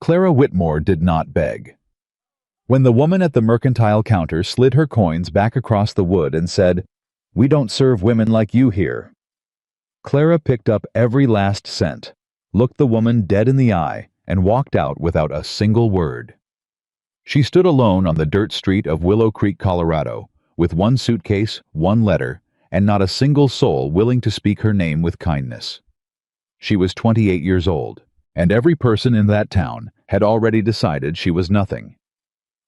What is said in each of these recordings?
Clara Whitmore did not beg. When the woman at the mercantile counter slid her coins back across the wood and said, "We don't serve women like you here," Clara picked up every last cent, looked the woman dead in the eye, and walked out without a single word. She stood alone on the dirt street of Willow Creek, Colorado, with one suitcase, one letter, and not a single soul willing to speak her name with kindness. She was 28 years old, and every person in that town had already decided she was nothing.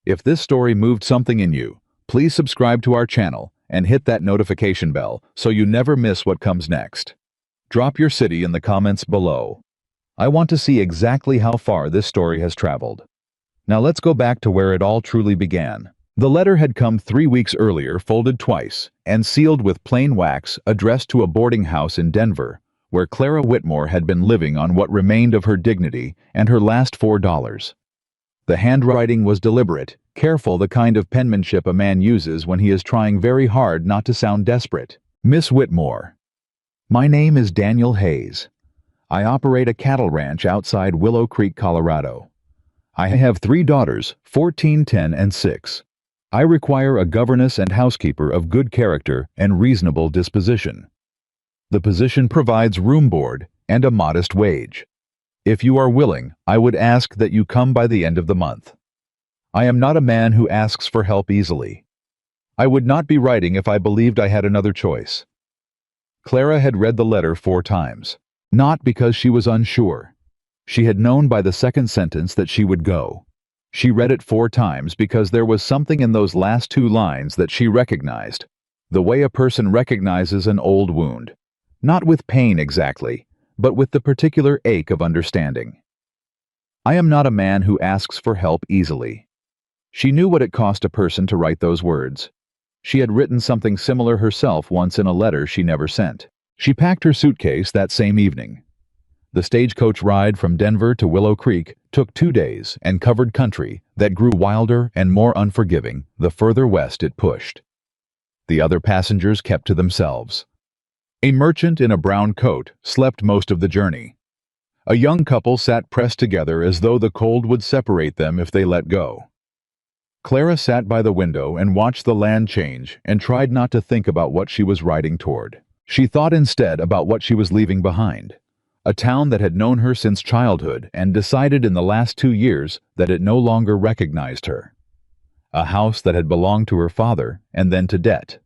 If this story moved something in you, please subscribe to our channel and hit that notification bell so you never miss what comes next. Drop your city in the comments below. I want to see exactly how far this story has traveled. Now let's go back to where it all truly began. The letter had come 3 weeks earlier, folded twice, and sealed with plain wax, addressed to a boarding house in Denver, where Clara Whitmore had been living on what remained of her dignity and her last $4. The handwriting was deliberate, careful, the kind of penmanship a man uses when he is trying very hard not to sound desperate. Miss Whitmore, my name is Daniel Hayes. I operate a cattle ranch outside Willow Creek, Colorado. I have 3 daughters, 14, 10, and 6. I require a governess and housekeeper of good character and reasonable disposition. The position provides room board and a modest wage. If you are willing, I would ask that you come by the end of the month. I am not a man who asks for help easily. I would not be writing if I believed I had another choice. Clara had read the letter 4 times, not because she was unsure. She had known by the second sentence that she would go. She read it 4 times because there was something in those last 2 lines that she recognized, the way a person recognizes an old wound, not with pain exactly, but with the particular ache of understanding. I am not a man who asks for help easily. She knew what it cost a person to write those words. She had written something similar herself once in a letter she never sent. She packed her suitcase that same evening. The stagecoach ride from Denver to Willow Creek took 2 days and covered country that grew wilder and more unforgiving the further west it pushed. The other passengers kept to themselves. A merchant in a brown coat slept most of the journey. A young couple sat pressed together as though the cold would separate them if they let go. Clara sat by the window and watched the land change and tried not to think about what she was riding toward. She thought instead about what she was leaving behind. A town that had known her since childhood and decided in the last 2 years that it no longer recognized her. A house that had belonged to her father and then to debt.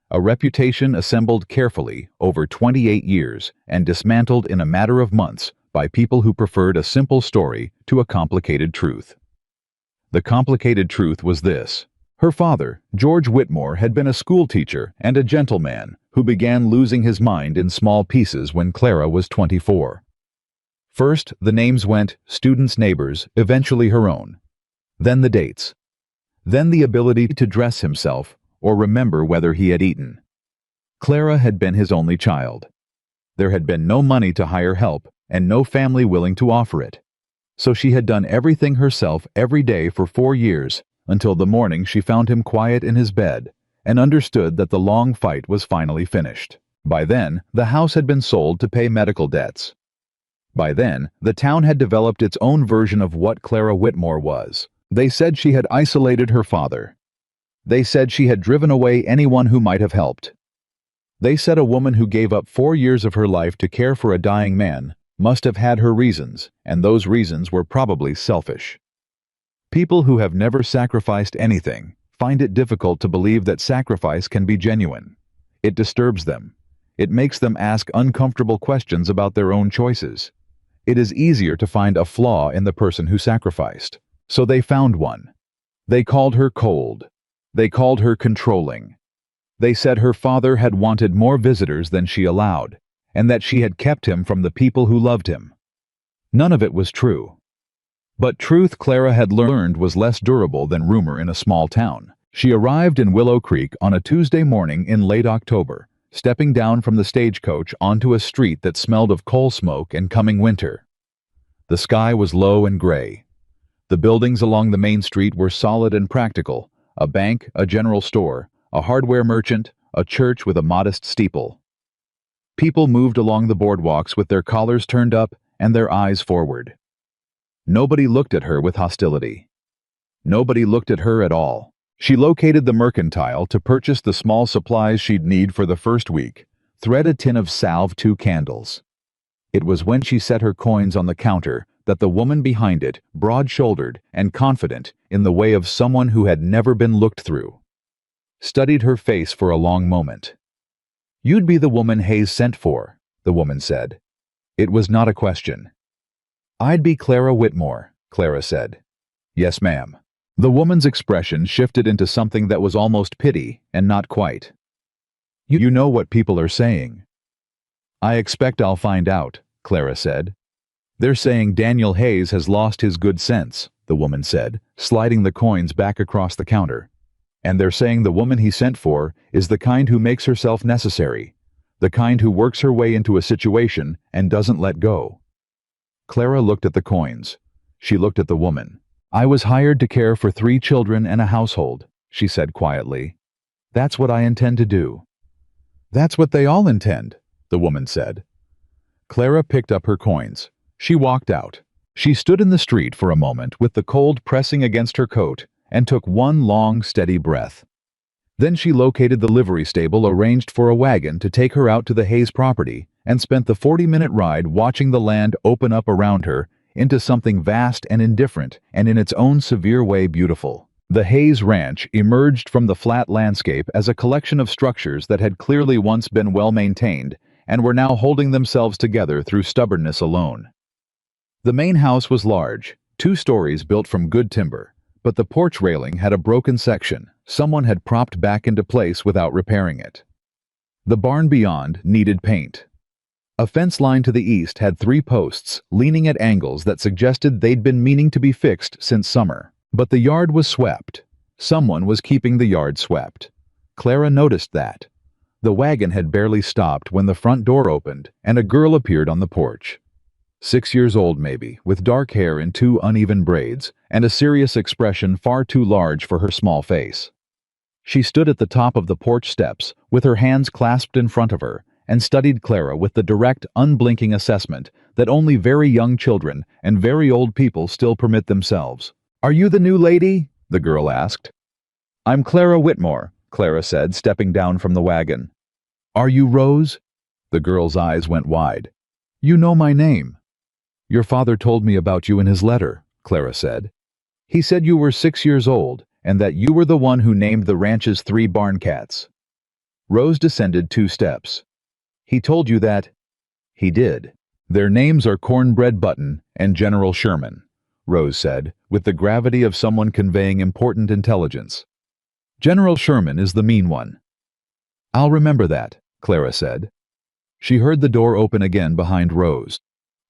A reputation assembled carefully over 28 years and dismantled in a matter of months by people who preferred a simple story to a complicated truth. The complicated truth was this. Her father, George Whitmore, had been a schoolteacher and a gentleman who began losing his mind in small pieces when Clara was 24. First, the names went, students' neighbors, eventually her own. Then the dates. Then the ability to dress himself or remember whether he had eaten. Clara had been his only child. There had been no money to hire help and no family willing to offer it. So she had done everything herself every day for 4 years, until the morning she found him quiet in his bed and understood that the long fight was finally finished. By then, the house had been sold to pay medical debts. By then, the town had developed its own version of what Clara Whitmore was. They said she had isolated her father. They said she had driven away anyone who might have helped. They said a woman who gave up 4 years of her life to care for a dying man must have had her reasons, and those reasons were probably selfish. People who have never sacrificed anything find it difficult to believe that sacrifice can be genuine. It disturbs them. It makes them ask uncomfortable questions about their own choices. It is easier to find a flaw in the person who sacrificed. So they found one. They called her cold. They called her controlling. They said her father had wanted more visitors than she allowed, and that she had kept him from the people who loved him. None of it was true. But truth, Clara had learned, was less durable than rumor in a small town. She arrived in Willow Creek on a Tuesday morning in late October, stepping down from the stagecoach onto a street that smelled of coal smoke and coming winter. The sky was low and gray. The buildings along the main street were solid and practical: a bank, a general store, a hardware merchant, a church with a modest steeple. People moved along the boardwalks with their collars turned up and their eyes forward. Nobody looked at her with hostility. Nobody looked at her at all. She located the mercantile to purchase the small supplies she'd need for the first week, thread a tin of salve, 2 candles. It was when she set her coins on the counter that the woman behind it, broad-shouldered and confident in the way of someone who had never been looked through, studied her face for a long moment. "You'd be the woman Hayes sent for," the woman said. It was not a question. "I'd be Clara Whitmore," Clara said. "Yes, ma'am." The woman's expression shifted into something that was almost pity, and not quite. You know what people are saying." "I expect I'll find out," Clara said. "They're saying Daniel Hayes has lost his good sense," the woman said, sliding the coins back across the counter. "And they're saying the woman he sent for is the kind who makes herself necessary, the kind who works her way into a situation and doesn't let go." Clara looked at the coins. She looked at the woman. "I was hired to care for 3 children and a household," she said quietly. "That's what I intend to do." "That's what they all intend," the woman said. Clara picked up her coins. She walked out. She stood in the street for a moment with the cold pressing against her coat and took one long, steady breath. Then she located the livery stable arranged for a wagon to take her out to the Hayes property and spent the 40-minute ride watching the land open up around her into something vast and indifferent and in its own severe way beautiful. The Hayes Ranch emerged from the flat landscape as a collection of structures that had clearly once been well maintained and were now holding themselves together through stubbornness alone. The main house was large, 2 stories built from good timber, but the porch railing had a broken section someone had propped back into place without repairing it. The barn beyond needed paint. A fence line to the east had 3 posts leaning at angles that suggested they'd been meaning to be fixed since summer. But the yard was swept. Someone was keeping the yard swept. Clara noticed that. The wagon had barely stopped when the front door opened and a girl appeared on the porch. 6 years old maybe, with dark hair in 2 uneven braids and a serious expression far too large for her small face. She stood at the top of the porch steps with her hands clasped in front of her and studied Clara with the direct, unblinking assessment that only very young children and very old people still permit themselves. "Are you the new lady?" the girl asked. "I'm Clara Whitmore," Clara said, stepping down from the wagon. "Are you Rose?" The girl's eyes went wide. "You know my name." "Your father told me about you in his letter," Clara said. "He said you were 6 years old and that you were the one who named the ranch's 3 barn cats." Rose descended 2 steps. "He told you that?" "He did. Their names are Cornbread Button and General Sherman," Rose said, with the gravity of someone conveying important intelligence. "General Sherman is the mean one." "I'll remember that," Clara said. She heard the door open again behind Rose.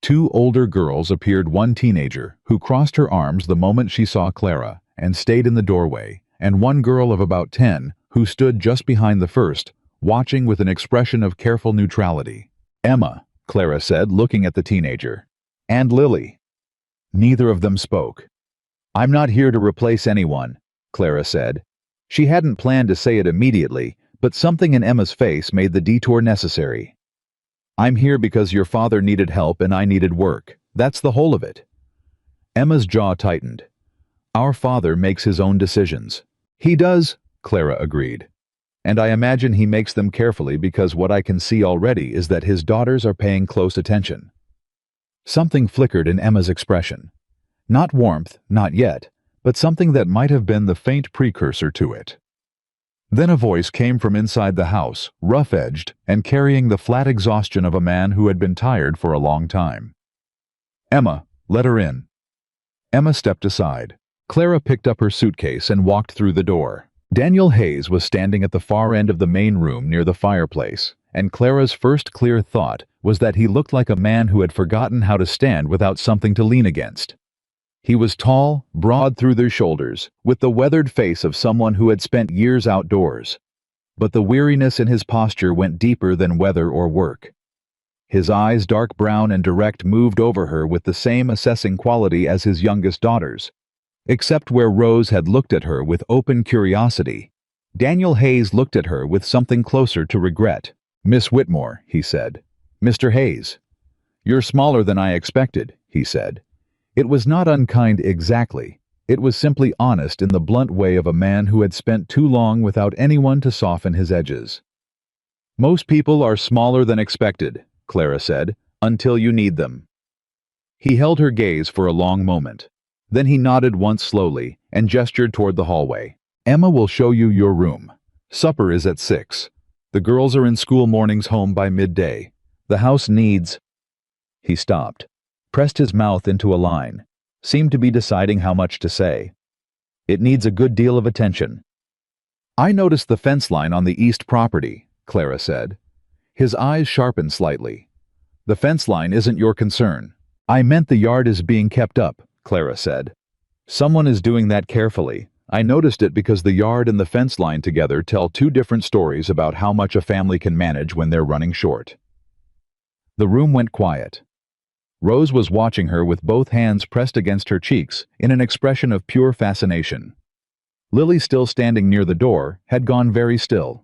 2 older girls appeared, one teenager, who crossed her arms the moment she saw Clara and stayed in the doorway, and one girl of about 10 who stood just behind the first, watching with an expression of careful neutrality. "Emma," Clara said, looking at the teenager. "And Lily." Neither of them spoke. "I'm not here to replace anyone," Clara said. She hadn't planned to say it immediately, but something in Emma's face made the detour necessary. "I'm here because your father needed help and I needed work. That's the whole of it." Emma's jaw tightened. "Our father makes his own decisions." "He does," Clara agreed. "And I imagine he makes them carefully because what I can see already is that his daughters are paying close attention." Something flickered in Emma's expression. Not warmth, not yet, but something that might have been the faint precursor to it. Then a voice came from inside the house, rough-edged and carrying the flat exhaustion of a man who had been tired for a long time. "Emma, let her in." Emma stepped aside. Clara picked up her suitcase and walked through the door. Daniel Hayes was standing at the far end of the main room near the fireplace, and Clara's first clear thought was that he looked like a man who had forgotten how to stand without something to lean against. He was tall, broad through the shoulders, with the weathered face of someone who had spent years outdoors. But the weariness in his posture went deeper than weather or work. His eyes, dark brown and direct, moved over her with the same assessing quality as his youngest daughter's. Except where Rose had looked at her with open curiosity, Daniel Hayes looked at her with something closer to regret. "Miss Whitmore," he said. "Mr. Hayes." "You're smaller than I expected," he said. It was not unkind exactly. It was simply honest in the blunt way of a man who had spent too long without anyone to soften his edges. "Most people are smaller than expected," Clara said, "until you need them." He held her gaze for a long moment. Then he nodded once slowly and gestured toward the hallway. "Emma will show you your room. Supper is at 6. The girls are in school mornings home by midday. The house needs—" He stopped, pressed his mouth into a line, seemed to be deciding how much to say. "It needs a good deal of attention." "I noticed the fence line on the east property," Clara said. His eyes sharpened slightly. "The fence line isn't your concern." "I meant the yard is being kept up," Clara said. "Someone is doing that carefully. I noticed it because the yard and the fence line together tell two different stories about how much a family can manage when they're running short." The room went quiet. Rose was watching her with both hands pressed against her cheeks in an expression of pure fascination. Lily, still standing near the door, had gone very still.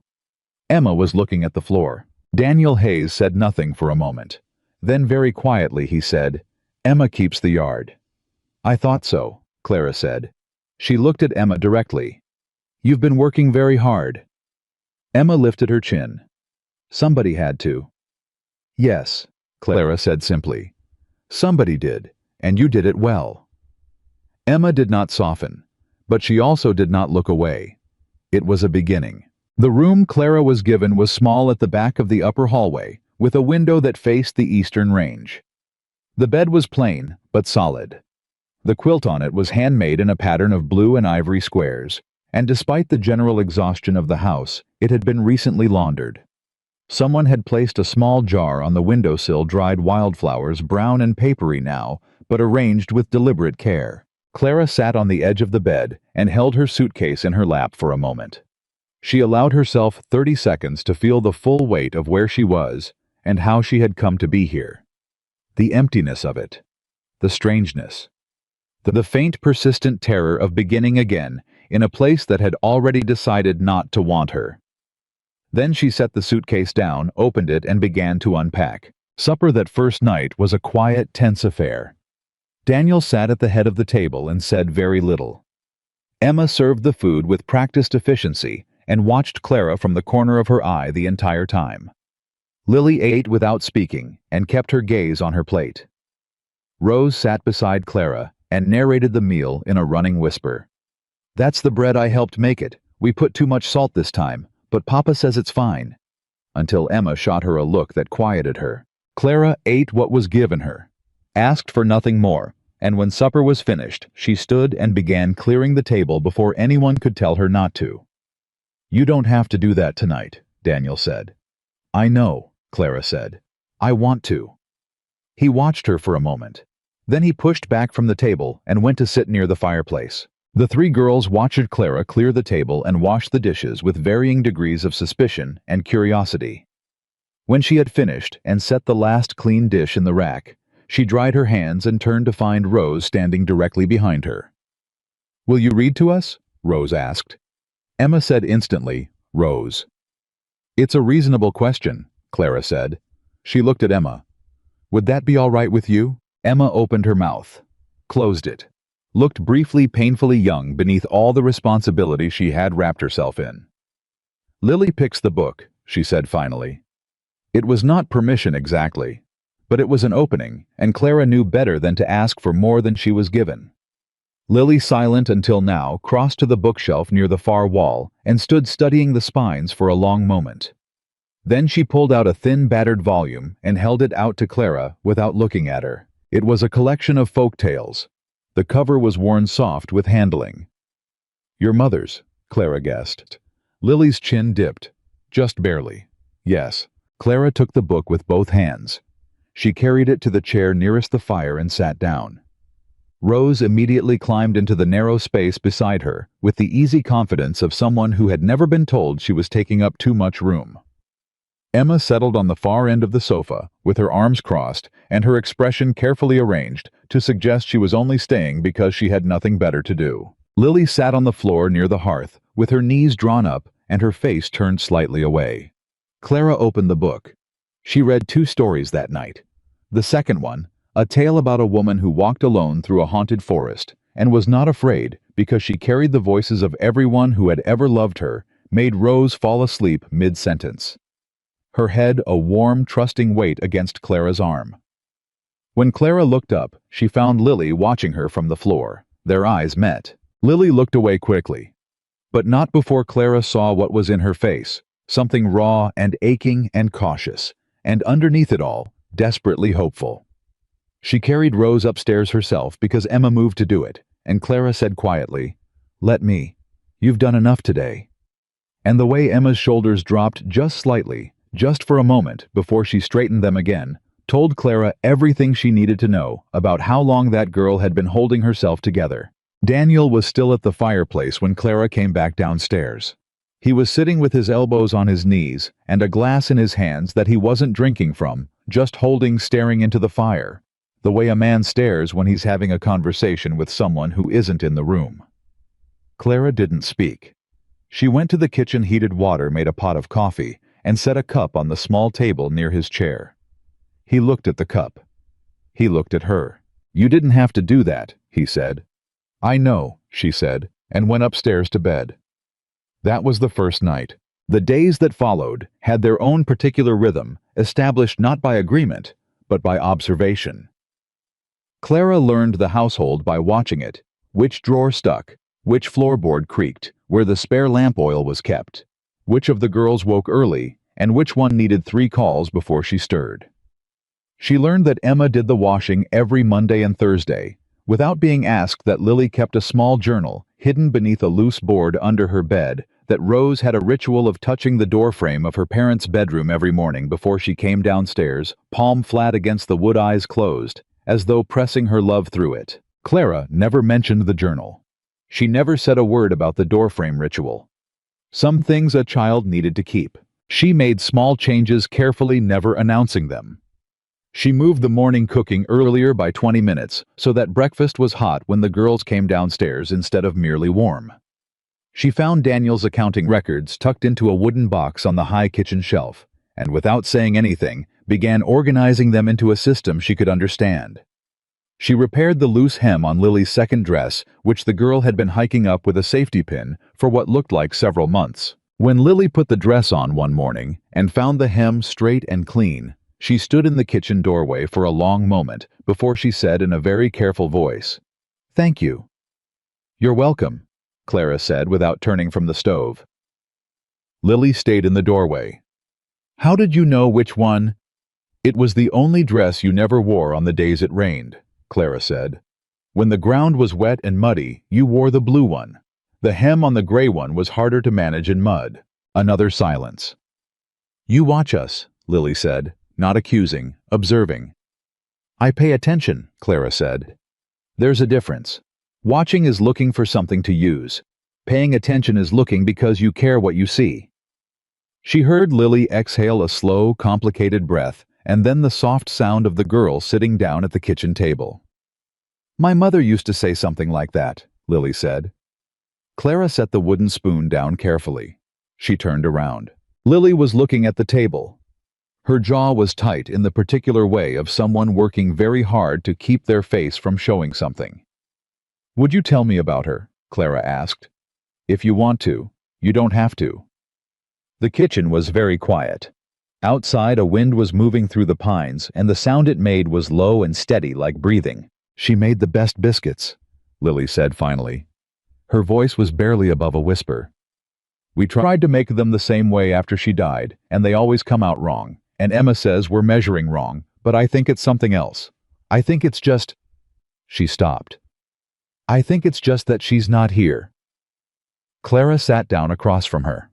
Emma was looking at the floor. Daniel Hayes said nothing for a moment. Then very quietly he said, "Emma keeps the yard." "I thought so," Clara said. She looked at Emma directly. "You've been working very hard." Emma lifted her chin. "Somebody had to." "Yes," Clara said simply. "Somebody did, and you did it well." Emma did not soften, but she also did not look away. It was a beginning. The room Clara was given was small at the back of the upper hallway, with a window that faced the eastern range. The bed was plain, but solid. The quilt on it was handmade in a pattern of blue and ivory squares, and despite the general exhaustion of the house, it had been recently laundered. Someone had placed a small jar on the windowsill, dried wildflowers, brown and papery now, but arranged with deliberate care. Clara sat on the edge of the bed and held her suitcase in her lap for a moment. She allowed herself 30 seconds to feel the full weight of where she was and how she had come to be here. The emptiness of it. The strangeness. The faint, persistent terror of beginning again in a place that had already decided not to want her. Then she set the suitcase down, opened it, and began to unpack. Supper that first night was a quiet, tense affair. Daniel sat at the head of the table and said very little. Emma served the food with practiced efficiency and watched Clara from the corner of her eye the entire time. Lily ate without speaking and kept her gaze on her plate. Rose sat beside Clara and narrated the meal in a running whisper. "That's the bread, I helped make it. We put too much salt this time, but Papa says it's fine." Until Emma shot her a look that quieted her. Clara ate what was given her, asked for nothing more, and when supper was finished, she stood and began clearing the table before anyone could tell her not to. "You don't have to do that tonight," Daniel said. "I know," Clara said. "I want to." He watched her for a moment. Then he pushed back from the table and went to sit near the fireplace. The three girls watched Clara clear the table and wash the dishes with varying degrees of suspicion and curiosity. When she had finished and set the last clean dish in the rack, she dried her hands and turned to find Rose standing directly behind her. "Will you read to us?" Rose asked. Emma said instantly, "Rose." "It's a reasonable question," Clara said. She looked at Emma. "Would that be all right with you?" Emma opened her mouth, closed it, looked briefly painfully young beneath all the responsibility she had wrapped herself in. "Lily picks the book," she said finally. It was not permission exactly, but it was an opening, and Clara knew better than to ask for more than she was given. Lily, silent until now, crossed to the bookshelf near the far wall and stood studying the spines for a long moment. Then she pulled out a thin, battered volume and held it out to Clara without looking at her. It was a collection of folk tales. The cover was worn soft with handling. "Your mother's," Clara guessed. Lily's chin dipped, just barely. "Yes." Clara took the book with both hands. She carried it to the chair nearest the fire and sat down. Rose immediately climbed into the narrow space beside her with the easy confidence of someone who had never been told she was taking up too much room. Emma settled on the far end of the sofa, with her arms crossed and her expression carefully arranged to suggest she was only staying because she had nothing better to do. Lily sat on the floor near the hearth, with her knees drawn up and her face turned slightly away. Clara opened the book. She read 2 stories that night. The second one, A tale about a woman who walked alone through a haunted forest and was not afraid because she carried the voices of everyone who had ever loved her, made Rose fall asleep mid-sentence. Her head a warm, trusting weight against Clara's arm. When Clara looked up, she found Lily watching her from the floor. Their eyes met. Lily looked away quickly. But not before Clara saw what was in her face, something raw and aching and cautious, and underneath it all, desperately hopeful. She carried Rose upstairs herself because Emma moved to do it, and Clara said quietly, "Let me. You've done enough today." And the way Emma's shoulders dropped just slightly, just for a moment before she straightened them again, told Clara everything she needed to know about how long that girl had been holding herself together. Daniel was still at the fireplace when Clara came back downstairs. He was sitting with his elbows on his knees and a glass in his hands that he wasn't drinking from, just holding, staring into the fire, the way a man stares when he's having a conversation with someone who isn't in the room. Clara didn't speak. She went to the kitchen, heated water, made a pot of coffee, and set a cup on the small table near his chair. He looked at the cup. He looked at her. "You didn't have to do that," he said. "I know," she said, and went upstairs to bed. That was the first night. The days that followed had their own particular rhythm, established not by agreement, but by observation. Clara learned the household by watching it, which drawer stuck, which floorboard creaked, where the spare lamp oil was kept, which of the girls woke early, and which one needed 3 calls before she stirred. She learned that Emma did the washing every Monday and Thursday, without being asked that Lily kept a small journal hidden beneath a loose board under her bed, that Rose had a ritual of touching the doorframe of her parents' bedroom every morning before she came downstairs, palm flat against the wood, eyes closed, as though pressing her love through it. Clara never mentioned the journal. She never said a word about the doorframe ritual. Some things a child needed to keep. She made small changes carefully, never announcing them. She moved the morning cooking earlier by 20 minutes so that breakfast was hot when the girls came downstairs instead of merely warm. She found Daniel's accounting records tucked into a wooden box on the high kitchen shelf, and without saying anything, began organizing them into a system she could understand. She repaired the loose hem on Lily's second dress, which the girl had been hiking up with a safety pin for what looked like several months. When Lily put the dress on one morning and found the hem straight and clean, she stood in the kitchen doorway for a long moment before she said in a very careful voice, "Thank you." "You're welcome," Clara said without turning from the stove. Lily stayed in the doorway. "How did you know which one?" "It was the only dress you never wore on the days it rained," Clara said. "When the ground was wet and muddy, you wore the blue one. The hem on the gray one was harder to manage in mud." Another silence. "You watch us," Lily said, not accusing, observing. "I pay attention," Clara said. "There's a difference. Watching is looking for something to use. Paying attention is looking because you care what you see." She heard Lily exhale a slow, complicated breath, and then the soft sound of the girl sitting down at the kitchen table. "My mother used to say something like that," Lily said. Clara set the wooden spoon down carefully. She turned around. Lily was looking at the table. Her jaw was tight in the particular way of someone working very hard to keep their face from showing something. "Would you tell me about her?" Clara asked. "If you want to, you don't have to." The kitchen was very quiet. Outside, a wind was moving through the pines, and the sound it made was low and steady like breathing. "She made the best biscuits," Lily said finally. Her voice was barely above a whisper. "We tried to make them the same way after she died, and they always come out wrong. And Emma says we're measuring wrong, but I think it's something else. I think it's just—" She stopped. "I think it's just that she's not here." Clara sat down across from her.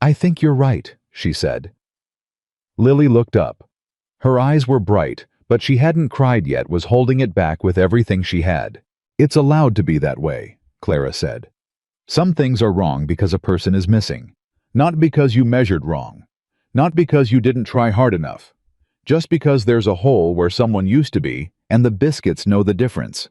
"I think you're right," she said. Lily looked up. Her eyes were bright, but she hadn't cried yet, was holding it back with everything she had. "It's allowed to be that way," Clara said. "Some things are wrong because a person is missing. Not because you measured wrong. Not because you didn't try hard enough. Just because there's a hole where someone used to be, and the biscuits know the difference."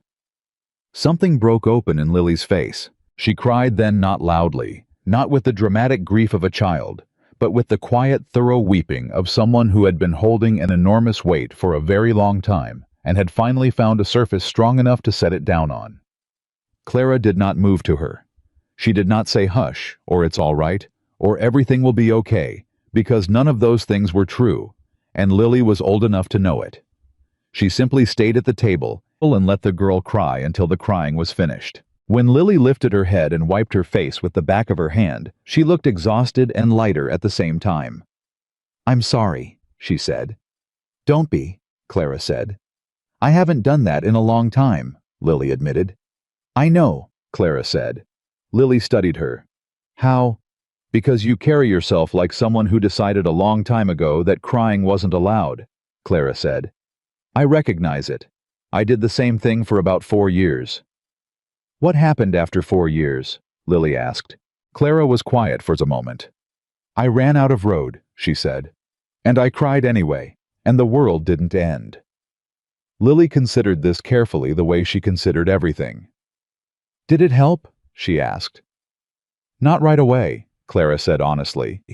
Something broke open in Lily's face. She cried then, not loudly, not with the dramatic grief of a child, but with the quiet, thorough weeping of someone who had been holding an enormous weight for a very long time and had finally found a surface strong enough to set it down on. Clara did not move to her. She did not say hush, or it's all right, or everything will be okay, because none of those things were true, and Lily was old enough to know it. She simply stayed at the table and let the girl cry until the crying was finished. When Lily lifted her head and wiped her face with the back of her hand, she looked exhausted and lighter at the same time. "I'm sorry," she said. "Don't be," Clara said. "I haven't done that in a long time," Lily admitted. "I know," Clara said. Lily studied her. "How?" "Because you carry yourself like someone who decided a long time ago that crying wasn't allowed," Clara said. "I recognize it. I did the same thing for about 4 years." "What happened after 4 years?" Lily asked. Clara was quiet for a moment. "I ran out of road," she said. "And I cried anyway, and the world didn't end." Lily considered this carefully the way she considered everything. "Did it help?" she asked. "Not right away," Clara said honestly.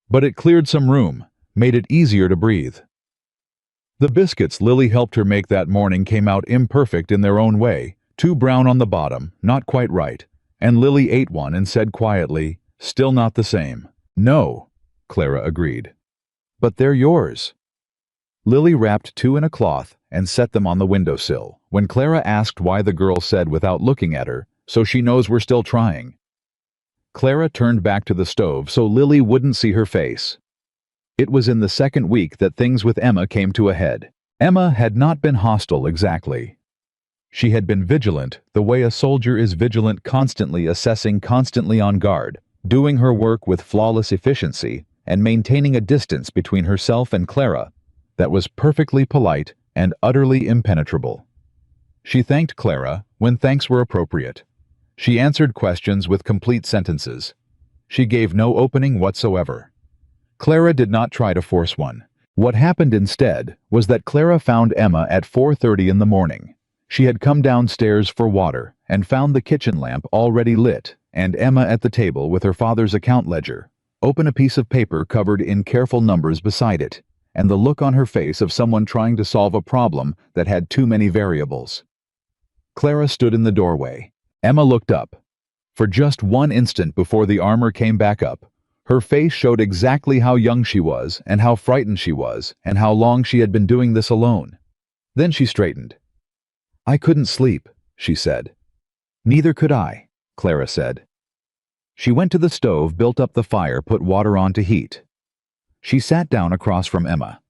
"But it cleared some room, made it easier to breathe." The biscuits Lily helped her make that morning came out imperfect in their own way, too brown on the bottom, not quite right, and Lily ate one and said quietly, "Still not the same." "No," Clara agreed. "But they're yours." Lily wrapped 2 in a cloth and set them on the windowsill, when Clara asked why the girl said without looking at her, "So she knows we're still trying." Clara turned back to the stove so Lily wouldn't see her face. It was in the second week that things with Emma came to a head. Emma had not been hostile exactly. She had been vigilant, the way a soldier is vigilant, constantly assessing, constantly on guard, doing her work with flawless efficiency, and maintaining a distance between herself and Clara that was perfectly polite and utterly impenetrable. She thanked Clara when thanks were appropriate. She answered questions with complete sentences. She gave no opening whatsoever. Clara did not try to force one. What happened instead was that Clara found Emma at 4:30 in the morning. She had come downstairs for water and found the kitchen lamp already lit and Emma at the table with her father's account ledger, open a piece of paper covered in careful numbers beside it, and the look on her face of someone trying to solve a problem that had too many variables. Clara stood in the doorway. Emma looked up. For just one instant before the armor came back up, her face showed exactly how young she was and how frightened she was and how long she had been doing this alone. Then she straightened. "I couldn't sleep," she said. "Neither could I," Clara said. She went to the stove, built up the fire, put water on to heat. She sat down across from Emma.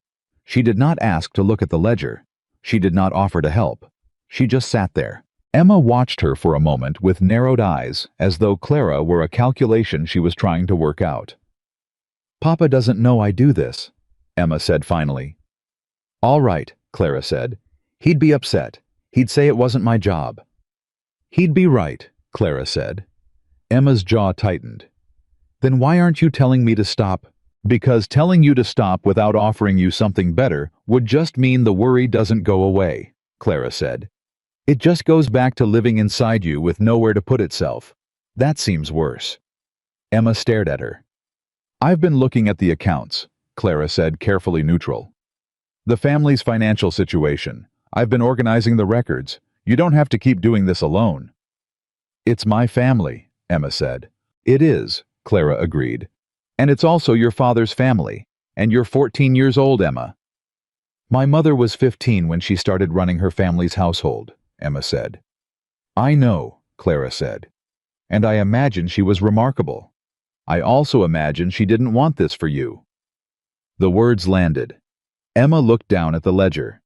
She did not ask to look at the ledger. She did not offer to help. She just sat there. Emma watched her for a moment with narrowed eyes, as though Clara were a calculation she was trying to work out. "Papa doesn't know I do this," Emma said finally. "All right," Clara said. "He'd be upset. He'd say it wasn't my job." "He'd be right," Clara said. Emma's jaw tightened. "Then why aren't you telling me to stop?" "Because telling you to stop without offering you something better would just mean the worry doesn't go away," Clara said. "It just goes back to living inside you with nowhere to put itself. That seems worse." Emma stared at her. "I've been looking at the accounts," Clara said, carefully neutral. "The family's financial situation. I've been organizing the records. You don't have to keep doing this alone." "It's my family," Emma said. "It is," Clara agreed. "And it's also your father's family. And you're 14 years old, Emma." "My mother was 15 when she started running her family's household," Emma said. "I know," Clara said. "And I imagine she was remarkable. I also imagine she didn't want this for you." The words landed. Emma looked down at the ledger.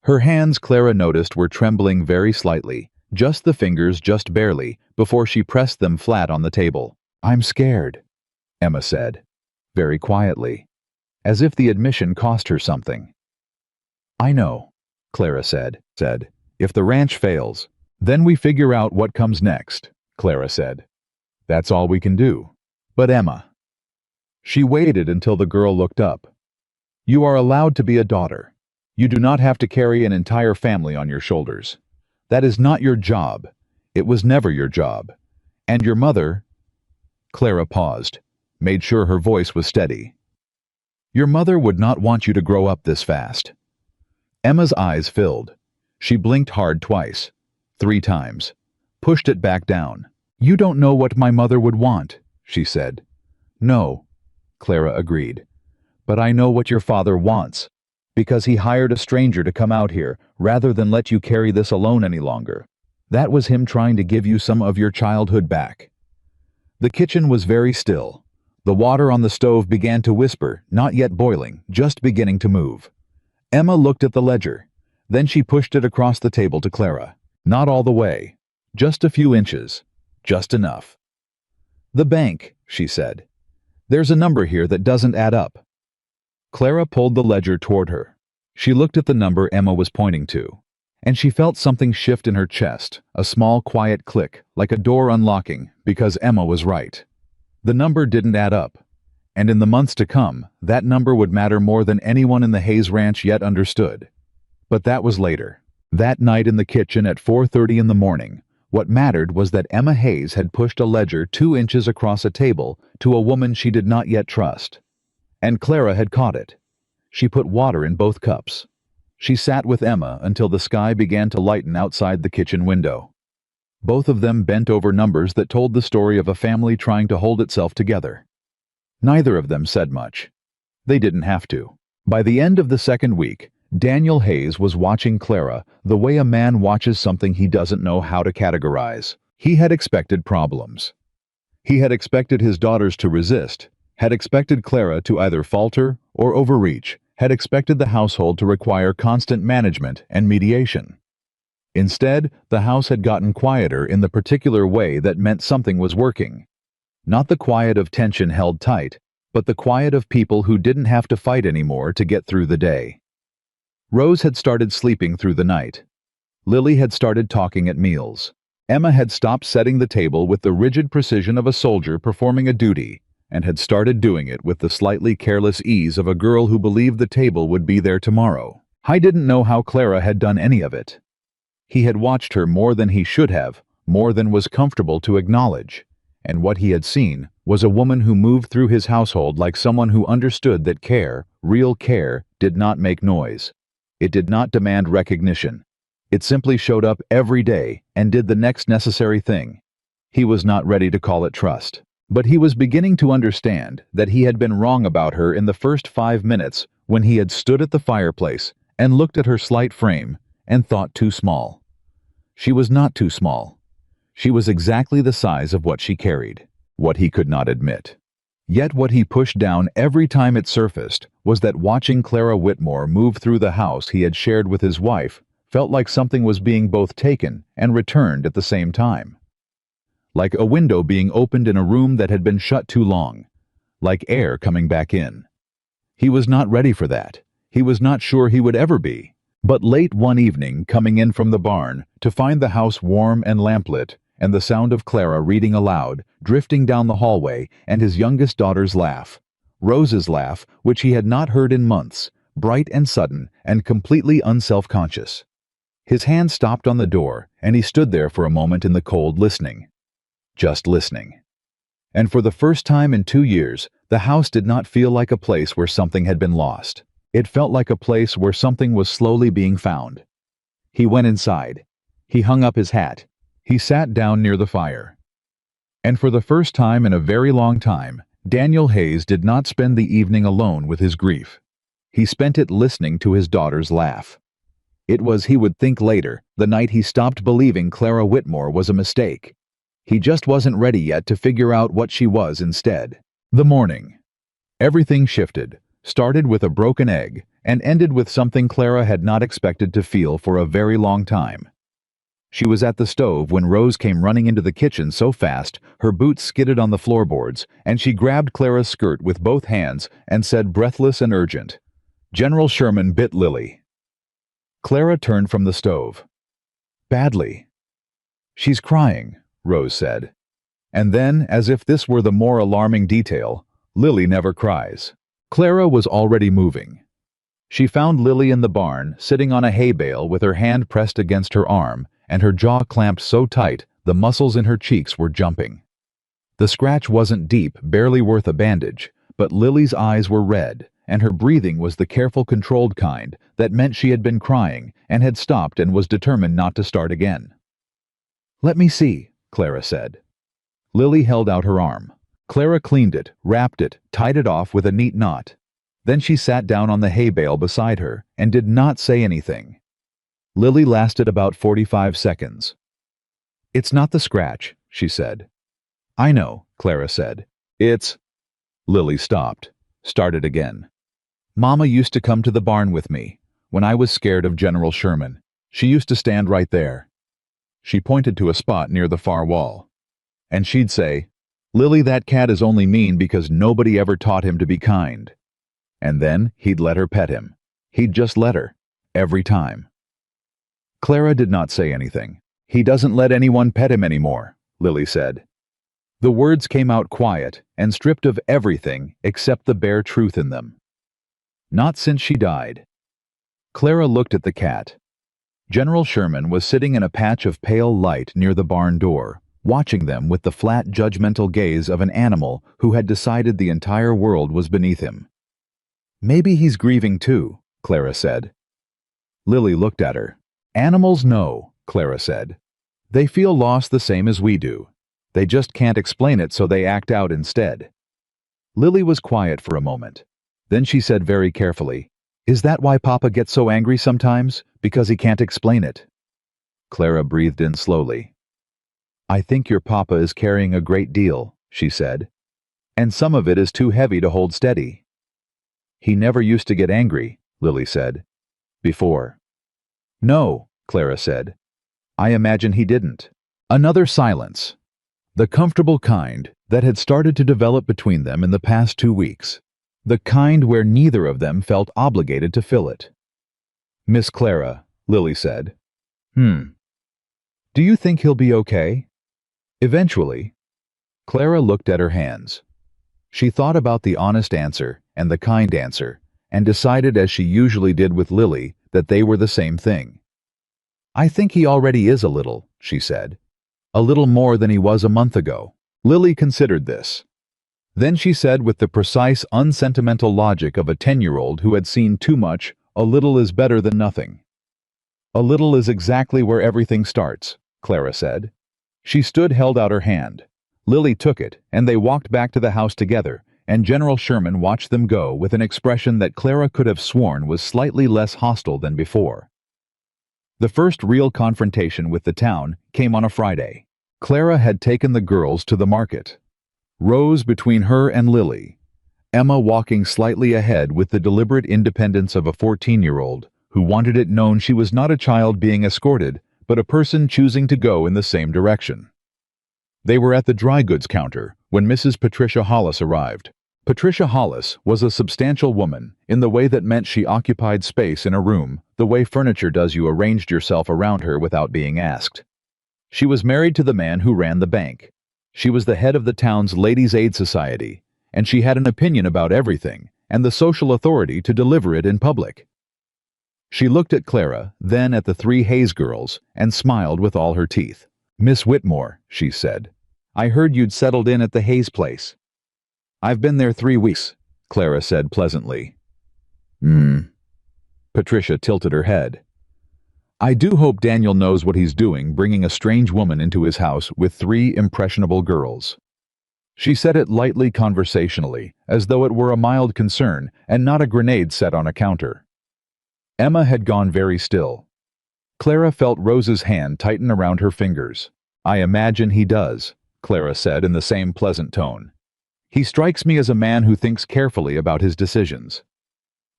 Her hands, Clara noticed, were trembling very slightly, just the fingers, just barely, before she pressed them flat on the table. "I'm scared," Emma said, very quietly, as if the admission cost her something. "I know," Clara said. "If the ranch fails, then we figure out what comes next," Clara said. "That's all we can do." "But Emma." She waited until the girl looked up. "You are allowed to be a daughter. You do not have to carry an entire family on your shoulders. That is not your job. It was never your job. And your mother—" Clara paused, made sure her voice was steady. "Your mother would not want you to grow up this fast." Emma's eyes filled. She blinked hard twice, 3 times, pushed it back down. "You don't know what my mother would want," she said. "No," Clara agreed. "But I know what your father wants, because he hired a stranger to come out here rather than let you carry this alone any longer. That was him trying to give you some of your childhood back." The kitchen was very still. The water on the stove began to whisper, not yet boiling, just beginning to move. Emma looked at the ledger. Then she pushed it across the table to Clara. Not all the way. Just a few inches. Just enough. "The bank," she said. "There's a number here that doesn't add up." Clara pulled the ledger toward her. She looked at the number Emma was pointing to, and she felt something shift in her chest, a small quiet click, like a door unlocking, because Emma was right. The number didn't add up, and in the months to come, that number would matter more than anyone in the Hayes Ranch yet understood. But that was later. That night in the kitchen at 4:30 in the morning, what mattered was that Emma Hayes had pushed a ledger 2 inches across a table to a woman she did not yet trust. And Clara had caught it. She put water in both cups. She sat with Emma until the sky began to lighten outside the kitchen window. Both of them bent over numbers that told the story of a family trying to hold itself together. Neither of them said much. They didn't have to. By the end of the second week, Daniel Hayes was watching Clara the way a man watches something he doesn't know how to categorize. He had expected problems. He had expected his daughters to resist, had expected Clara to either falter or overreach, had expected the household to require constant management and mediation. Instead, the house had gotten quieter in the particular way that meant something was working. Not the quiet of tension held tight, but the quiet of people who didn't have to fight anymore to get through the day. Rose had started sleeping through the night. Lily had started talking at meals. Emma had stopped setting the table with the rigid precision of a soldier performing a duty, and had started doing it with the slightly careless ease of a girl who believed the table would be there tomorrow. I didn't know how Clara had done any of it. He had watched her more than he should have, more than was comfortable to acknowledge, and what he had seen was a woman who moved through his household like someone who understood that care, real care, did not make noise. It did not demand recognition. It simply showed up every day and did the next necessary thing. He was not ready to call it trust, but he was beginning to understand that he had been wrong about her in the first 5 minutes when he had stood at the fireplace and looked at her slight frame and thought too small. She was not too small. She was exactly the size of what she carried, what he could not admit. Yet what he pushed down every time it surfaced was that watching Clara Whitmore move through the house he had shared with his wife felt like something was being both taken and returned at the same time. Like a window being opened in a room that had been shut too long, like air coming back in. He was not ready for that. He was not sure he would ever be. But late one evening, coming in from the barn to find the house warm and lamplit, and the sound of Clara reading aloud, drifting down the hallway, and his youngest daughter's laugh, Rose's laugh, which he had not heard in months, bright and sudden and completely unself-conscious. His hand stopped on the door, and he stood there for a moment in the cold, listening. Just listening. And for the first time in 2 years, the house did not feel like a place where something had been lost. It felt like a place where something was slowly being found. He went inside. He hung up his hat. He sat down near the fire. And for the first time in a very long time, Daniel Hayes did not spend the evening alone with his grief. He spent it listening to his daughter's laugh. It was, he would think later, the night he stopped believing Clara Whitmore was a mistake. He just wasn't ready yet to figure out what she was instead. The morning. Everything shifted, started with a broken egg, and ended with something Clara had not expected to feel for a very long time. She was at the stove when Rose came running into the kitchen so fast her boots skidded on the floorboards, and she grabbed Clara's skirt with both hands and said, breathless and urgent, "General Sherman bit Lily." Clara turned from the stove. "Badly." "She's crying," Rose said. And then, as if this were the more alarming detail, "Lily never cries." Clara was already moving. She found Lily in the barn, sitting on a hay bale with her hand pressed against her arm, and her jaw clamped so tight the muscles in her cheeks were jumping. The scratch wasn't deep, barely worth a bandage, but Lily's eyes were red, and her breathing was the careful, controlled kind that meant she had been crying and had stopped and was determined not to start again. "Let me see," Clara said. Lily held out her arm. Clara cleaned it, wrapped it, tied it off with a neat knot. Then she sat down on the hay bale beside her and did not say anything. Lily lasted about 45 seconds. "It's not the scratch," she said. "I know," Clara said. "It's—" Lily stopped, started again. "Mama used to come to the barn with me. When I was scared of General Sherman, she used to stand right there." She pointed to a spot near the far wall. "And she'd say, 'Lily, that cat is only mean because nobody ever taught him to be kind.' And then he'd let her pet him. He'd just let her. Every time." Clara did not say anything. "He doesn't let anyone pet him anymore," Lily said. The words came out quiet and stripped of everything except the bare truth in them. "Not since she died." Clara looked at the cat. General Sherman was sitting in a patch of pale light near the barn door, watching them with the flat, judgmental gaze of an animal who had decided the entire world was beneath him. "Maybe he's grieving too," Clara said. Lily looked at her. "Animals know," Clara said. "They feel loss the same as we do. They just can't explain it, so they act out instead." Lily was quiet for a moment. Then she said very carefully, "Is that why Papa gets so angry sometimes? Because he can't explain it?" Clara breathed in slowly. "I think your Papa is carrying a great deal," she said. "And some of it is too heavy to hold steady." "He never used to get angry," Lily said. "Before." "No," Clara said. "I imagine he didn't." Another silence. The comfortable kind that had started to develop between them in the past 2 weeks. The kind where neither of them felt obligated to fill it. "Miss Clara," Lily said. Do you think he'll be okay?" "Eventually." Clara looked at her hands. She thought about the honest answer and the kind answer, and decided, as she usually did with Lily, that they were the same thing. "I think he already is a little," she said. "A little more than he was a month ago." Lily considered this. Then she said, with the precise, unsentimental logic of a 10-year-old who had seen too much, "A little is better than nothing." "A little is exactly where everything starts," Clara said. She stood, held out her hand. Lily took it, and they walked back to the house together, and General Sherman watched them go with an expression that Clara could have sworn was slightly less hostile than before. The first real confrontation with the town came on a Friday. Clara had taken the girls to the market. Rose between her and Lily. Emma walking slightly ahead with the deliberate independence of a 14-year-old who wanted it known she was not a child being escorted, but a person choosing to go in the same direction. They were at the dry goods counter when Mrs. Patricia Hollis arrived. Patricia Hollis was a substantial woman in the way that meant she occupied space in a room, the way furniture does. You arranged yourself around her without being asked. She was married to the man who ran the bank. She was the head of the town's Ladies' Aid Society, and she had an opinion about everything and the social authority to deliver it in public. She looked at Clara, then at the 3 Hayes girls, and smiled with all her teeth. "Miss Whitmore," she said, "I heard you'd settled in at the Hayes place." "I've been there 3 weeks," Clara said pleasantly. Patricia tilted her head. "I do hope Daniel knows what he's doing, bringing a strange woman into his house with 3 impressionable girls." She said it lightly, conversationally, as though it were a mild concern and not a grenade set on a counter. Emma had gone very still. Clara felt Rose's hand tighten around her fingers. "I imagine he does," Clara said in the same pleasant tone. "He strikes me as a man who thinks carefully about his decisions."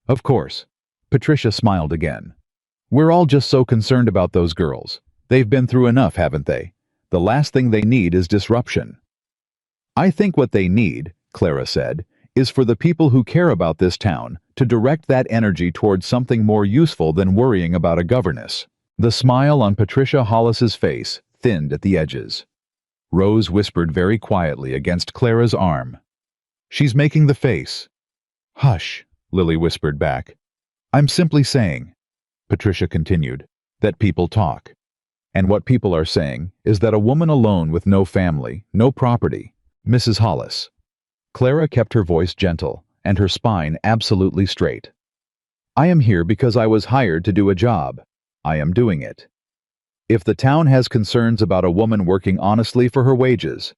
"Of course." Patricia smiled again. "We're all just so concerned about those girls. They've been through enough, haven't they? The last thing they need is disruption." "I think what they need," Clara said, "is for the people who care about this town to direct that energy towards something more useful than worrying about a governess." The smile on Patricia Hollis's face thinned at the edges. Rose whispered very quietly against Clara's arm. "She's making the face." "Hush," Lily whispered back. "I'm simply saying," Patricia continued, "that people talk. And what people are saying is that a woman alone with no family, no property, Mrs. Hollis." Clara kept her voice gentle, and her spine absolutely straight. I am here because I was hired to do a job. I am doing it. If the town has concerns about a woman working honestly for her wages,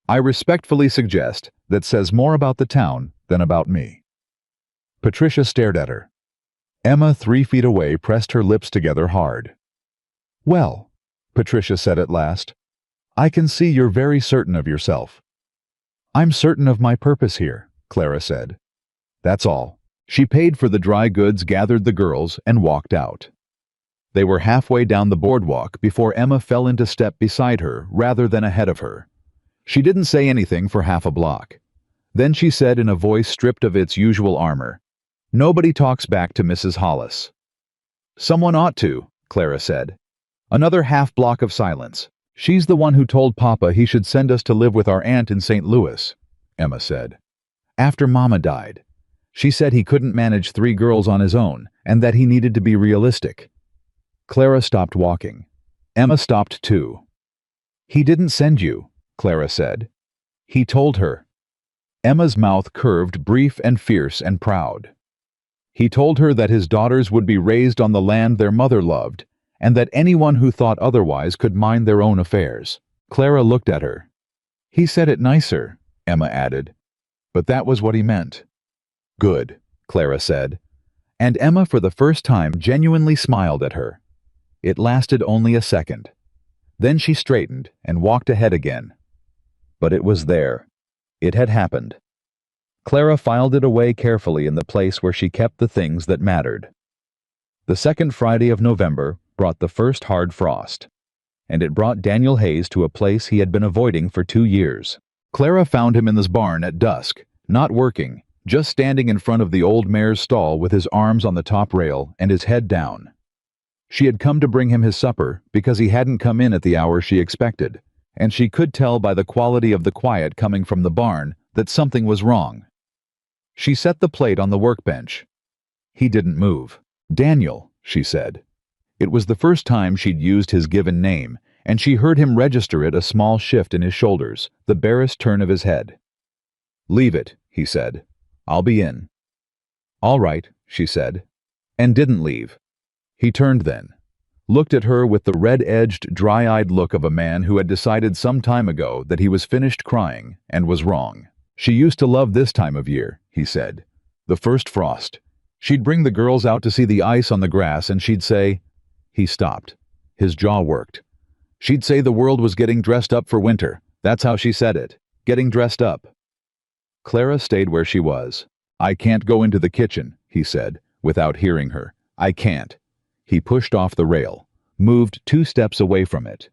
I respectfully suggest that says more about the town than about me." Patricia stared at her. Emma, 3 feet away, pressed her lips together hard. "Well," Patricia said at last, "I can see you're very certain of yourself." "I'm certain of my purpose here," Clara said. "That's all." She paid for the dry goods, gathered the girls, and walked out. They were halfway down the boardwalk before Emma fell into step beside her rather than ahead of her. She didn't say anything for half a block. Then she said in a voice stripped of its usual armor, "Nobody talks back to Mrs. Hollis." "Someone ought to," Clara said. Another half block of silence. "She's the one who told Papa he should send us to live with our aunt in St. Louis," Emma said. "After Mama died. She said he couldn't manage 3 girls on his own, and that he needed to be realistic." Clara stopped walking. Emma stopped too. "He didn't send you," Clara said. "He told her." Emma's mouth curved, brief and fierce and proud. "He told her that his daughters would be raised on the land their mother loved, and that anyone who thought otherwise could mind their own affairs." Clara looked at her. "He said it nicer," Emma added. "But that was what he meant." "Good," Clara said. And Emma for the first time genuinely smiled at her. It lasted only a second. Then she straightened and walked ahead again. But it was there. It had happened. Clara filed it away carefully in the place where she kept the things that mattered. The second Friday of November brought the first hard frost, and it brought Daniel Hayes to a place he had been avoiding for 2 years. Clara found him in this barn at dusk, not working, just standing in front of the old mare's stall with his arms on the top rail and his head down. She had come to bring him his supper because he hadn't come in at the hour she expected, and she could tell by the quality of the quiet coming from the barn that something was wrong. She set the plate on the workbench. He didn't move. "Daniel," she said. It was the first time she'd used his given name, and she heard him register it, a small shift in his shoulders, the barest turn of his head. "Leave it," he said. "I'll be in." "All right," she said, and didn't leave. He turned then, looked at her with the red-edged, dry-eyed look of a man who had decided some time ago that he was finished crying and was wrong. "She used to love this time of year," he said. "The first frost. She'd bring the girls out to see the ice on the grass and she'd say—" He stopped. His jaw worked. "She'd say the world was getting dressed up for winter. That's how she said it. Getting dressed up." Clara stayed where she was. "I can't go into the kitchen," he said, without hearing her. "I can't." He pushed off the rail, moved 2 steps away from it.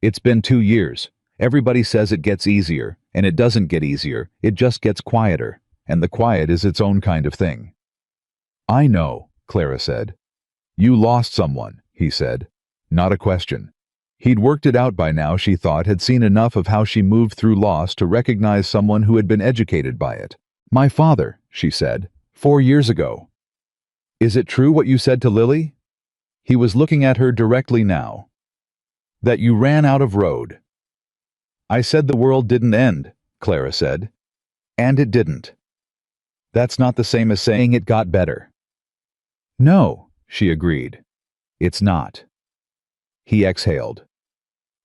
"It's been 2 years. Everybody says it gets easier, and it doesn't get easier, it just gets quieter, and the quiet is its own kind of thing." "I know," Clara said. "You lost someone," he said. Not a question. He'd worked it out by now, she thought, had seen enough of how she moved through loss to recognize someone who had been educated by it. "My father," she said, 4 years ago." "Is it true what you said to Lily?" He was looking at her directly now. "That you ran out of road." "I said the world didn't end," Clara said. "And it didn't." "That's not the same as saying it got better." "No," she agreed. "It's not." He exhaled.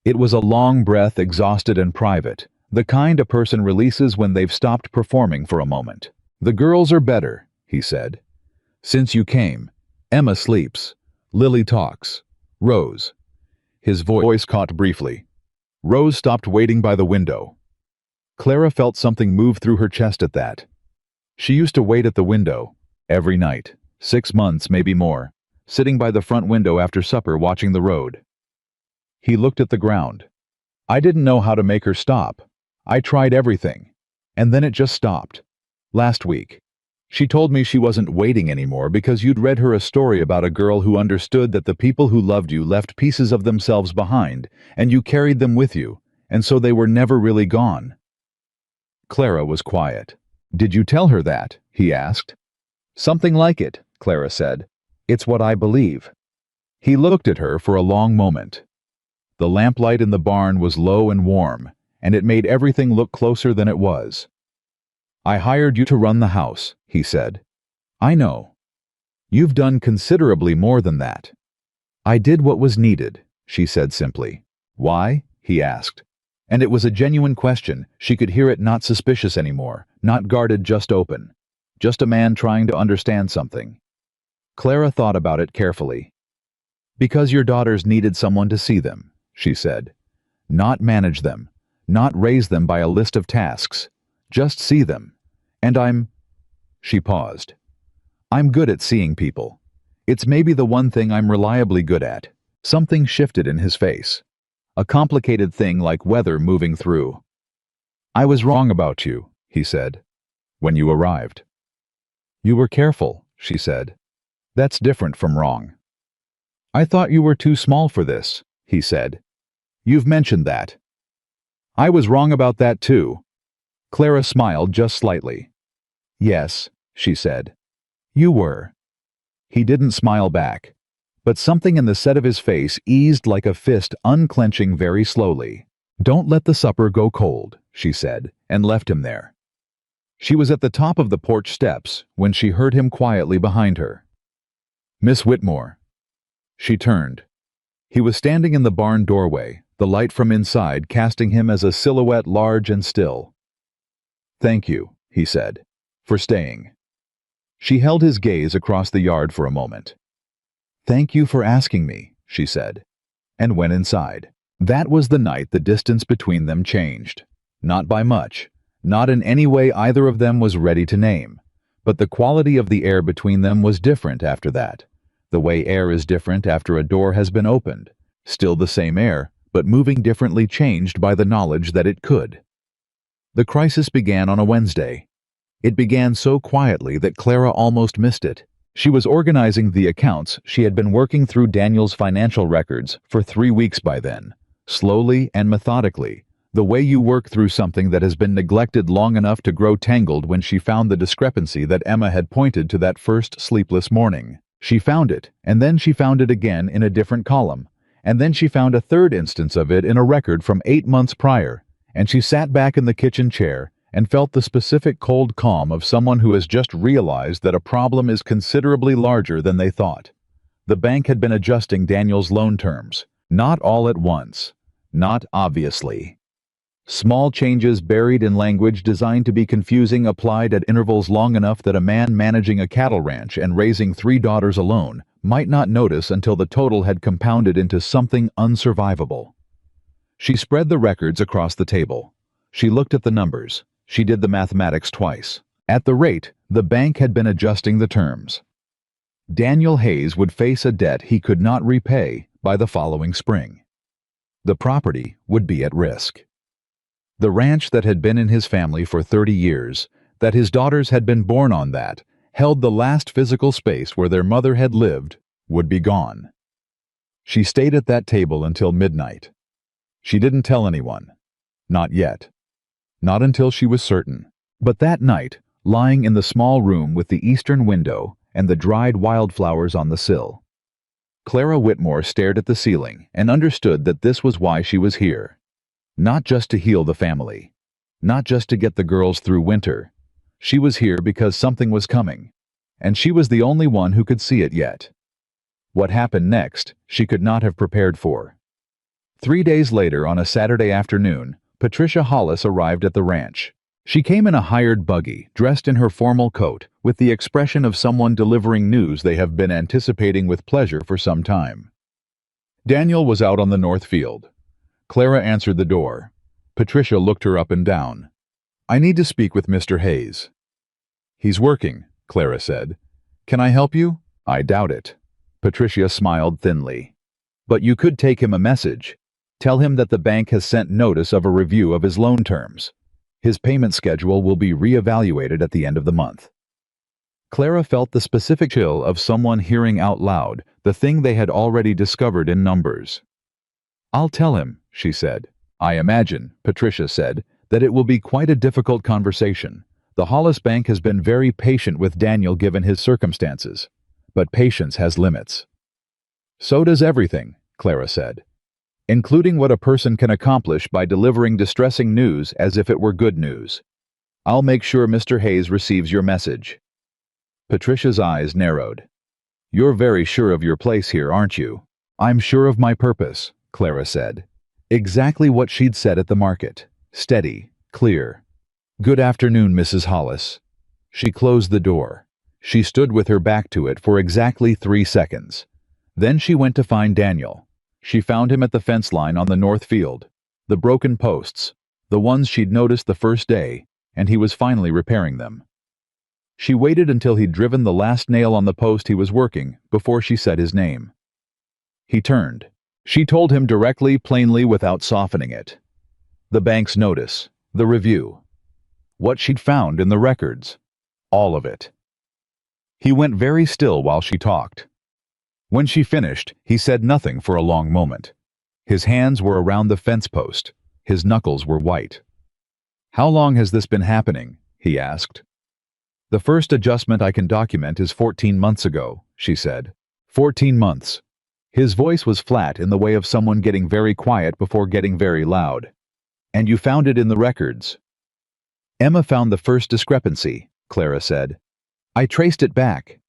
It was a long breath, exhausted and private, the kind a person releases when they've stopped performing for a moment. "The girls are better," he said. "Since you came. Emma sleeps. Lily talks. Rose." His voice caught briefly. Rose stopped waiting by the window. Clara felt something move through her chest at that. She used to wait at the window, every night, 6 months, maybe more, sitting by the front window after supper watching the road. He looked at the ground. "I didn't know how to make her stop. I tried everything. And then it just stopped. Last week. She told me she wasn't waiting anymore because you'd read her a story about a girl who understood that the people who loved you left pieces of themselves behind, and you carried them with you, and so they were never really gone." Clara was quiet. "Did you tell her that?" he asked. "Something like it," Clara said. "It's what I believe." He looked at her for a long moment. The lamplight in the barn was low and warm, and it made everything look closer than it was. I hired you to run the house, he said. I know. You've done considerably more than that. I did what was needed, she said simply. Why? He asked. And it was a genuine question. She could hear it, not suspicious anymore, not guarded, just open. Just a man trying to understand something. Clara thought about it carefully. Because your daughters needed someone to see them, she said. Not manage them, not raise them by a list of tasks. Just see them. And she paused. I'm good at seeing people. It's maybe the one thing I'm reliably good at. Something shifted in his face. A complicated thing like weather moving through. I was wrong about you, he said, when you arrived. You were careful, she said. That's different from wrong. I thought you were too small for this, he said. You've mentioned that. I was wrong about that too. Clara smiled just slightly. Yes, she said. You were. He didn't smile back, but something in the set of his face eased like a fist, unclenching very slowly. Don't let the supper go cold, she said, and left him there. She was at the top of the porch steps when she heard him quietly behind her. Miss Whitmore. She turned. He was standing in the barn doorway, the light from inside casting him as a silhouette, large and still. Thank you, he said, for staying. She held his gaze across the yard for a moment. Thank you for asking me, she said, and went inside. That was the night the distance between them changed. Not by much, not in any way either of them was ready to name, but the quality of the air between them was different after that. The way air is different after a door has been opened. Still the same air, but moving differently, changed by the knowledge that it could. The crisis began on a Wednesday. It began so quietly that Clara almost missed it. She was organizing the accounts. She had been working through Daniel's financial records for 3 weeks by then, slowly and methodically, the way you work through something that has been neglected long enough to grow tangled. When she found the discrepancy that Emma had pointed to that first sleepless morning, she found it, and then she found it again in a different column, and then she found a third instance of it in a record from 8 months prior, and she sat back in the kitchen chair and felt the specific cold calm of someone who has just realized that a problem is considerably larger than they thought. The bank had been adjusting Daniel's loan terms, not all at once, not obviously. Small changes buried in language designed to be confusing, applied at intervals long enough that a man managing a cattle ranch and raising 3 daughters alone might not notice until the total had compounded into something unsurvivable. She spread the records across the table. She looked at the numbers. She did the mathematics twice. At the rate, the bank had been adjusting the terms. Daniel Hayes would face a debt he could not repay by the following spring. The property would be at risk. The ranch that had been in his family for 30 years, that his daughters had been born on, that held the last physical space where their mother had lived, would be gone. She stayed at that table until midnight. She didn't tell anyone. Not yet. Not until she was certain. But that night, lying in the small room with the eastern window and the dried wildflowers on the sill, Clara Whitmore stared at the ceiling and understood that this was why she was here. Not just to heal the family. Not just to get the girls through winter. She was here because something was coming, and she was the only one who could see it yet. What happened next, she could not have prepared for. 3 days later, on a Saturday afternoon, Patricia Hollis arrived at the ranch. She came in a hired buggy, dressed in her formal coat, with the expression of someone delivering news they have been anticipating with pleasure for some time. Daniel was out on the north field. Clara answered the door. Patricia looked her up and down. I need to speak with Mr. Hayes. He's working, Clara said. Can I help you? I doubt it. Patricia smiled thinly. But you could take him a message. Tell him that the bank has sent notice of a review of his loan terms. His payment schedule will be re-evaluated at the end of the month. Clara felt the specific chill of someone hearing out loud the thing they had already discovered in numbers. I'll tell him, she said. I imagine, Patricia said, that it will be quite a difficult conversation. The Hollis Bank has been very patient with Daniel given his circumstances. But patience has limits. So does everything, Clara said. Including what a person can accomplish by delivering distressing news as if it were good news. I'll make sure Mr. Hayes receives your message." Patricia's eyes narrowed. "You're very sure of your place here, aren't you?" "I'm sure of my purpose," Clara said. Exactly what she'd said at the market. Steady, clear. "Good afternoon, Mrs. Hollis." She closed the door. She stood with her back to it for exactly 3 seconds. Then she went to find Daniel. She found him at the fence line on the north field. The broken posts, the ones she'd noticed the first day, and he was finally repairing them. She waited until he'd driven the last nail on the post he was working before she said his name. He turned. She told him directly, plainly, without softening it. The bank's notice, the review. What she'd found in the records. All of it. He went very still while she talked. When she finished, he said nothing for a long moment. His hands were around the fence post. His knuckles were white. "How long has this been happening?" he asked. "The first adjustment I can document is 14 months ago," she said. 14 months. His voice was flat in the way of someone getting very quiet before getting very loud. "And you found it in the records?" "Emma found the first discrepancy," Clara said. "I traced it back."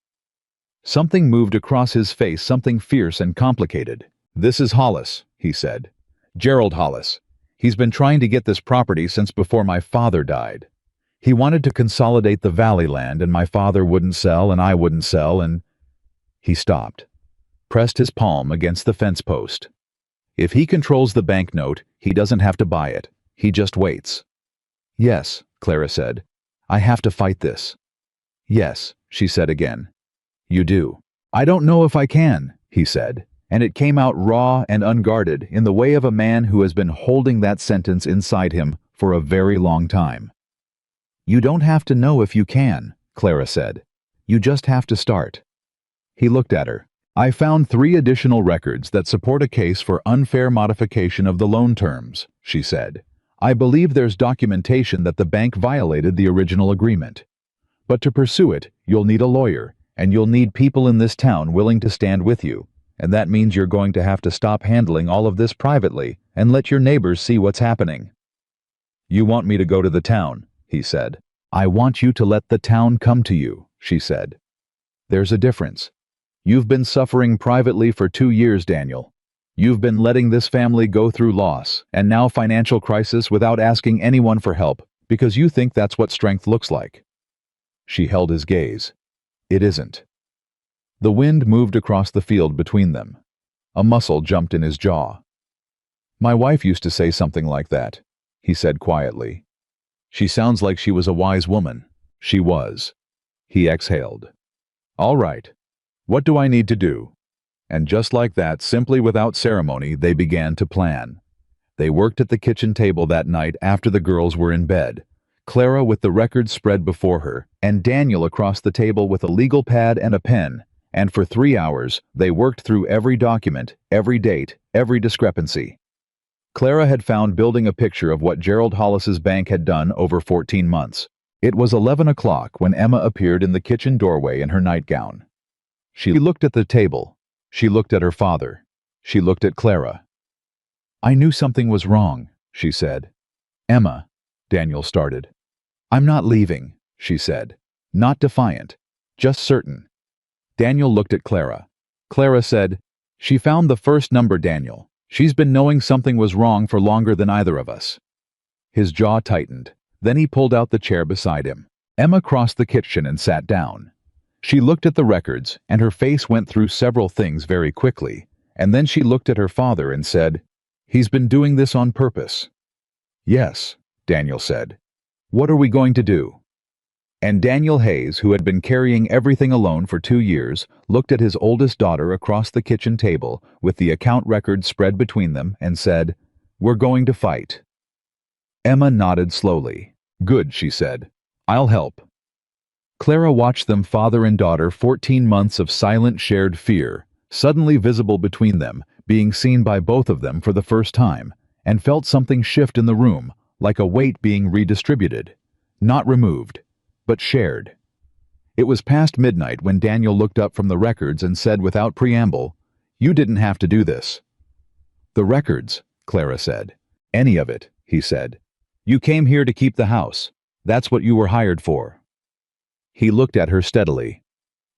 Something moved across his face, something fierce and complicated. "This is Hollis," he said. "Gerald Hollis. He's been trying to get this property since before my father died. He wanted to consolidate the valley land, and my father wouldn't sell and I wouldn't sell, and—" He stopped, pressed his palm against the fence post. "If he controls the banknote, he doesn't have to buy it. He just waits." "Yes," Clara said. "I have to fight this." "Yes," she said again. "You do." "I don't know if I can," he said, and it came out raw and unguarded in the way of a man who has been holding that sentence inside him for a very long time. "You don't have to know if you can," Clara said. "You just have to start." He looked at her. "I found 3 additional records that support a case for unfair modification of the loan terms," she said. "I believe there's documentation that the bank violated the original agreement. But to pursue it, you'll need a lawyer, and you'll need people in this town willing to stand with you, and that means you're going to have to stop handling all of this privately and let your neighbors see what's happening." "You want me to go to the town," he said. "I want you to let the town come to you," she said. "There's a difference. You've been suffering privately for 2 years, Daniel. You've been letting this family go through loss and now financial crisis without asking anyone for help because you think that's what strength looks like." She held his gaze. "It isn't." The wind moved across the field between them. A muscle jumped in his jaw. "My wife used to say something like that," he said quietly. "She sounds like she was a wise woman." She was. He exhaled. "All right. What do I need to do?" And just like that, simply without ceremony, they began to plan. They worked at the kitchen table that night after the girls were in bed. Clara with the records spread before her, and Daniel across the table with a legal pad and a pen, and for 3 hours they worked through every document, every date, every discrepancy. Clara had found building a picture of what Gerald Hollis's bank had done over 14 months. It was 11 o'clock when Emma appeared in the kitchen doorway in her nightgown. She looked at the table. She looked at her father. She looked at Clara. "I knew something was wrong," she said. "Emma," Daniel started. "I'm not leaving," she said. Not defiant, just certain. Daniel looked at Clara. Clara said, "She found the first number, Daniel. She's been knowing something was wrong for longer than either of us." His jaw tightened. Then he pulled out the chair beside him. Emma crossed the kitchen and sat down. She looked at the records, and her face went through several things very quickly, and then she looked at her father and said, "He's been doing this on purpose." "Yes," Daniel said. "What are we going to do?" And Daniel Hayes, who had been carrying everything alone for 2 years, looked at his oldest daughter across the kitchen table with the account records spread between them and said, "We're going to fight." Emma nodded slowly. "Good," she said. "I'll help." Clara watched them, father and daughter, 14 months of silent shared fear, suddenly visible between them, being seen by both of them for the first time, and felt something shift in the room, like a weight being redistributed. Not removed, but shared. It was past midnight when Daniel looked up from the records and said without preamble, "You didn't have to do this." "The records," Clara said. "Any of it," he said. "You came here to keep the house. That's what you were hired for." He looked at her steadily.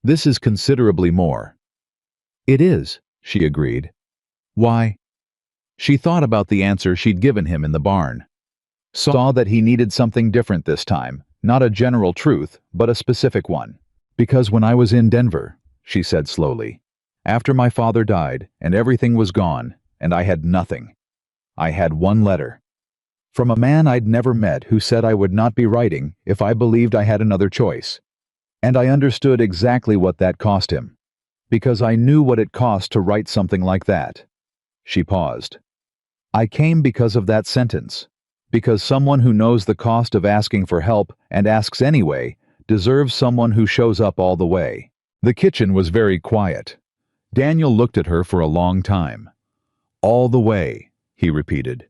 "This is considerably more." "It is," she agreed. "Why?" She thought about the answer she'd given him in the barn. Saw that he needed something different this time, not a general truth, but a specific one. "Because when I was in Denver," she said slowly, "after my father died and everything was gone, and I had nothing. I had one letter. From a man I'd never met who said I would not be writing if I believed I had another choice. And I understood exactly what that cost him. Because I knew what it cost to write something like that." She paused. "I came because of that sentence. Because someone who knows the cost of asking for help and asks anyway deserves someone who shows up all the way." The kitchen was very quiet. Daniel looked at her for a long time. "All the way," he repeated.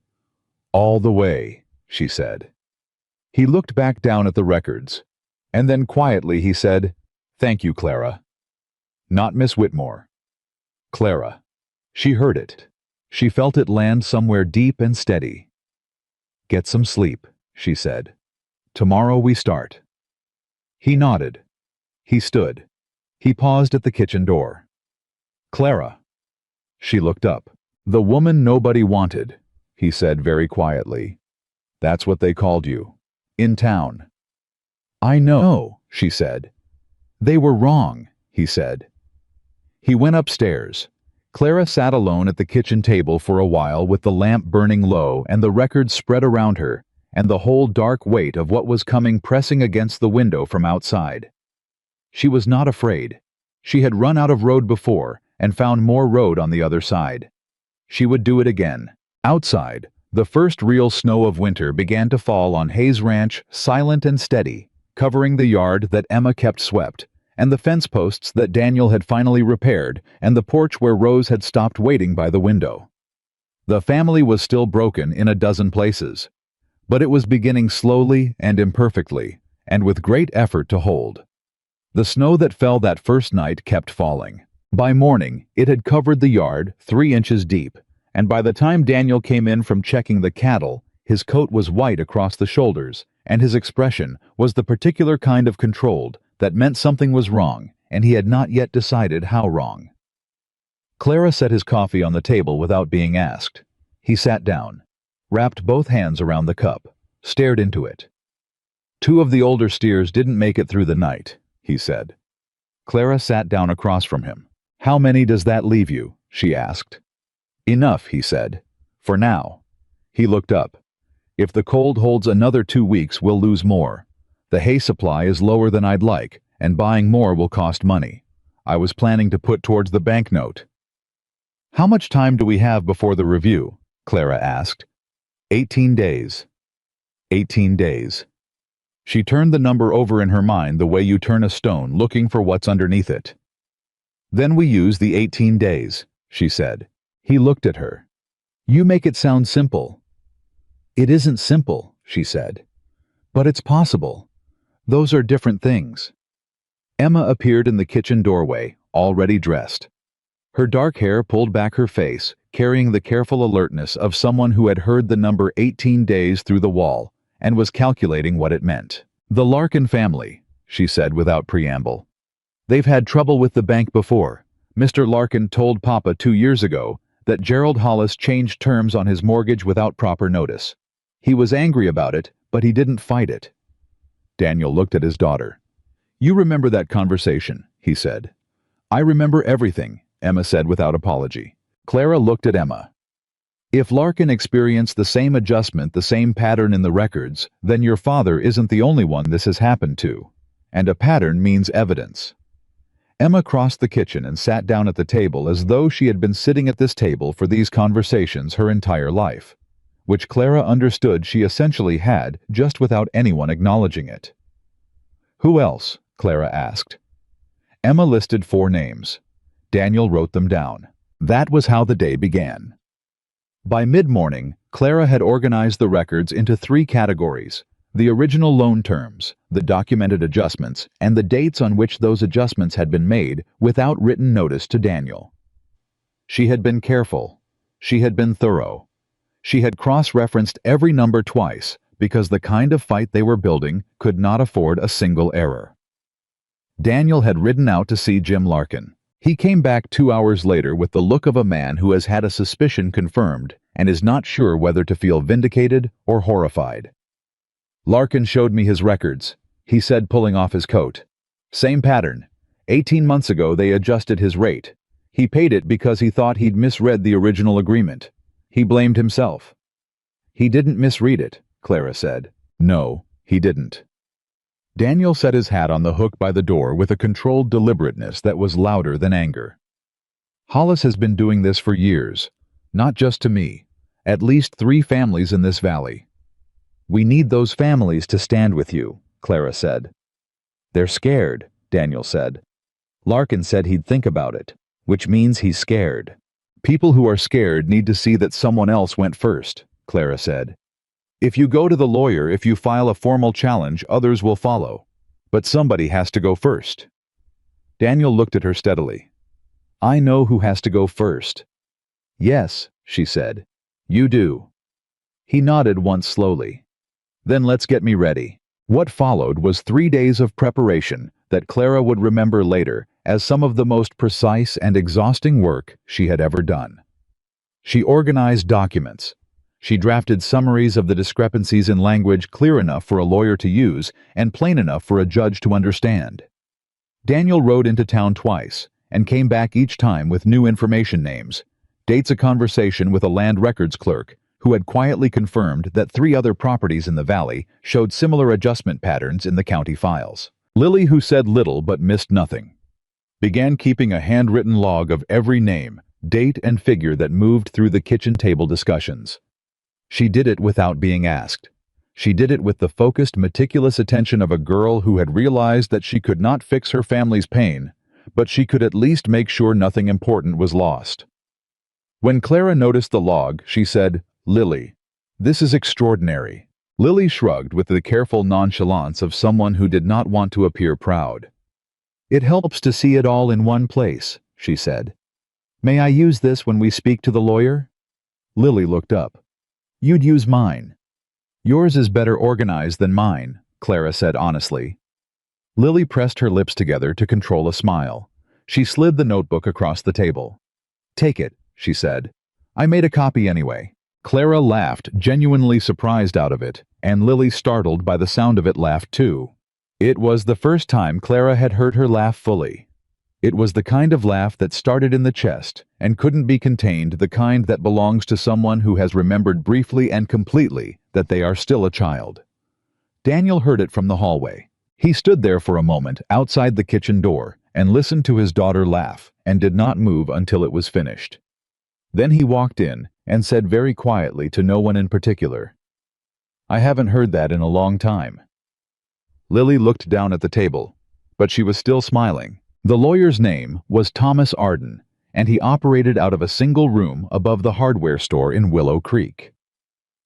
"All the way," she said. He looked back down at the records, and then quietly he said, "Thank you, Clara." Not Miss Whitmore. Clara. She heard it. She felt it land somewhere deep and steady. "Get some sleep," she said. "Tomorrow we start." He nodded. He stood. He paused at the kitchen door. "Clara." She looked up. "The woman nobody wanted," he said very quietly. "That's what they called you. In town." "I know," she said. "They were wrong," he said. He went upstairs. Clara sat alone at the kitchen table for a while with the lamp burning low and the records spread around her, and the whole dark weight of what was coming pressing against the window from outside. She was not afraid. She had run out of road before and found more road on the other side. She would do it again. Outside, the first real snow of winter began to fall on Hayes Ranch, silent and steady, covering the yard that Emma kept swept, and the fence posts that Daniel had finally repaired, and the porch where Rose had stopped waiting by the window. The family was still broken in a dozen places, but it was beginning slowly and imperfectly, and with great effort to hold. The snow that fell that first night kept falling. By morning, it had covered the yard 3 inches deep, and by the time Daniel came in from checking the cattle, his coat was white across the shoulders, and his expression was the particular kind of controlled that meant something was wrong, and he had not yet decided how wrong. Clara set his coffee on the table without being asked. He sat down, wrapped both hands around the cup, stared into it. "2 of the older steers didn't make it through the night," he said. Clara sat down across from him. "How many does that leave you?" she asked. "Enough," he said. "For now." He looked up. "If the cold holds another 2 weeks, we'll lose more. The hay supply is lower than I'd like, and buying more will cost money. I was planning to put towards the banknote." "How much time do we have before the review?" Clara asked. 18 days. 18 days. She turned the number over in her mind the way you turn a stone looking for what's underneath it. "Then we use the 18 days, she said. He looked at her. "You make it sound simple." "It isn't simple," she said. "But it's possible. Those are different things." Emma appeared in the kitchen doorway, already dressed. Her dark hair pulled back her face, carrying the careful alertness of someone who had heard the number 18 days through the wall and was calculating what it meant. "The Larkin family," she said without preamble. "They've had trouble with the bank before. Mr. Larkin told Papa 2 years ago that Gerald Hollis changed terms on his mortgage without proper notice. He was angry about it, but he didn't fight it." Daniel looked at his daughter. "You remember that conversation," he said. "I remember everything," Emma said without apology. Clara looked at Emma. "If Larkin experienced the same adjustment, the same pattern in the records, then your father isn't the only one this has happened to. And a pattern means evidence." Emma crossed the kitchen and sat down at the table as though she had been sitting at this table for these conversations her entire life, which Clara understood she essentially had just without anyone acknowledging it. "Who else?" Clara asked. Emma listed 4 names. Daniel wrote them down. That was how the day began. By mid-morning, Clara had organized the records into 3 categories: the original loan terms, the documented adjustments, and the dates on which those adjustments had been made without written notice to Daniel. She had been careful. She had been thorough. She had cross-referenced every number twice, because the kind of fight they were building could not afford a single error. Daniel had ridden out to see Jim Larkin. He came back 2 hours later with the look of a man who has had a suspicion confirmed and is not sure whether to feel vindicated or horrified. Larkin showed me his records, he said, pulling off his coat. Same pattern. 18 months ago they adjusted his rate. He paid it because he thought he'd misread the original agreement. He blamed himself. He didn't misread it, Clara said. No, he didn't. Daniel set his hat on the hook by the door with a controlled deliberateness that was louder than anger. Hollis has been doing this for years, not just to me, at least 3 families in this valley. We need those families to stand with you, Clara said. They're scared, Daniel said. Larkin said he'd think about it, which means he's scared. People who are scared need to see that someone else went first, Clara said. If you go to the lawyer, if you file a formal challenge, others will follow. But somebody has to go first. Daniel looked at her steadily. I know who has to go first. Yes, she said. You do. He nodded once slowly. Then let's get me ready. What followed was 3 days of preparation that Clara would remember later as some of the most precise and exhausting work she had ever done. She organized documents. She drafted summaries of the discrepancies in language clear enough for a lawyer to use and plain enough for a judge to understand. Daniel rode into town twice and came back each time with new information names, dates, a conversation with a land records clerk who had quietly confirmed that 3 other properties in the valley showed similar adjustment patterns in the county files. Lily, who said little but missed nothing, began keeping a handwritten log of every name, date, and figure that moved through the kitchen table discussions. She did it without being asked. She did it with the focused, meticulous attention of a girl who had realized that she could not fix her family's pain, but she could at least make sure nothing important was lost. When Clara noticed the log, she said, Lily, this is extraordinary. Lily shrugged with the careful nonchalance of someone who did not want to appear proud. It helps to see it all in one place, she said. May I use this when we speak to the lawyer? Lily looked up. You'd use mine. Yours is better organized than mine, Clara said honestly. Lily pressed her lips together to control a smile. She slid the notebook across the table. Take it, she said. I made a copy anyway. Clara laughed, genuinely surprised out of it, and Lily, startled by the sound of it, laughed too. It was the first time Clara had heard her laugh fully. It was the kind of laugh that started in the chest and couldn't be contained, the kind that belongs to someone who has remembered briefly and completely that they are still a child. Daniel heard it from the hallway. He stood there for a moment outside the kitchen door and listened to his daughter laugh and did not move until it was finished. Then he walked in and said very quietly to no one in particular, I haven't heard that in a long time. Lily looked down at the table, but she was still smiling. The lawyer's name was Thomas Arden, and he operated out of a single room above the hardware store in Willow Creek.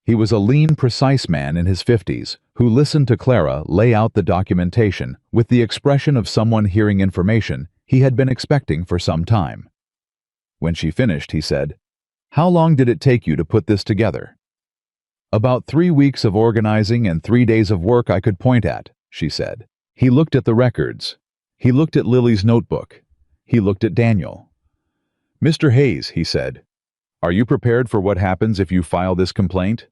He was a lean, precise man in his 50s who listened to Clara lay out the documentation with the expression of someone hearing information he had been expecting for some time. When she finished, he said, How long did it take you to put this together? About 3 weeks of organizing and 3 days of work I could point at, she said. He looked at the records. He looked at Lily's notebook. He looked at Daniel. Mr. Hayes, he said, are you prepared for what happens if you file this complaint?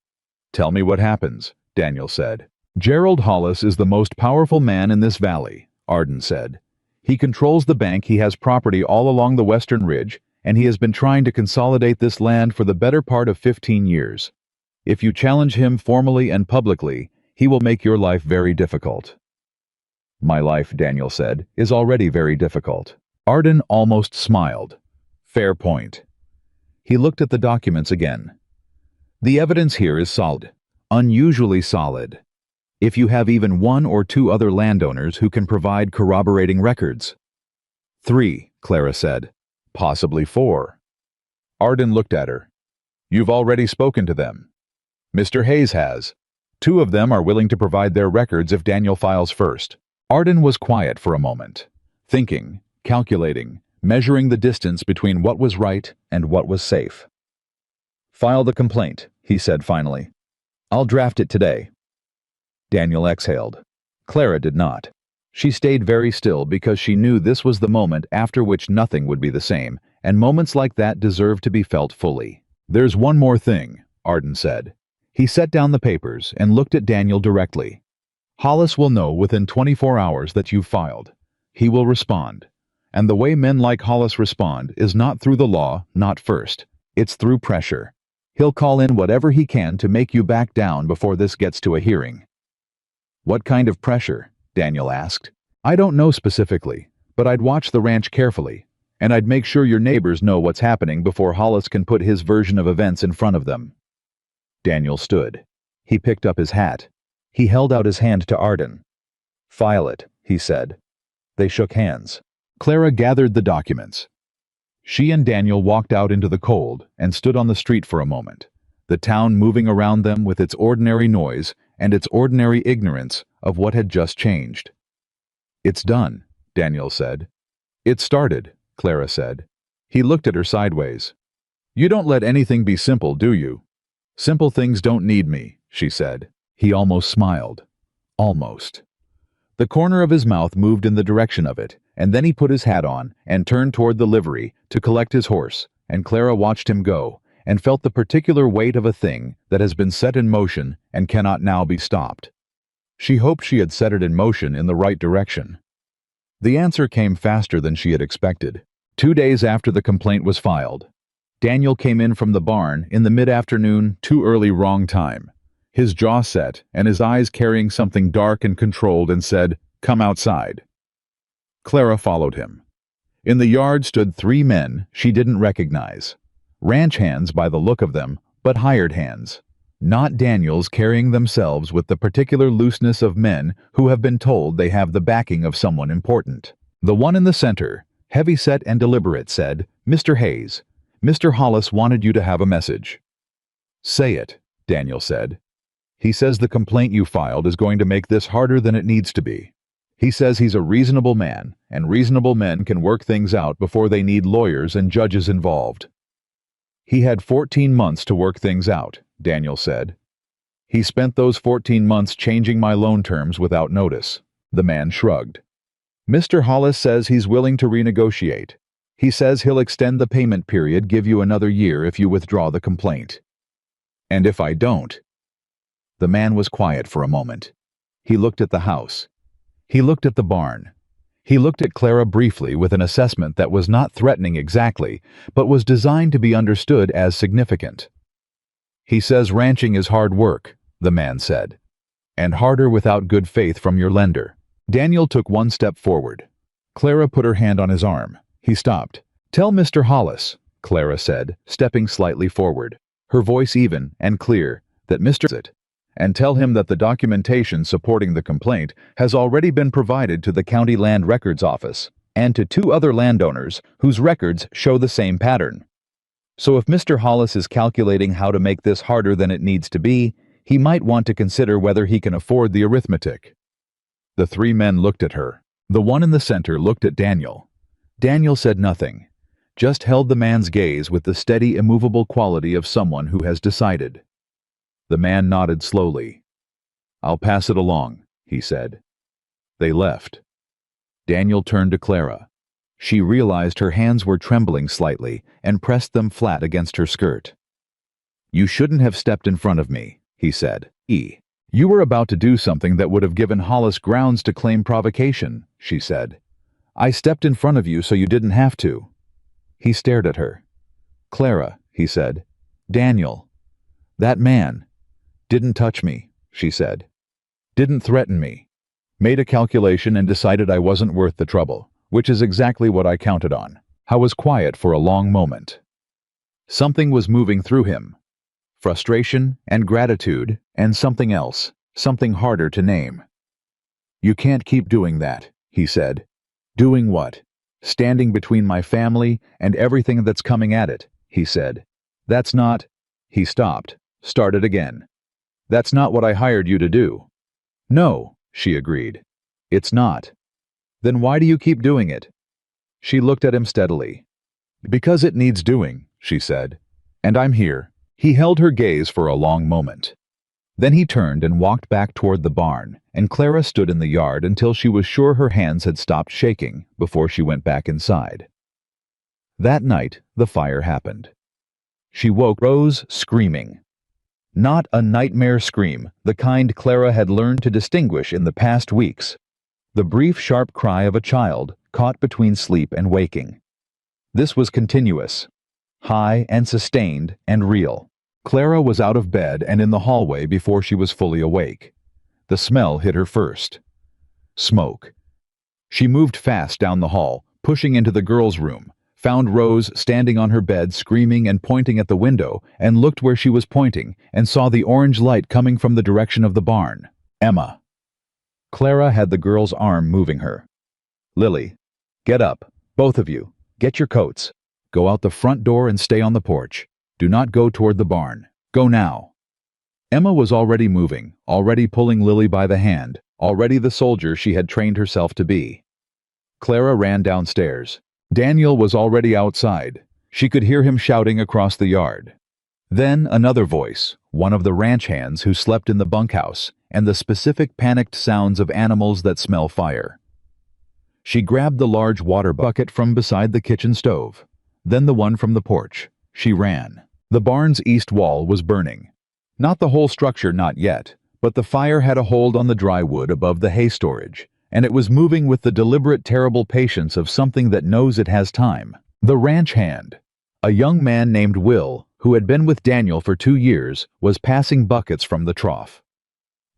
Tell me what happens, Daniel said. Gerald Hollis is the most powerful man in this valley, Arden said. He controls the bank, he has property all along the western ridge, and he has been trying to consolidate this land for the better part of 15 years. If you challenge him formally and publicly, he will make your life very difficult. My life, Daniel said, is already very difficult. Arden almost smiled. Fair point. He looked at the documents again. The evidence here is solid, unusually solid. If you have even 1 or 2 other landowners who can provide corroborating records. 3, Clara said. Possibly 4. Arden looked at her. You've already spoken to them. Mr. Hayes has. 2 of them are willing to provide their records if Daniel files first. Arden was quiet for a moment, thinking, calculating, measuring the distance between what was right and what was safe. File the complaint, he said finally. I'll draft it today. Daniel exhaled. Clara did not. She stayed very still because she knew this was the moment after which nothing would be the same, and moments like that deserve to be felt fully. "There's one more thing," Arden said. He set down the papers and looked at Daniel directly. "Hollis will know within 24 hours that you've filed. He will respond. And the way men like Hollis respond is not through the law, not first. It's through pressure. He'll call in whatever he can to make you back down before this gets to a hearing." "What kind of pressure?" Daniel asked. "I don't know specifically, but I'd watch the ranch carefully, and I'd make sure your neighbors know what's happening before Hollis can put his version of events in front of them." Daniel stood. He picked up his hat. He held out his hand to Arden. "File it," he said. They shook hands. Clara gathered the documents. She and Daniel walked out into the cold and stood on the street for a moment, the town moving around them with its ordinary noise and its ordinary ignorance of what had just changed. "It's done," Daniel said. "It started," Clara said. He looked at her sideways. "You don't let anything be simple, do you?" "Simple things don't need me," she said. He almost smiled. Almost. The corner of his mouth moved in the direction of it, and then he put his hat on and turned toward the livery to collect his horse, and Clara watched him go and felt the particular weight of a thing that has been set in motion and cannot now be stopped. She hoped she had set it in motion in the right direction. The answer came faster than she had expected. 2 days after the complaint was filed, Daniel came in from the barn in the mid-afternoon, too early, wrong time. His jaw set and his eyes carrying something dark and controlled, and said, "Come outside." Clara followed him. In the yard stood 3 men she didn't recognize. Ranch hands by the look of them, but hired hands. Not Daniels carrying themselves with the particular looseness of men who have been told they have the backing of someone important. The one in the center, heavy-set and deliberate, said, "Mr. Hayes, Mr. Hollis wanted you to have a message." "Say it," Daniel said. "He says the complaint you filed is going to make this harder than it needs to be. He says he's a reasonable man, and reasonable men can work things out before they need lawyers and judges involved." "He had 14 months to work things out," Daniel said. "He spent those 14 months changing my loan terms without notice." The man shrugged. "Mr. Hollis says he's willing to renegotiate. He says he'll extend the payment period, give you another year if you withdraw the complaint." "And if I don't?" The man was quiet for a moment. He looked at the house. He looked at the barn. He looked at Clara briefly with an assessment that was not threatening exactly, but was designed to be understood as significant. "He says ranching is hard work," the man said. "And harder without good faith from your lender." Daniel took 1 step forward. Clara put her hand on his arm. He stopped. "Tell Mr. Hollis," Clara said, stepping slightly forward, her voice even and clear, "that Mr. it, and tell him that the documentation supporting the complaint has already been provided to the County Land Records Office and to 2 other landowners whose records show the same pattern. So if Mr. Hollis is calculating how to make this harder than it needs to be, he might want to consider whether he can afford the arithmetic." The 3 men looked at her. The one in the center looked at Daniel. Daniel said nothing, just held the man's gaze with the steady, immovable quality of someone who has decided. The man nodded slowly. "I'll pass it along," he said. They left. Daniel turned to Clara. She realized her hands were trembling slightly and pressed them flat against her skirt. "You shouldn't have stepped in front of me," he said. "You were about to do something that would have given Hollis grounds to claim provocation," she said. "I stepped in front of you so you didn't have to." He stared at her. "Clara," he said. "Daniel. That man. Didn't touch me," she said. "Didn't threaten me. Made a calculation and decided I wasn't worth the trouble, which is exactly what I counted on." I was quiet for a long moment. Something was moving through him. Frustration and gratitude and something else, something harder to name. "You can't keep doing that," he said. "Doing what?" "Standing between my family and everything that's coming at it," he said. "That's not—" He stopped, started again. "That's not what I hired you to do." "No," she agreed. "It's not." "Then why do you keep doing it?" She looked at him steadily. "Because it needs doing," she said. "And I'm here." He held her gaze for a long moment. Then he turned and walked back toward the barn, and Clara stood in the yard until she was sure her hands had stopped shaking before she went back inside. That night, the fire happened. She woke Rose screaming. Not a nightmare scream, the kind Clara had learned to distinguish in the past weeks. The brief, sharp cry of a child caught between sleep and waking. This was continuous, high and sustained and real. Clara was out of bed and in the hallway before she was fully awake. The smell hit her first. Smoke. She moved fast down the hall, pushing into the girls' room, found Rose standing on her bed screaming and pointing at the window, and looked where she was pointing and saw the orange light coming from the direction of the barn. Emma. Clara had the girl's arm moving her. Lily, get up, both of you. Get your coats. Go out the front door and stay on the porch. Do not go toward the barn. Go now. Emma was already moving, already pulling Lily by the hand, already the soldier she had trained herself to be. Clara ran downstairs. Daniel was already outside. She could hear him shouting across the yard. Then another voice, one of the ranch hands who slept in the bunkhouse, and the specific panicked sounds of animals that smell fire. She grabbed the large water bucket from beside the kitchen stove, then the one from the porch. She ran. The barn's east wall was burning. Not the whole structure, not yet, but the fire had a hold on the dry wood above the hay storage, and it was moving with the deliberate, terrible patience of something that knows it has time. The ranch hand, a young man named Will, who had been with Daniel for 2 years, was passing buckets from the trough.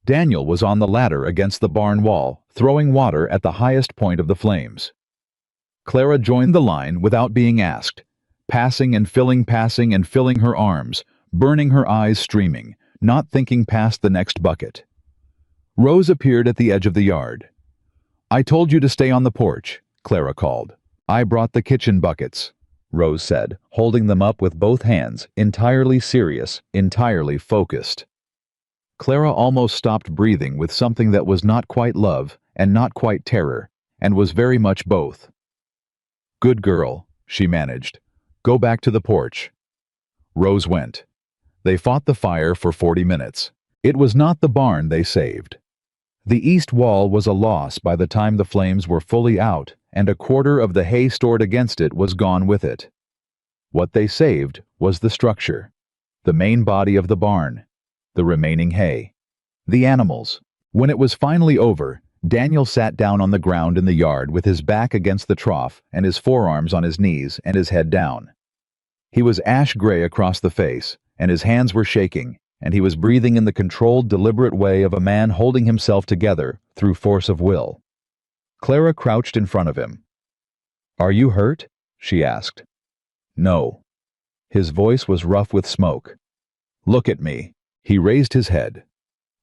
Daniel was on the ladder against the barn wall, throwing water at the highest point of the flames. Clara joined the line without being asked, passing and filling her arms, burning her eyes streaming, not thinking past the next bucket. Rose appeared at the edge of the yard. "I told you to stay on the porch," Clara called. "I brought the kitchen buckets," Rose said, holding them up with both hands, entirely serious, entirely focused. Clara almost stopped breathing with something that was not quite love and not quite terror, and was very much both. "Good girl," she managed. "Go back to the porch." Rose went. They fought the fire for 40 minutes. It was not the barn they saved. The east wall was a loss by the time the flames were fully out, and a quarter of the hay stored against it was gone with it. What they saved was the structure, the main body of the barn, the remaining hay, the animals. When it was finally over, Daniel sat down on the ground in the yard with his back against the trough and his forearms on his knees and his head down. He was ash-gray across the face, and his hands were shaking, and he was breathing in the controlled, deliberate way of a man holding himself together through force of will. Clara crouched in front of him. "Are you hurt?" she asked. "No." His voice was rough with smoke. "Look at me." He raised his head.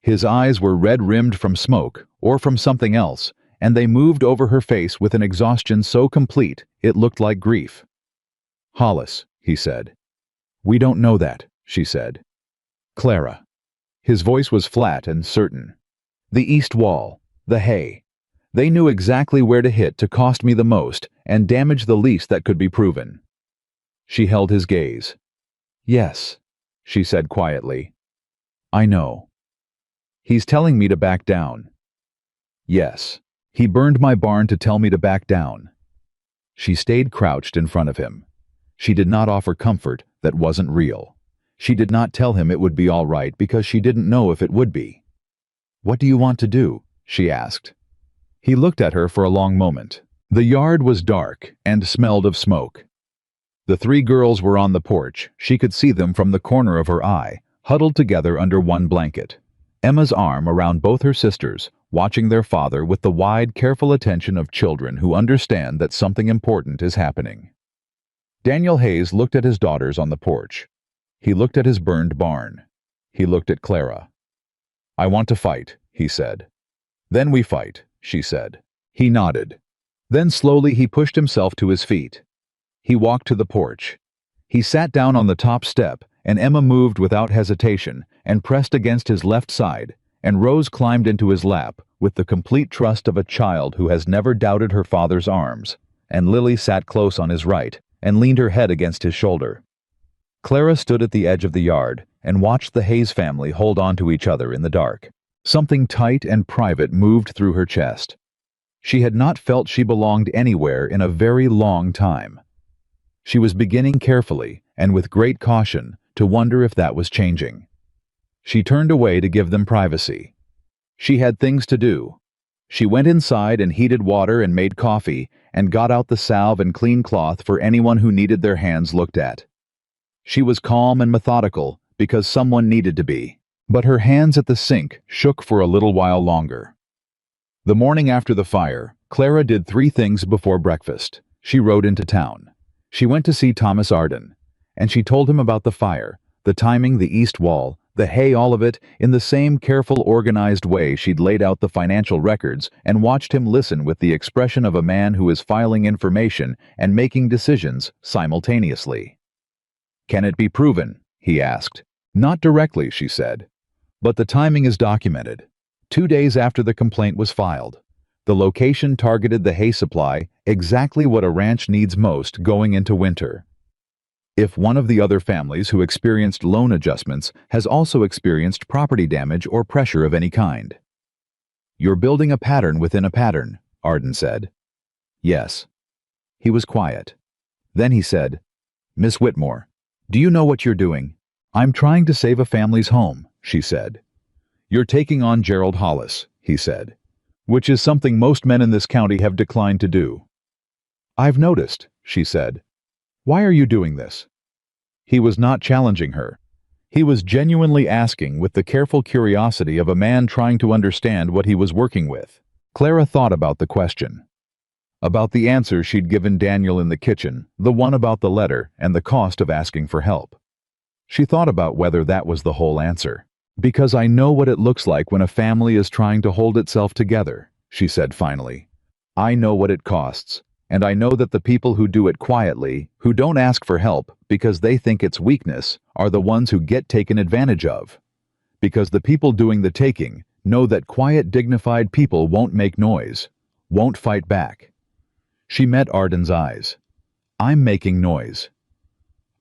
His eyes were red-rimmed from smoke, or from something else, and they moved over her face with an exhaustion so complete it looked like grief. "Hollis," he said. "We don't know that," she said. "Clara." His voice was flat and certain. "The east wall, the hay. They knew exactly where to hit to cost me the most and damage the least that could be proven." She held his gaze. "Yes," she said quietly. "I know." "He's telling me to back down." "Yes. He burned my barn to tell me to back down." She stayed crouched in front of him. She did not offer comfort that wasn't real. She did not tell him it would be all right because she didn't know if it would be. "What do you want to do?" she asked. He looked at her for a long moment. The yard was dark and smelled of smoke. The 3 girls were on the porch. She could see them from the corner of her eye, huddled together under one blanket. Emma's arm around both her sisters, watching their father with the wide, careful attention of children who understand that something important is happening. Daniel Hayes looked at his daughters on the porch. He looked at his burned barn. He looked at Clara. "I want to fight," he said. "Then we fight," she said. He nodded. Then slowly he pushed himself to his feet. He walked to the porch. He sat down on the top step, and Emma moved without hesitation and pressed against his left side, and Rose climbed into his lap with the complete trust of a child who has never doubted her father's arms, and Lily sat close on his right and leaned her head against his shoulder. Clara stood at the edge of the yard and watched the Hayes family hold on to each other in the dark. Something tight and private moved through her chest. She had not felt she belonged anywhere in a very long time. She was beginning carefully, and with great caution, to wonder if that was changing. She turned away to give them privacy. She had things to do. She went inside and heated water and made coffee, and got out the salve and clean cloth for anyone who needed their hands looked at. She was calm and methodical because someone needed to be, but her hands at the sink shook for a little while longer. The morning after the fire, Clara did 3 things before breakfast. She rode into town. She went to see Thomas Arden, and she told him about the fire, the timing, the east wall, the hay, all of it, in the same careful, organized way she'd laid out the financial records, and watched him listen with the expression of a man who is filing information and making decisions simultaneously. "Can it be proven?" he asked. "Not directly," she said. "But the timing is documented. 2 days after the complaint was filed. The location targeted the hay supply, exactly what a ranch needs most going into winter. If one of the other families who experienced loan adjustments has also experienced property damage or pressure of any kind." "You're building a pattern within a pattern," Arden said. "Yes." He was quiet. Then he said, "Miss Whitmore, do you know what you're doing?" "I'm trying to save a family's home," she said. "You're taking on Gerald Hollis," he said, "which is something most men in this county have declined to do." "I've noticed," she said. "Why are you doing this?" He was not challenging her. He was genuinely asking with the careful curiosity of a man trying to understand what he was working with. Clara thought about the question. About the answer she'd given Daniel in the kitchen, the one about the letter, and the cost of asking for help. She thought about whether that was the whole answer. "Because I know what it looks like when a family is trying to hold itself together," she said finally. "I know what it costs. And I know that the people who do it quietly, who don't ask for help because they think it's weakness, are the ones who get taken advantage of. Because the people doing the taking know that quiet, dignified people won't make noise, won't fight back." She met Arden's eyes. "I'm making noise."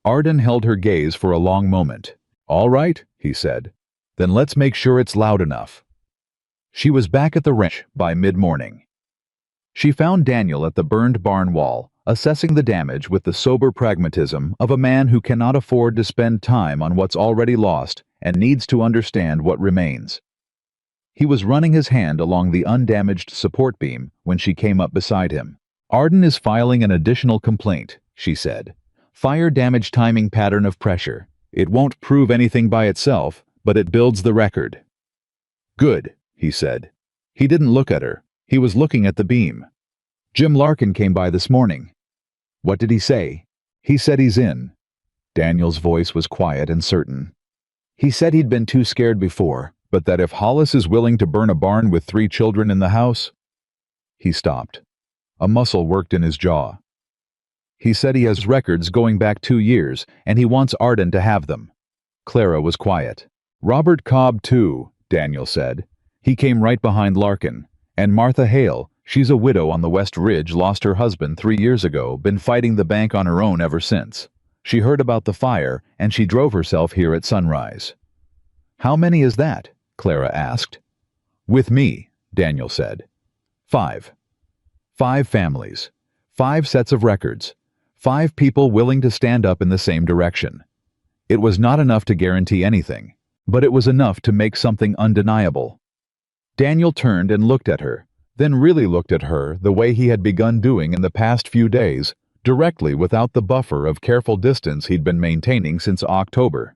Arden held her gaze for a long moment. "All right," he said. "Then let's make sure it's loud enough." She was back at the ranch by mid-morning. She found Daniel at the burned barn wall, assessing the damage with the sober pragmatism of a man who cannot afford to spend time on what's already lost and needs to understand what remains. He was running his hand along the undamaged support beam when she came up beside him. "Arden is filing an additional complaint," she said. "Fire damage timing pattern of pressure. It won't prove anything by itself, but it builds the record." "Good," he said. He didn't look at her. He was looking at the beam. "Jim Larkin came by this morning." "What did he say?" "He said he's in." Daniel's voice was quiet and certain. "He said he'd been too scared before, but that if Hollis is willing to burn a barn with 3 children in the house—" He stopped. A muscle worked in his jaw. "He said he has records going back 2 years, and he wants Arden to have them." Clara was quiet. "Robert Cobb, too," Daniel said. "He came right behind Larkin. And Martha Hale, she's a widow on the West Ridge, lost her husband 3 years ago, been fighting the bank on her own ever since. She heard about the fire, and she drove herself here at sunrise." "How many is that?" Clara asked. "With me," Daniel said. 5. 5 families. 5 sets of records. 5 people willing to stand up in the same direction. It was not enough to guarantee anything, but it was enough to make something undeniable. Daniel turned and looked at her, then really looked at her the way he had begun doing in the past few days, directly without the buffer of careful distance he'd been maintaining since October.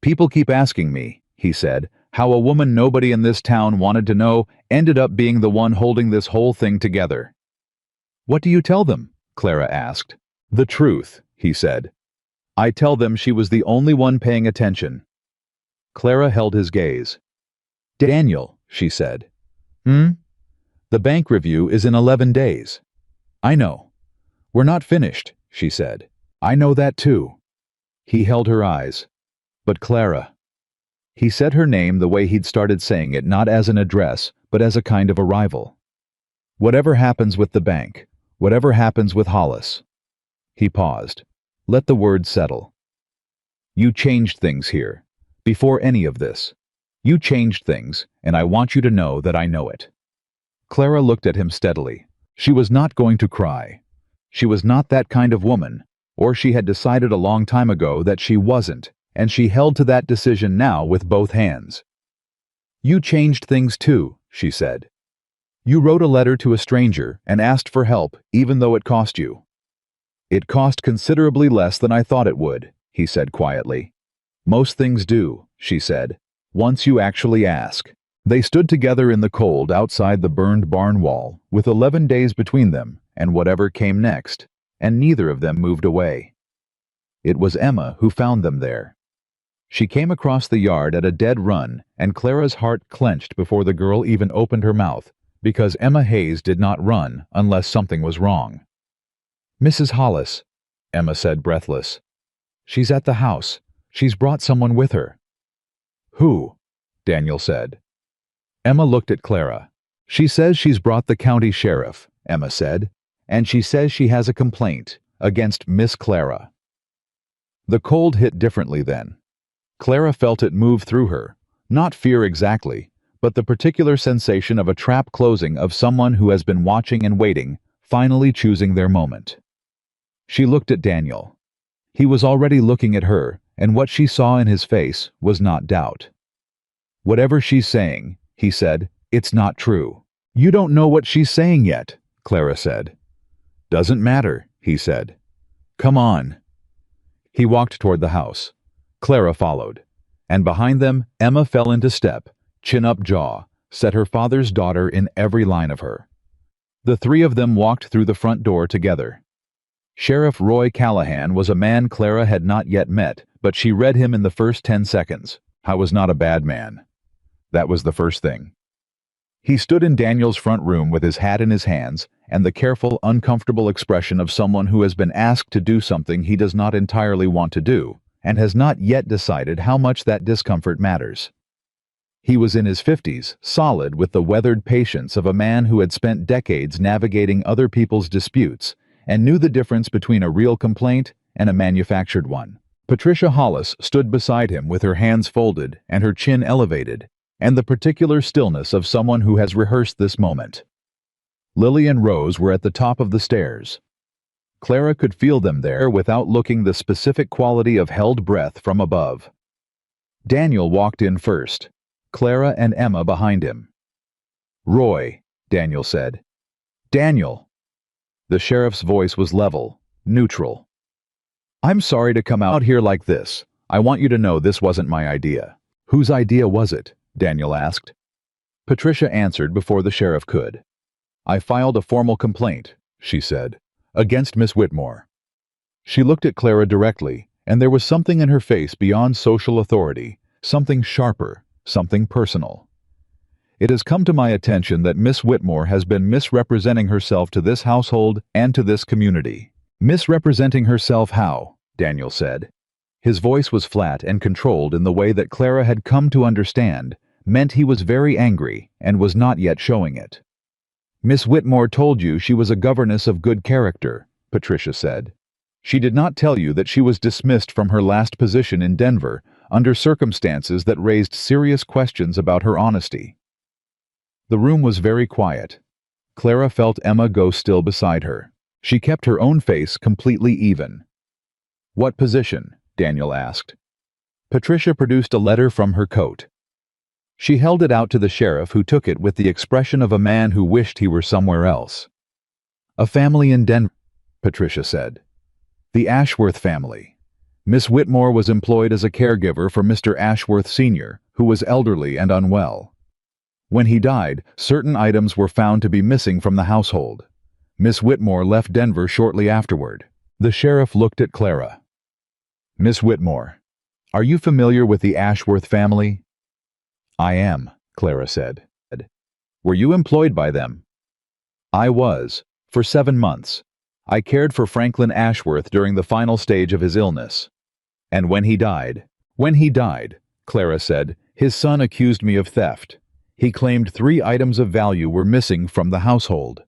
"People keep asking me," he said, "how a woman nobody in this town wanted to know ended up being the one holding this whole thing together." "What do you tell them?" Clara asked. "The truth," he said. "I tell them she was the only one paying attention." Clara held his gaze. "Daniel," she said. "The bank review is in 11 days. "I know. We're not finished," she said. "I know that too." He held her eyes. "But Clara." He said her name the way he'd started saying it, not as an address, but as a kind of arrival. "Whatever happens with the bank, whatever happens with Hollis." He paused. Let the words settle. You changed things here. Before any of this. You changed things, and I want you to know that I know it." Clara looked at him steadily. She was not going to cry. She was not that kind of woman, or she had decided a long time ago that she wasn't, and she held to that decision now with both hands. "You changed things too," she said. "You wrote a letter to a stranger and asked for help even though it cost you." "It cost considerably less than I thought it would," he said quietly. "Most things do," she said, "once you actually ask." They stood together in the cold outside the burned barn wall, with 11 days between them and whatever came next, and neither of them moved away. It was Emma who found them there. She came across the yard at a dead run, and Clara's heart clenched before the girl even opened her mouth, because Emma Hayes did not run unless something was wrong. "Mrs. Hollis," Emma said, breathless. "She's at the house. She's brought someone with her." "Who?" Daniel said. Emma looked at Clara. "She says she's brought the county sheriff," Emma said, "and she says she has a complaint against Miss Clara." The cold hit differently then. Clara felt it move through her, not fear exactly, but the particular sensation of a trap closing, of someone who has been watching and waiting, finally choosing their moment. She looked at Daniel. He was already looking at her, and what she saw in his face was not doubt. "Whatever she's saying," he said, "it's not true." "You don't know what she's saying yet," Clara said. "Doesn't matter," he said. "Come on." He walked toward the house. Clara followed, and behind them Emma fell into step, chin-up jaw, set her father's daughter in every line of her. The three of them walked through the front door together. Sheriff Roy Callahan was a man Clara had not yet met, but she read him in the first 10 seconds. I was not a bad man. That was the first thing. He stood in Daniel's front room with his hat in his hands and the careful, uncomfortable expression of someone who has been asked to do something he does not entirely want to do, and has not yet decided how much that discomfort matters. He was in his 50s, solid with the weathered patience of a man who had spent decades navigating other people's disputes and knew the difference between a real complaint and a manufactured one. Patricia Hollis stood beside him with her hands folded and her chin elevated, and the particular stillness of someone who has rehearsed this moment. Lily and Rose were at the top of the stairs. Clara could feel them there without looking, the specific quality of held breath from above. Daniel walked in first, Clara and Emma behind him. "Roy," Daniel said. "Daniel." The sheriff's voice was level, neutral. "I'm sorry to come out here like this. I want you to know this wasn't my idea." "Whose idea was it?" Daniel asked. Patricia answered before the sheriff could. "I filed a formal complaint," she said, "against Miss Whitmore." She looked at Clara directly, and there was something in her face beyond social authority, something sharper, something personal. "It has come to my attention that Miss Whitmore has been misrepresenting herself to this household and to this community." "Misrepresenting herself how?" Daniel said. His voice was flat and controlled in the way that Clara had come to understand meant he was very angry and was not yet showing it. "Miss Whitmore told you she was a governess of good character," Patricia said. "She did not tell you that she was dismissed from her last position in Denver under circumstances that raised serious questions about her honesty." The room was very quiet. Clara felt Emma go still beside her. She kept her own face completely even. "What position?" Daniel asked. Patricia produced a letter from her coat. She held it out to the sheriff, who took it with the expression of a man who wished he were somewhere else. "A family in Denver," Patricia said. "The Ashworth family. Miss Whitmore was employed as a caregiver for Mr. Ashworth Sr., who was elderly and unwell. When he died, certain items were found to be missing from the household. Miss Whitmore left Denver shortly afterward." The sheriff looked at Clara. "Miss Whitmore, are you familiar with the Ashworth family?" "I am," Clara said. "Were you employed by them?" "I was, for 7 months. I cared for Franklin Ashworth during the final stage of his illness. And when he died," Clara said, "his son accused me of theft. He claimed 3 items of value were missing from the household.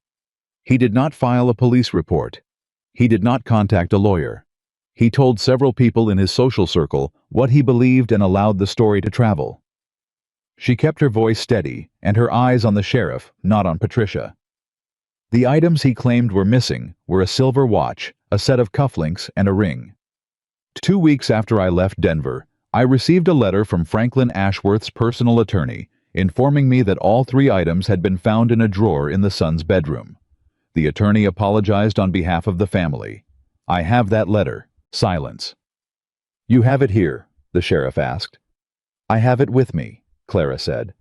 He did not file a police report. He did not contact a lawyer. He told several people in his social circle what he believed and allowed the story to travel. She kept her voice steady and her eyes on the sheriff, not on Patricia. The items he claimed were missing were a silver watch, a set of cufflinks, and a ring. 2 weeks after I left Denver, I received a letter from Franklin Ashworth's personal attorney informing me that all 3 items had been found in a drawer in the son's bedroom. The attorney apologized on behalf of the family. I have that letter. Silence. You have it here, the sheriff asked. I have it with me, Clara said.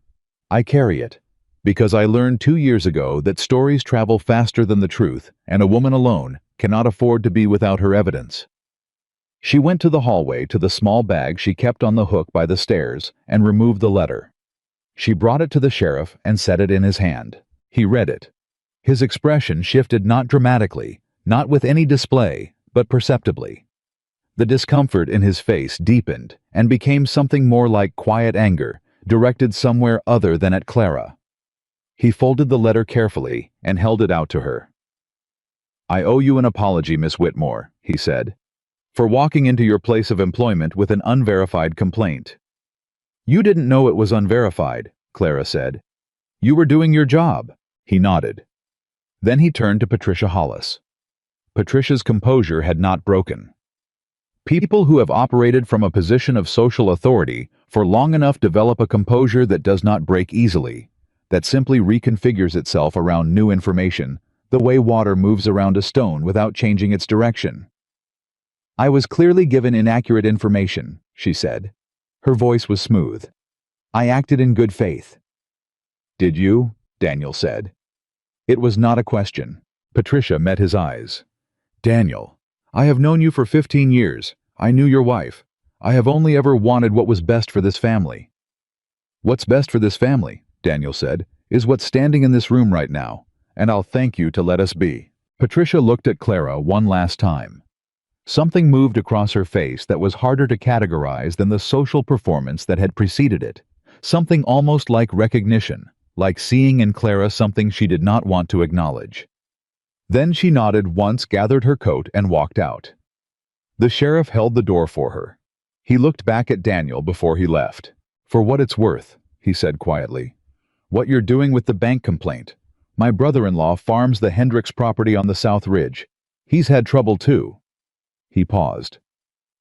I carry it, because I learned 2 years ago that stories travel faster than the truth, and a woman alone cannot afford to be without her evidence. She went to the hallway to the small bag she kept on the hook by the stairs and removed the letter. She brought it to the sheriff and set it in his hand. He read it. His expression shifted not dramatically, not with any display, but perceptibly. The discomfort in his face deepened and became something more like quiet anger, directed somewhere other than at Clara. He folded the letter carefully and held it out to her. I owe you an apology, Miss Whitmore, he said, for walking into your place of employment with an unverified complaint. You didn't know it was unverified, Clara said. You were doing your job. He nodded. Then he turned to Patricia Hollis. Patricia's composure had not broken. People who have operated from a position of social authority for long enough develop a composure that does not break easily, that simply reconfigures itself around new information, the way water moves around a stone without changing its direction. I was clearly given inaccurate information, she said. Her voice was smooth. I acted in good faith. Did you? Daniel said. It was not a question. Patricia met his eyes. Daniel, I have known you for 15 years. I knew your wife. I have only ever wanted what was best for this family. What's best for this family, Daniel said, is what's standing in this room right now, and I'll thank you to let us be. Patricia looked at Clara one last time. Something moved across her face that was harder to categorize than the social performance that had preceded it. Something almost like recognition, like seeing in Clara something she did not want to acknowledge. Then she nodded once, gathered her coat, and walked out. The sheriff held the door for her. He looked back at Daniel before he left. For what it's worth, he said quietly. What you're doing with the bank complaint. My brother-in-law farms the Hendricks property on the South Ridge. He's had trouble too. He paused.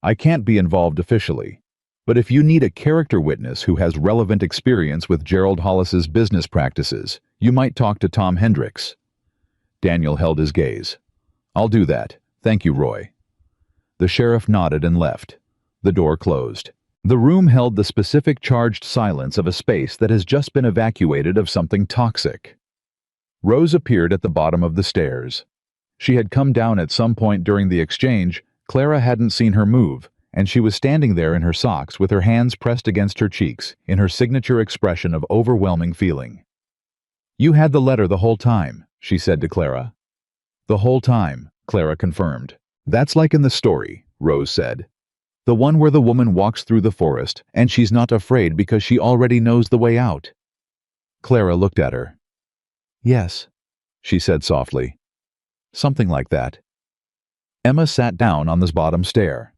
I can't be involved officially, but if you need a character witness who has relevant experience with Gerald Hollis's business practices, you might talk to Tom Hendricks. Daniel held his gaze. I'll do that. Thank you, Roy. The sheriff nodded and left. The door closed. The room held the specific charged silence of a space that has just been evacuated of something toxic. Rose appeared at the bottom of the stairs. She had come down at some point during the exchange. Clara hadn't seen her move, and she was standing there in her socks with her hands pressed against her cheeks in her signature expression of overwhelming feeling. You had the letter the whole time, she said to Clara. The whole time, Clara confirmed. That's like in the story, Rose said. The one where the woman walks through the forest and she's not afraid because she already knows the way out. Clara looked at her. Yes, she said softly. Something like that. Emma sat down on this bottom stair.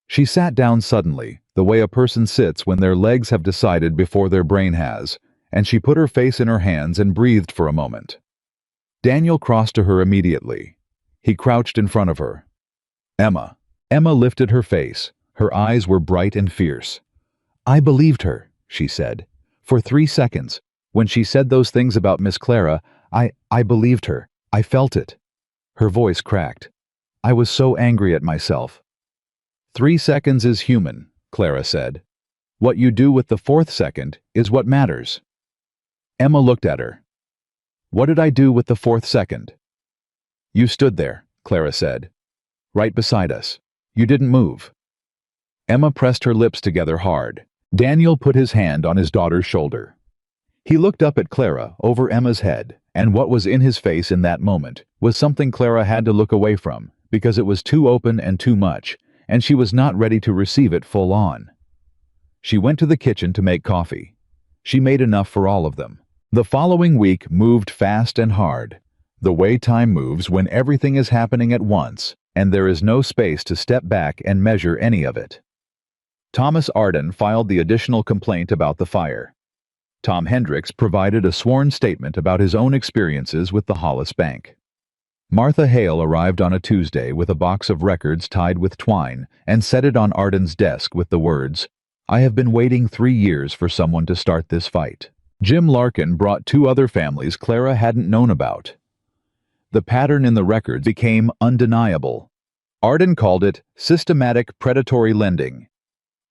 She sat down suddenly, the way a person sits when their legs have decided before their brain has, and she put her face in her hands and breathed for a moment. Daniel crossed to her immediately. He crouched in front of her. Emma. Emma lifted her face. Her eyes were bright and fierce. I believed her, she said. For 3 seconds, when she said those things about Miss Clara, I believed her. I felt it. Her voice cracked. I was so angry at myself. 3 seconds is human, Clara said. What you do with the 4th second is what matters. Emma looked at her. What did I do with the 4th second? You stood there, Clara said. Right beside us. You didn't move. Emma pressed her lips together hard. Daniel put his hand on his daughter's shoulder. He looked up at Clara over Emma's head, and what was in his face in that moment was something Clara had to look away from, because it was too open and too much, and she was not ready to receive it full on. She went to the kitchen to make coffee. She made enough for all of them. The following week moved fast and hard, the way time moves when everything is happening at once, and there is no space to step back and measure any of it. Thomas Arden filed the additional complaint about the fire. Tom Hendricks provided a sworn statement about his own experiences with the Hollis Bank. Martha Hale arrived on a Tuesday with a box of records tied with twine and set it on Arden's desk with the words, "I have been waiting 3 years for someone to start this fight." Jim Larkin brought 2 other families Clara hadn't known about. The pattern in the records became undeniable. Arden called it systematic predatory lending.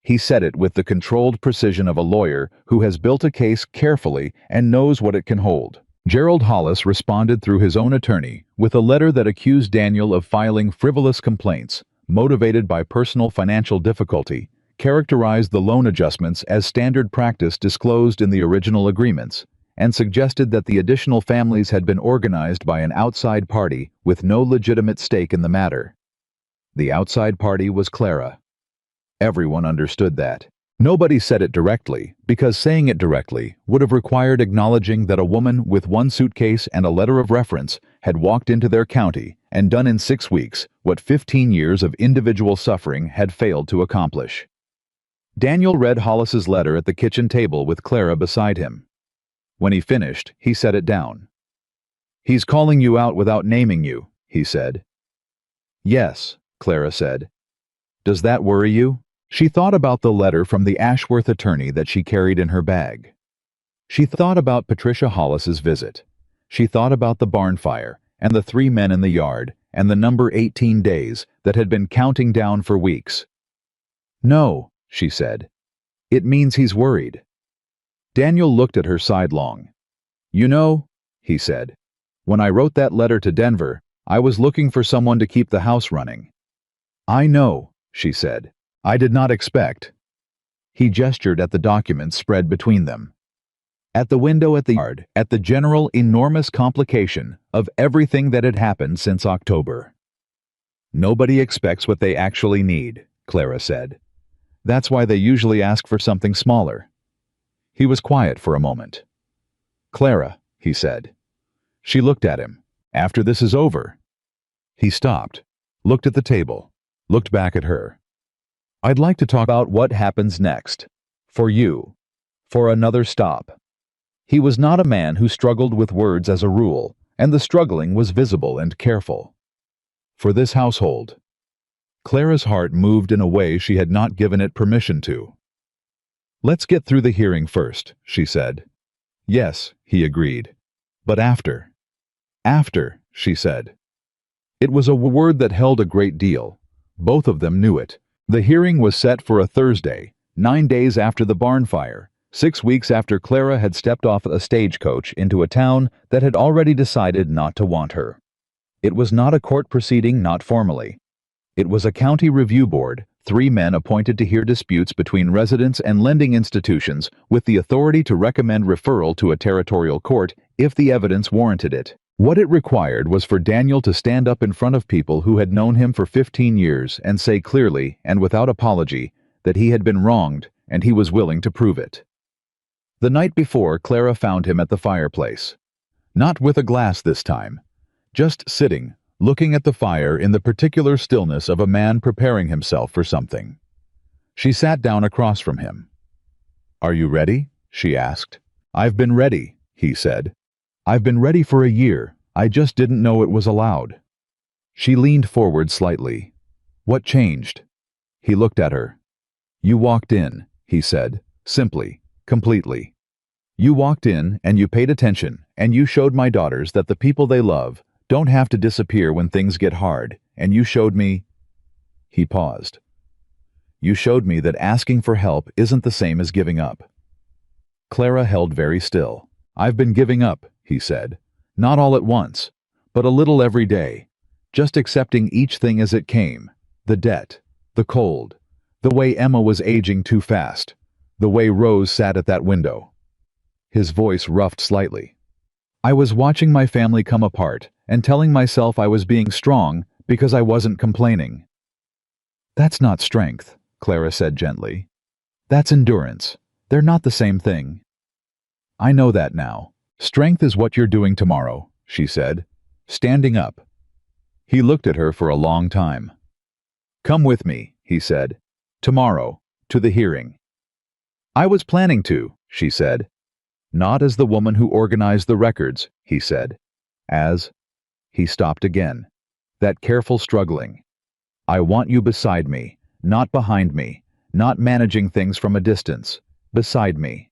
He said it with the controlled precision of a lawyer who has built a case carefully and knows what it can hold. Gerald Hollis responded through his own attorney with a letter that accused Daniel of filing frivolous complaints, motivated by personal financial difficulty, characterized the loan adjustments as standard practice disclosed in the original agreements, and suggested that the additional families had been organized by an outside party with no legitimate stake in the matter. The outside party was Clara. Everyone understood that. Nobody said it directly, because saying it directly would have required acknowledging that a woman with 1 suitcase and a letter of reference had walked into their county and done in 6 weeks what 15 years of individual suffering had failed to accomplish. Daniel read Hollis's letter at the kitchen table with Clara beside him. When he finished, he set it down. "He's calling you out without naming you," he said. "Yes," Clara said. "Does that worry you?" She thought about the letter from the Ashworth attorney that she carried in her bag. She thought about Patricia Hollis's visit. She thought about the barn fire and the 3 men in the yard and the number 18 days that had been counting down for weeks. "No," she said. "It means he's worried." Daniel looked at her sidelong. "You know," he said, "when I wrote that letter to Denver, I was looking for someone to keep the house running." "I know," she said. "I did not expect." He gestured at the documents spread between them. At the window at the yard, at the general enormous complication of everything that had happened since October. "Nobody expects what they actually need," Clara said. "That's why they usually ask for something smaller." He was quiet for a moment. "Clara," he said. She looked at him. "After this is over." He stopped, looked at the table, looked back at her. "I'd like to talk about what happens next. For you. For another stop." He was not a man who struggled with words as a rule, and the struggling was visible and careful. "For this household." Clara's heart moved in a way she had not given it permission to. "Let's get through the hearing first," she said. "Yes," he agreed. "But after." "After," she said. It was a word that held a great deal. Both of them knew it. The hearing was set for a Thursday, 9 days after the barn fire, 6 weeks after Clara had stepped off a stagecoach into a town that had already decided not to want her. It was not a court proceeding, not formally. It was a county review board, 3 men appointed to hear disputes between residents and lending institutions with the authority to recommend referral to a territorial court if the evidence warranted it. What it required was for Daniel to stand up in front of people who had known him for 15 years and say clearly and without apology that he had been wronged and he was willing to prove it. The night before, Clara found him at the fireplace. Not with a glass this time. Just sitting, looking at the fire in the particular stillness of a man preparing himself for something. She sat down across from him. "Are you ready?" she asked. "I've been ready," he said. "I've been ready for a year. I just didn't know it was allowed." She leaned forward slightly. "What changed?" He looked at her. "You walked in," he said, simply, completely. "You walked in and you paid attention and you showed my daughters that the people they love don't have to disappear when things get hard, and you showed me—" He paused. "You showed me that asking for help isn't the same as giving up." Clara held very still. "I've been giving up," he said. "Not all at once, but a little every day. Just accepting each thing as it came. The debt, the cold, the way Emma was aging too fast, the way Rose sat at that window." His voice roughed slightly. "I was watching my family come apart and telling myself I was being strong because I wasn't complaining." "That's not strength," Clara said gently. "That's endurance. They're not the same thing." "I know that now. Strength is what you're doing tomorrow," she said, "standing up." He looked at her for a long time. "Come with me," he said. "Tomorrow, to the hearing." "I was planning to," she said. "Not as the woman who organized the records," he said. "As—" He stopped again. That careful struggling. "I want you beside me, not behind me, not managing things from a distance. Beside me."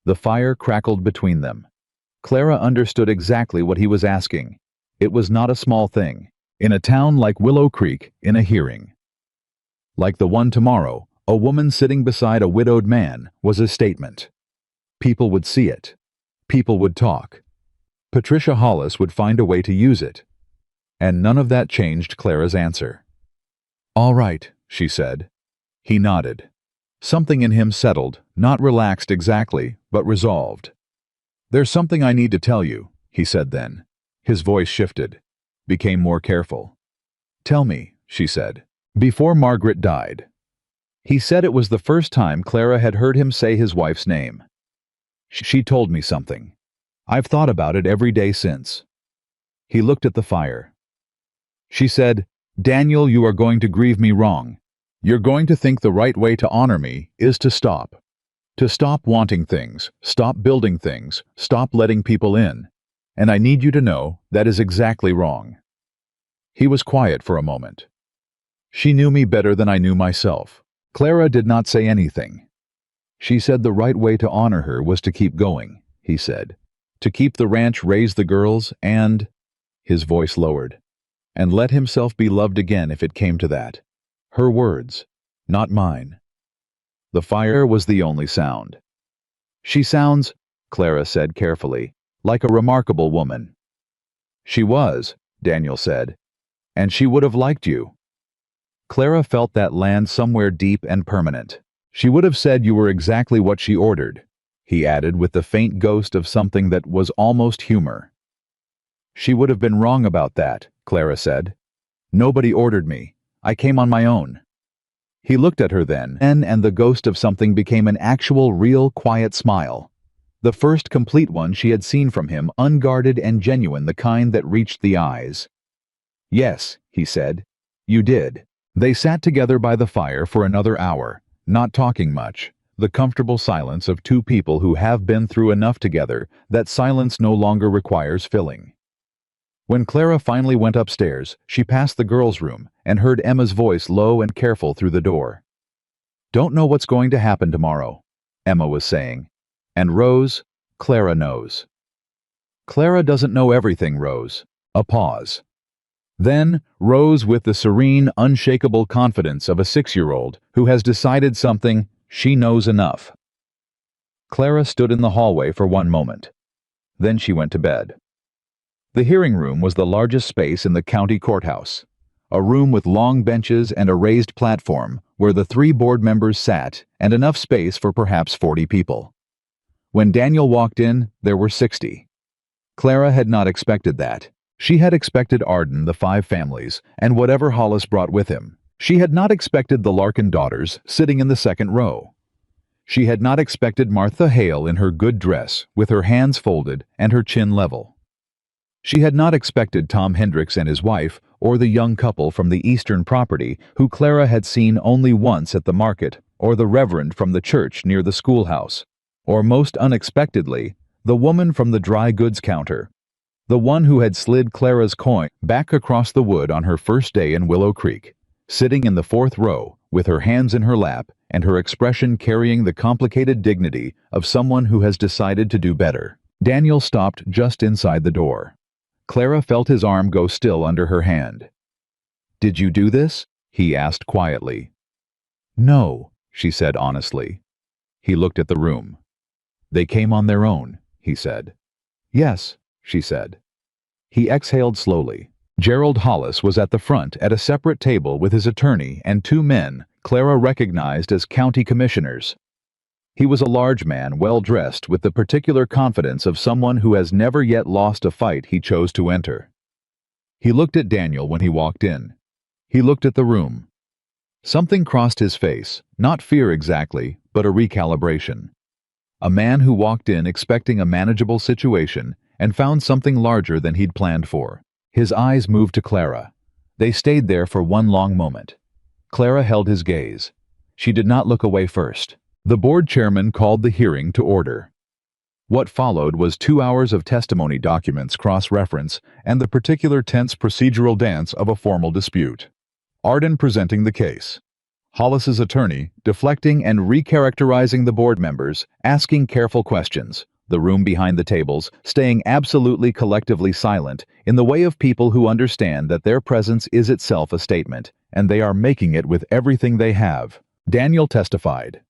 The fire crackled between them. Clara understood exactly what he was asking. It was not a small thing. In a town like Willow Creek, in a hearing. Like the one tomorrow, a woman sitting beside a widowed man was a statement. People would see it. People would talk. Patricia Hollis would find a way to use it. And none of that changed Clara's answer. "All right," she said. He nodded. Something in him settled, not relaxed exactly, but resolved. "There's something I need to tell you," he said then. His voice shifted, became more careful. "Tell me," she said. "Before Margaret died." He said it was the first time Clara had heard him say his wife's name. "She told me something. I've thought about it every day since." He looked at the fire. "She said, 'Daniel, you are going to grieve me wrong. You're going to think the right way to honor me is to stop. To stop wanting things, stop building things, stop letting people in. And I need you to know that is exactly wrong.'" He was quiet for a moment. "She knew me better than I knew myself." Clara did not say anything. "She said the right way to honor her was to keep going," he said. "To keep the ranch, raise the girls, and—" His voice lowered. "And let himself be loved again if it came to that." Her words, not mine. The fire was the only sound. "She sounds," Clara said carefully, "like a remarkable woman." "She was," Daniel said. "And she would have liked you." Clara felt that land somewhere deep and permanent. "She would have said you were exactly what she ordered," he added with the faint ghost of something that was almost humor. "She would have been wrong about that," Clara said. "Nobody ordered me. I came on my own." He looked at her then, and the ghost of something became an actual, real, quiet smile. The first complete one she had seen from him, unguarded and genuine, the kind that reached the eyes. "Yes," he said. "You did." They sat together by the fire for another hour, not talking much, the comfortable silence of two people who have been through enough together that silence no longer requires filling. When Clara finally went upstairs, she passed the girls' room and heard Emma's voice low and careful through the door. "Don't know what's going to happen tomorrow," Emma was saying. "And Rose, Clara knows." "Clara doesn't know everything, Rose." A pause. Then, Rose, with the serene, unshakable confidence of a 6-year-old who has decided something, she knows enough. Clara stood in the hallway for one moment. Then she went to bed. The hearing room was the largest space in the county courthouse, a room with long benches and a raised platform where the 3 board members sat, and enough space for perhaps 40 people. When Daniel walked in, there were 60. Clara had not expected that. She had expected Arden, the 5 families, and whatever Hollis brought with him. She had not expected the Larkin daughters sitting in the second row. She had not expected Martha Hale in her good dress, with her hands folded and her chin level. She had not expected Tom Hendricks and his wife, or the young couple from the eastern property who Clara had seen only once at the market, or the reverend from the church near the schoolhouse, or most unexpectedly, the woman from the dry goods counter. The one who had slid Clara's coin back across the wood on her first day in Willow Creek, sitting in the 4th row, with her hands in her lap and her expression carrying the complicated dignity of someone who has decided to do better. Daniel stopped just inside the door. Clara felt his arm go still under her hand. "Did you do this?" he asked quietly. "No," she said honestly. He looked at the room. "They came on their own," he said. "Yes," she said. He exhaled slowly. Gerald Hollis was at the front at a separate table with his attorney and 2 men Clara recognized as county commissioners. He was a large man, well-dressed, with the particular confidence of someone who has never yet lost a fight he chose to enter. He looked at Daniel when he walked in. He looked at the room. Something crossed his face, not fear exactly, but a recalibration. A man who walked in expecting a manageable situation and found something larger than he'd planned for. His eyes moved to Clara. They stayed there for one long moment. Clara held his gaze. She did not look away first. The board chairman called the hearing to order. What followed was 2 hours of testimony documents cross-reference and the particular tense procedural dance of a formal dispute. Arden presenting the case. Hollis's attorney deflecting and recharacterizing the board members, asking careful questions. The room behind the tables staying absolutely collectively silent in the way of people who understand that their presence is itself a statement, and they are making it with everything they have. Daniel testified.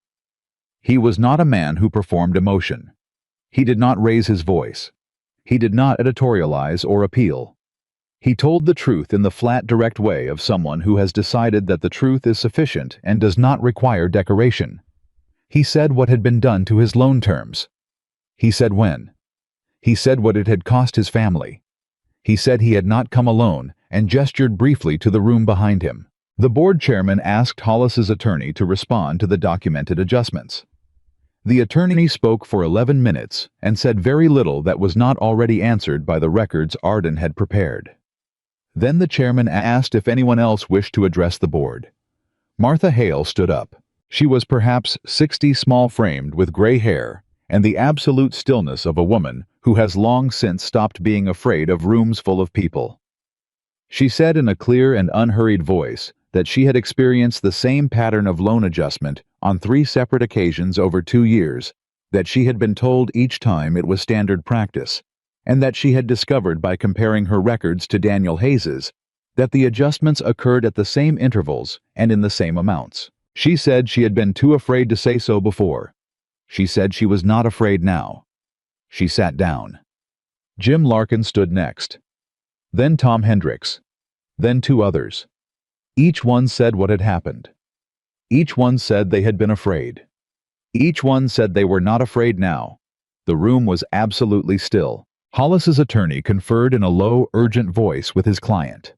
He was not a man who performed emotion. He did not raise his voice. He did not editorialize or appeal. He told the truth in the flat, direct way of someone who has decided that the truth is sufficient and does not require decoration. He said what had been done to his loan terms. He said when. He said what it had cost his family. He said he had not come alone and gestured briefly to the room behind him. The board chairman asked Hollis's attorney to respond to the documented adjustments. The attorney spoke for 11 minutes and said very little that was not already answered by the records Arden had prepared. Then the chairman asked if anyone else wished to address the board. Martha Hale stood up. She was perhaps 60, small-framed, with gray hair, and the absolute stillness of a woman who has long since stopped being afraid of rooms full of people. She said in a clear and unhurried voice that she had experienced the same pattern of loan adjustment on 3 separate occasions over 2 years, that she had been told each time it was standard practice, and that she had discovered by comparing her records to Daniel Hayes's that the adjustments occurred at the same intervals and in the same amounts. She said she had been too afraid to say so before. She said she was not afraid now. She sat down. Jim Larkin stood next. Then Tom Hendricks. Then 2 others. Each one said what had happened. Each one said they had been afraid. Each one said they were not afraid now. The room was absolutely still. Hollis's attorney conferred in a low, urgent voice with his client.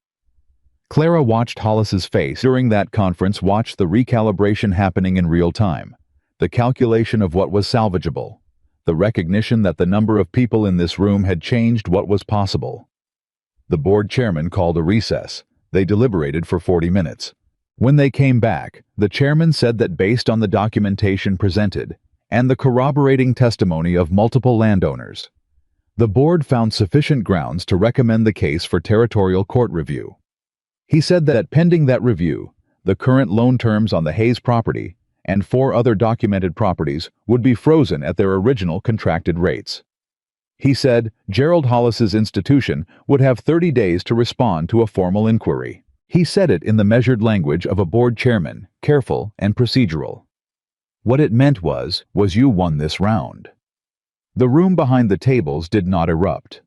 Clara watched Hollis's face during that conference, watched the recalibration happening in real time, the calculation of what was salvageable, the recognition that the number of people in this room had changed what was possible. The board chairman called a recess. They deliberated for 40 minutes. When they came back, the chairman said that based on the documentation presented and the corroborating testimony of multiple landowners, the board found sufficient grounds to recommend the case for territorial court review. He said that pending that review, the current loan terms on the Hayes property and 4 other documented properties would be frozen at their original contracted rates. He said Gerald Hollis's institution would have 30 days to respond to a formal inquiry. He said it in the measured language of a board chairman, careful and procedural. What it meant was you won this round. The room behind the tables did not erupt.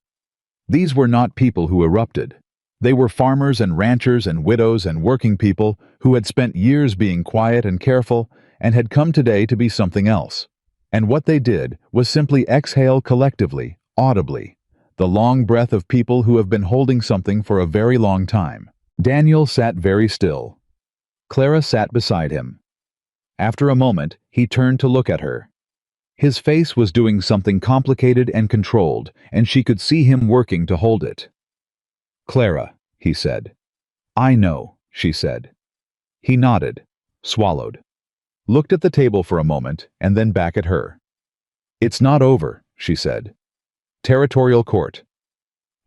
These were not people who erupted. They were farmers and ranchers and widows and working people who had spent years being quiet and careful and had come today to be something else. And what they did was simply exhale collectively, audibly, the long breath of people who have been holding something for a very long time. Daniel sat very still. Clara sat beside him. After a moment, he turned to look at her. His face was doing something complicated and controlled, and she could see him working to hold it. "Clara," he said. "I know," she said. He nodded, swallowed, looked at the table for a moment, and then back at her. "It's not over," she said. "Territorial court."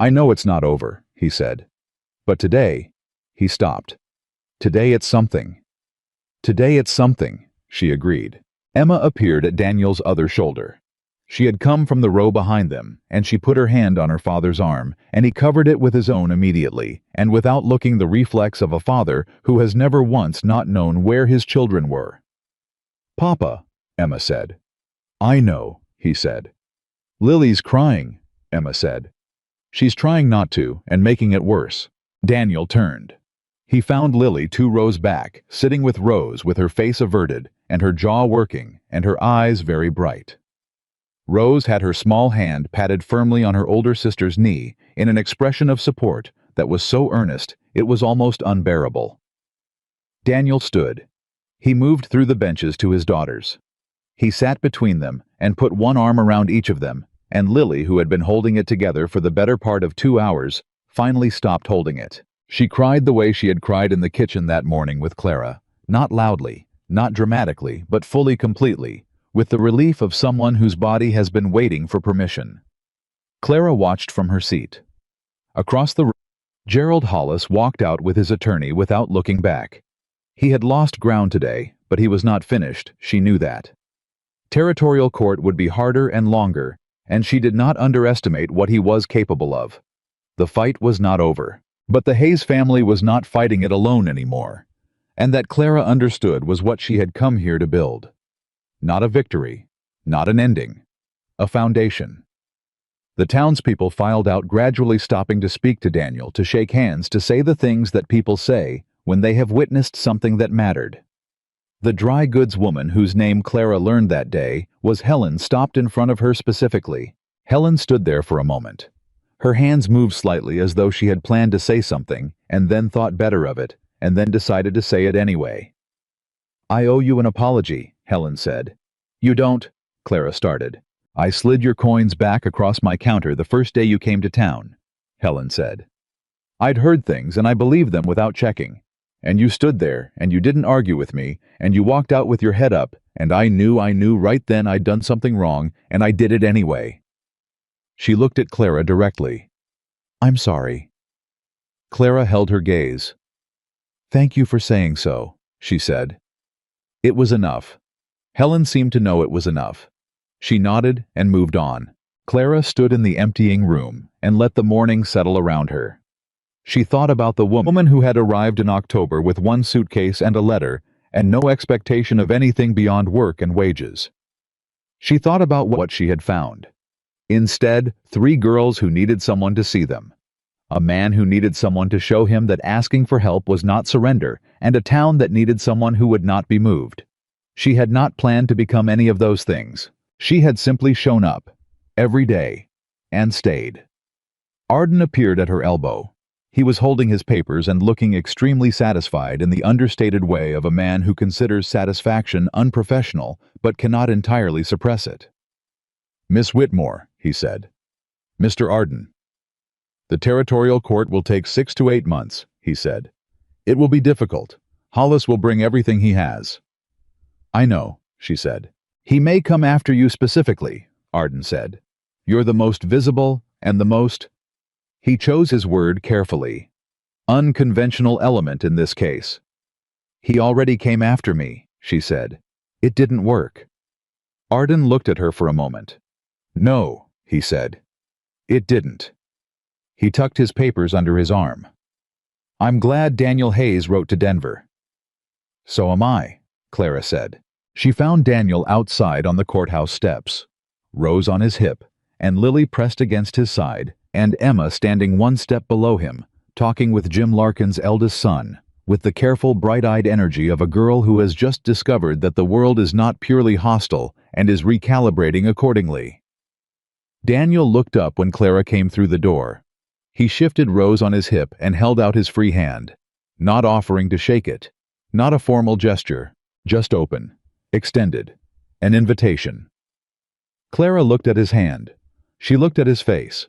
"I know it's not over," he said. "But today," he stopped. "Today it's something." "Today it's something," she agreed. Emma appeared at Daniel's other shoulder. She had come from the row behind them, and she put her hand on her father's arm, and he covered it with his own immediately, and without looking the reflex of a father who has never once not known where his children were. "Papa," Emma said. "I know," he said. "Lily's crying," Emma said. "She's trying not to, and making it worse." Daniel turned. He found Lily 2 rows back, sitting with Rose with her face averted, and her jaw working, and her eyes very bright. Rose had her small hand patted firmly on her older sister's knee in an expression of support that was so earnest it was almost unbearable. Daniel stood. He moved through the benches to his daughters. He sat between them and put one arm around each of them, and Lily, who had been holding it together for the better part of 2 hours, finally stopped holding it. She cried the way she had cried in the kitchen that morning with Clara, not loudly, not dramatically, but fully, completely, with the relief of someone whose body has been waiting for permission. Clara watched from her seat. Across the room, Gerald Hollis walked out with his attorney without looking back. He had lost ground today, but he was not finished, she knew that. Territorial court would be harder and longer, and she did not underestimate what he was capable of. The fight was not over, but the Hayes family was not fighting it alone anymore, and that Clara understood was what she had come here to build. Not a victory, not an ending, a foundation. The townspeople filed out, gradually stopping to speak to Daniel, to shake hands, to say the things that people say when they have witnessed something that mattered. The dry goods woman whose name Clara learned that day was Helen stopped in front of her specifically. Helen stood there for a moment. Her hands moved slightly as though she had planned to say something and then thought better of it and then decided to say it anyway. "I owe you an apology," Helen said. "You don't," Clara started. "I slid your coins back across my counter the first day you came to town," Helen said. "I'd heard things and I believed them without checking. And you stood there and you didn't argue with me and you walked out with your head up and I knew right then I'd done something wrong and I did it anyway." She looked at Clara directly. "I'm sorry." Clara held her gaze. "Thank you for saying so," she said. It was enough. Helen seemed to know it was enough. She nodded and moved on. Clara stood in the emptying room and let the morning settle around her. She thought about the woman who had arrived in October with one suitcase and a letter and no expectation of anything beyond work and wages. She thought about what she had found. Instead, 3 girls who needed someone to see them. A man who needed someone to show him that asking for help was not surrender, and a town that needed someone who would not be moved. She had not planned to become any of those things. She had simply shown up, every day, and stayed. Arden appeared at her elbow. He was holding his papers and looking extremely satisfied in the understated way of a man who considers satisfaction unprofessional but cannot entirely suppress it. "Miss Whitmore," he said. "Mr. Arden." "The territorial court will take 6 to 8 months, he said. "It will be difficult. Hollis will bring everything he has." "I know," she said. "He may come after you specifically," Arden said. "You're the most visible and the most—" he chose his word carefully— "unconventional element in this case." "He already came after me," she said. "It didn't work." Arden looked at her for a moment. "No," he said. "It didn't." He tucked his papers under his arm. "I'm glad Daniel Hayes wrote to Denver." "So am I," Clara said. She found Daniel outside on the courthouse steps, Rose on his hip, and Lily pressed against his side, and Emma standing one step below him, talking with Jim Larkin's eldest son, with the careful, bright-eyed energy of a girl who has just discovered that the world is not purely hostile and is recalibrating accordingly. Daniel looked up when Clara came through the door. He shifted Rose on his hip and held out his free hand, not offering to shake it, not a formal gesture, just open, extended, an invitation. Clara looked at his hand. She looked at his face.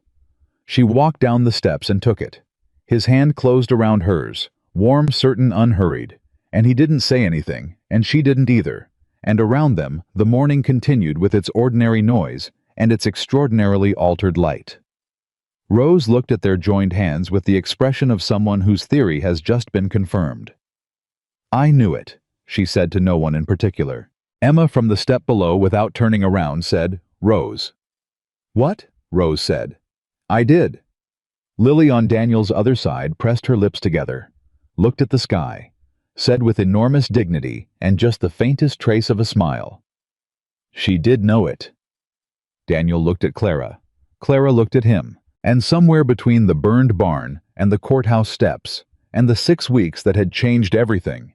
She walked down the steps and took it. His hand closed around hers, warm, certain, unhurried, and he didn't say anything, and she didn't either, and around them the morning continued with its ordinary noise and its extraordinarily altered light. Rose looked at their joined hands with the expression of someone whose theory has just been confirmed. "I knew it," she said to no one in particular. Emma from the step below, without turning around, said, "Rose." "What?" Rose said. "I did." Lily on Daniel's other side pressed her lips together, looked at the sky, said with enormous dignity and just the faintest trace of a smile, "She did know it." Daniel looked at Clara. Clara looked at him, and somewhere between the burned barn and the courthouse steps and the 6 weeks that had changed everything,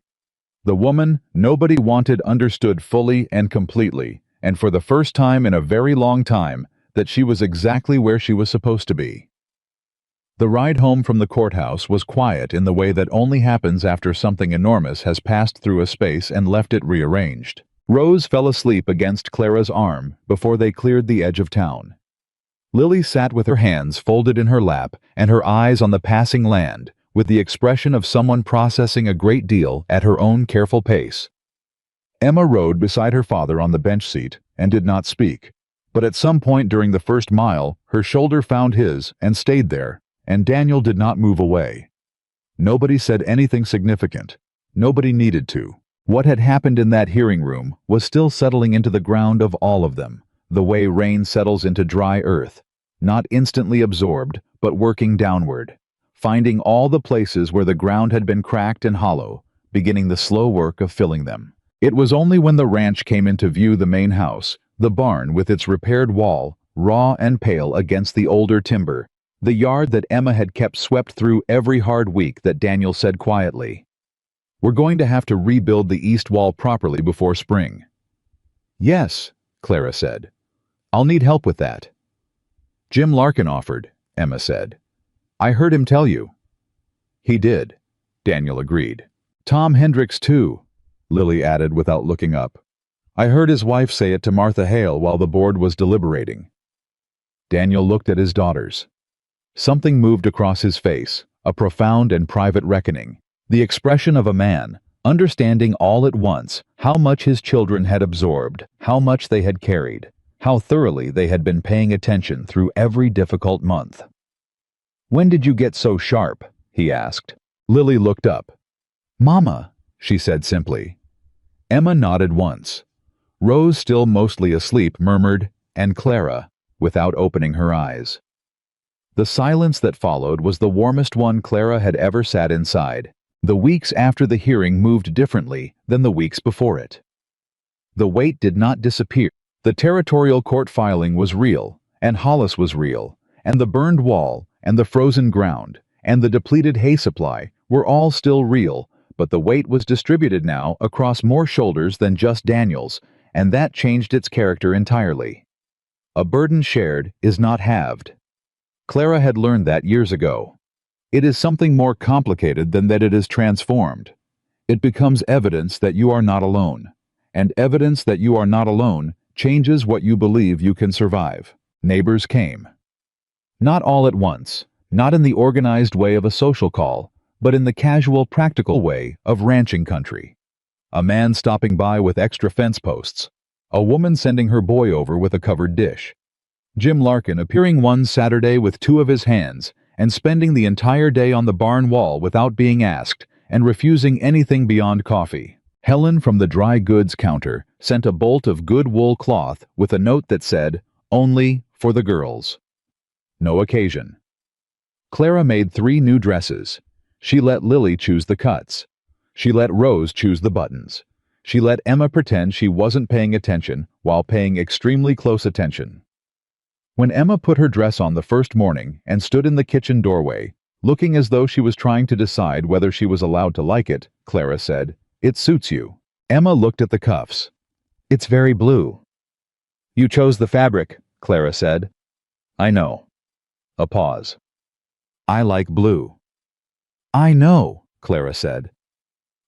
the woman nobody wanted understood fully and completely, and for the first time in a very long time, that she was exactly where she was supposed to be. The ride home from the courthouse was quiet in the way that only happens after something enormous has passed through a space and left it rearranged. Rose fell asleep against Clara's arm before they cleared the edge of town. Lily sat with her hands folded in her lap and her eyes on the passing land, with the expression of someone processing a great deal at her own careful pace. Emma rode beside her father on the bench seat and did not speak, but at some point during the first mile, her shoulder found his and stayed there, and Daniel did not move away. Nobody said anything significant. Nobody needed to. What had happened in that hearing room was still settling into the ground of all of them, the way rain settles into dry earth, not instantly absorbed, but working downward, finding all the places where the ground had been cracked and hollow, beginning the slow work of filling them. It was only when the ranch came into view, the main house, the barn with its repaired wall, raw and pale against the older timber, the yard that Emma had kept swept through every hard week, that Daniel said quietly, "We're going to have to rebuild the east wall properly before spring." "Yes," Clara said. "I'll need help with that." "Jim Larkin offered," Emma said. "I heard him tell you." "He did," Daniel agreed. "Tom Hendricks too," Lily added without looking up. "I heard his wife say it to Martha Hale while the board was deliberating." Daniel looked at his daughters. Something moved across his face, a profound and private reckoning, the expression of a man, understanding all at once how much his children had absorbed, how much they had carried, how thoroughly they had been paying attention through every difficult month. "When did you get so sharp?" he asked. Lily looked up. "Mama," she said simply. Emma nodded once. Rose, still mostly asleep, murmured, "And Clara," without opening her eyes. The silence that followed was the warmest one Clara had ever sat inside. The weeks after the hearing moved differently than the weeks before it. The weight did not disappear. The territorial court filing was real, and Hollis was real, and the burned wall, and the frozen ground, and the depleted hay supply were all still real, but the weight was distributed now across more shoulders than just Daniel's, and that changed its character entirely. A burden shared is not halved. Clara had learned that years ago. It is something more complicated than that. It is transformed. It becomes evidence that you are not alone, and evidence that you are not alone changes what you believe you can survive. Neighbors came. Not all at once, not in the organized way of a social call, but in the casual, practical way of ranching country. A man stopping by with extra fence posts. A woman sending her boy over with a covered dish. Jim Larkin appearing one Saturday with two of his hands and spending the entire day on the barn wall without being asked and refusing anything beyond coffee. Helen from the dry goods counter sent a bolt of good wool cloth with a note that said, "Only for the girls." No occasion. Clara made 3 new dresses. She let Lily choose the cuts. She let Rose choose the buttons. She let Emma pretend she wasn't paying attention while paying extremely close attention. When Emma put her dress on the first morning and stood in the kitchen doorway, looking as though she was trying to decide whether she was allowed to like it, Clara said, "It suits you." Emma looked at the cuffs. "It's very blue." "You chose the fabric," Clara said. "I know." A pause. "I like blue." "I know," Clara said.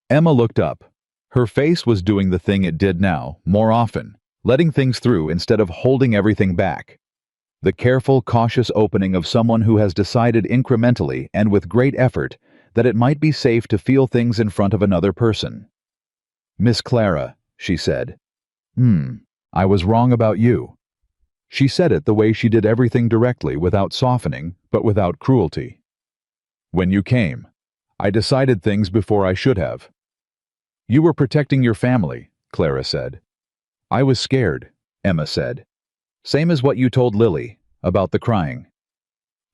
Emma looked up. Her face was doing the thing it did now, more often, letting things through instead of holding everything back. The careful, cautious opening of someone who has decided incrementally and with great effort that it might be safe to feel things in front of another person. "Miss Clara," she said. I was wrong about you." She said it the way she did everything, directly, without softening, but without cruelty. "When you came, I decided things before I should have." "You were protecting your family," Clara said. "I was scared," Emma said. "Same as what you told Lily, about the crying."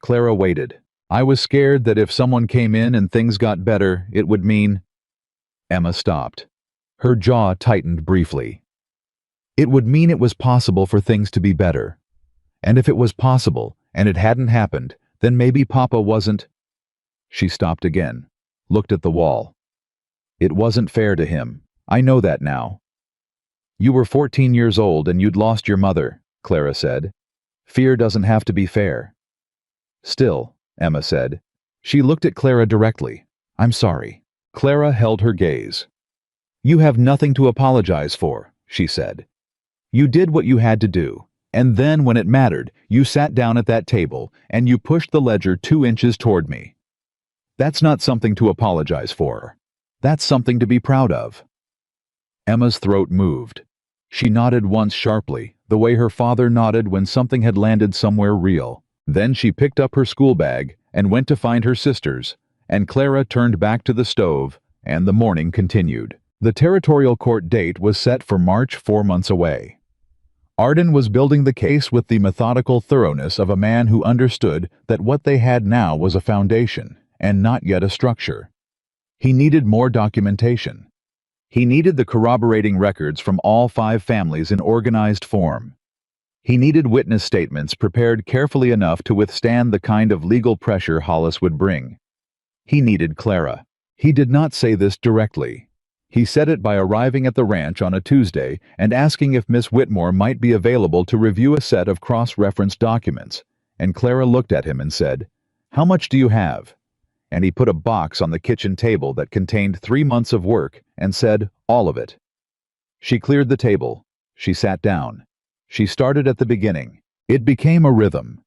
Clara waited. "I was scared that if someone came in and things got better, it would mean—" Emma stopped. Her jaw tightened briefly. "It would mean it was possible for things to be better. And if it was possible, and it hadn't happened, then maybe Papa wasn't—" She stopped again, looked at the wall. "It wasn't fair to him. I know that now." "You were 14 years old and you'd lost your mother," Clara said. "Fear doesn't have to be fair." "Still," Emma said. She looked at Clara directly. "I'm sorry." Clara held her gaze. "You have nothing to apologize for," she said. "You did what you had to do, And then, when it mattered, you sat down at that table and you pushed the ledger 2 inches toward me. That's not something to apologize for. That's something to be proud of." Emma's throat moved. She nodded once sharply, the way her father nodded when something had landed somewhere real. Then she picked up her school bag and went to find her sisters, and Clara turned back to the stove, and the morning continued. The territorial court date was set for March, 4 months away. Arden was building the case with the methodical thoroughness of a man who understood that what they had now was a foundation, and not yet a structure. He needed more documentation. He needed the corroborating records from all 5 families in organized form. He needed witness statements prepared carefully enough to withstand the kind of legal pressure Hollis would bring. He needed Clara. He did not say this directly. He said it by arriving at the ranch on a Tuesday and asking if Miss Whitmore might be available to review a set of cross-referenced documents, and Clara looked at him and said, "How much do you have?" And he put a box on the kitchen table that contained 3 months of work and said, "All of it." She cleared the table. She sat down. She started at the beginning. It became a rhythm.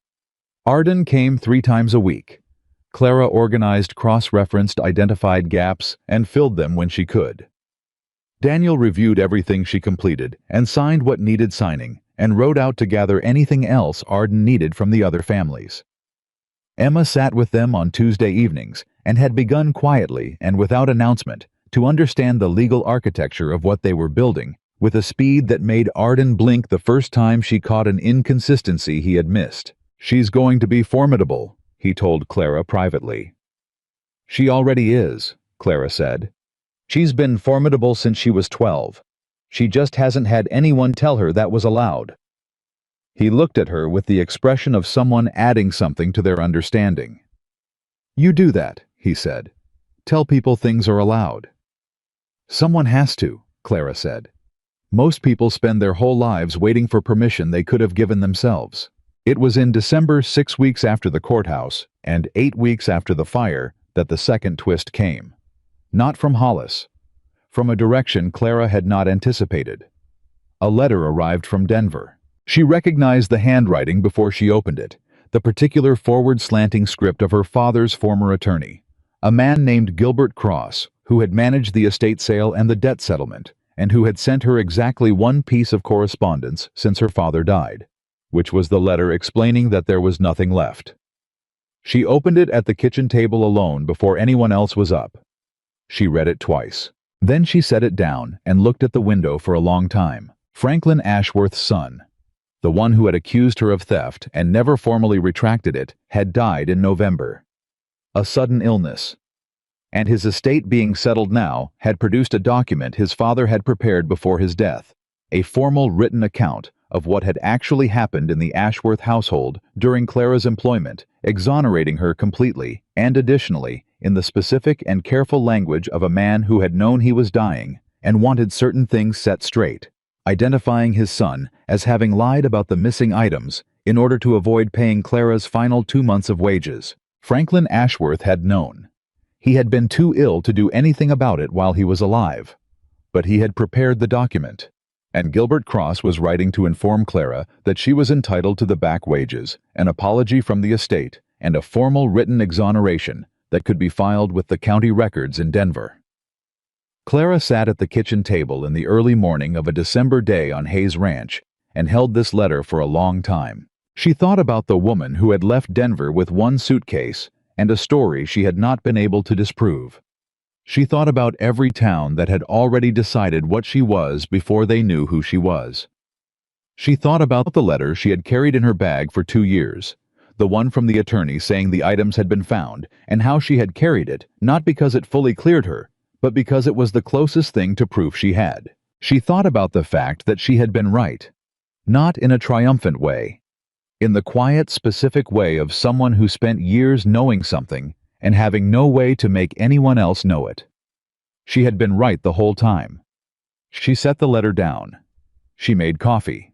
Arden came 3 times a week. Clara organized cross-referenced identified gaps and filled them when she could. Daniel reviewed everything she completed and signed what needed signing and wrote out to gather anything else Arden needed from the other families. Emma sat with them on Tuesday evenings and had begun quietly and without announcement to understand the legal architecture of what they were building with a speed that made Arden blink the first time she caught an inconsistency he had missed. "She's going to be formidable," he told Clara privately. "She already is," Clara said. "She's been formidable since she was 12. She just hasn't had anyone tell her that was allowed." He looked at her with the expression of someone adding something to their understanding. "You do that," he said. "Tell people things are allowed." "Someone has to," Clara said. "Most people spend their whole lives waiting for permission they could have given themselves." It was in December, 6 weeks after the courthouse, and 8 weeks after the fire, that the second twist came. Not from Hollis. From a direction Clara had not anticipated. A letter arrived from Denver. She recognized the handwriting before she opened it, the particular forward-slanting script of her father's former attorney, a man named Gilbert Cross, who had managed the estate sale and the debt settlement, and who had sent her exactly one piece of correspondence since her father died, which was the letter explaining that there was nothing left. She opened it at the kitchen table alone before anyone else was up. She read it twice. Then she set it down and looked at the window for a long time. Franklin Ashworth's son, the one who had accused her of theft and never formally retracted it, had died in November. A sudden illness. And his estate being settled now had produced a document his father had prepared before his death, a formal written account of what had actually happened in the Ashworth household during Clara's employment, exonerating her completely, and additionally, in the specific and careful language of a man who had known he was dying and wanted certain things set straight, identifying his son as having lied about the missing items in order to avoid paying Clara's final 2 months of wages. Franklin Ashworth had known. He had been too ill to do anything about it while he was alive. But he had prepared the document, and Gilbert Cross was writing to inform Clara that she was entitled to the back wages, an apology from the estate, and a formal written exoneration that could be filed with the county records in Denver. Clara sat at the kitchen table in the early morning of a December day on Hayes Ranch and held this letter for a long time. She thought about the woman who had left Denver with one suitcase and a story she had not been able to disprove. She thought about every town that had already decided what she was before they knew who she was. She thought about the letter she had carried in her bag for 2 years, the one from the attorney saying the items had been found, and how she had carried it, not because it fully cleared her, but because it was the closest thing to proof she had. She thought about the fact that she had been right, not in a triumphant way, in the quiet, specific way of someone who spent years knowing something and having no way to make anyone else know it. She had been right the whole time. She set the letter down. She made coffee.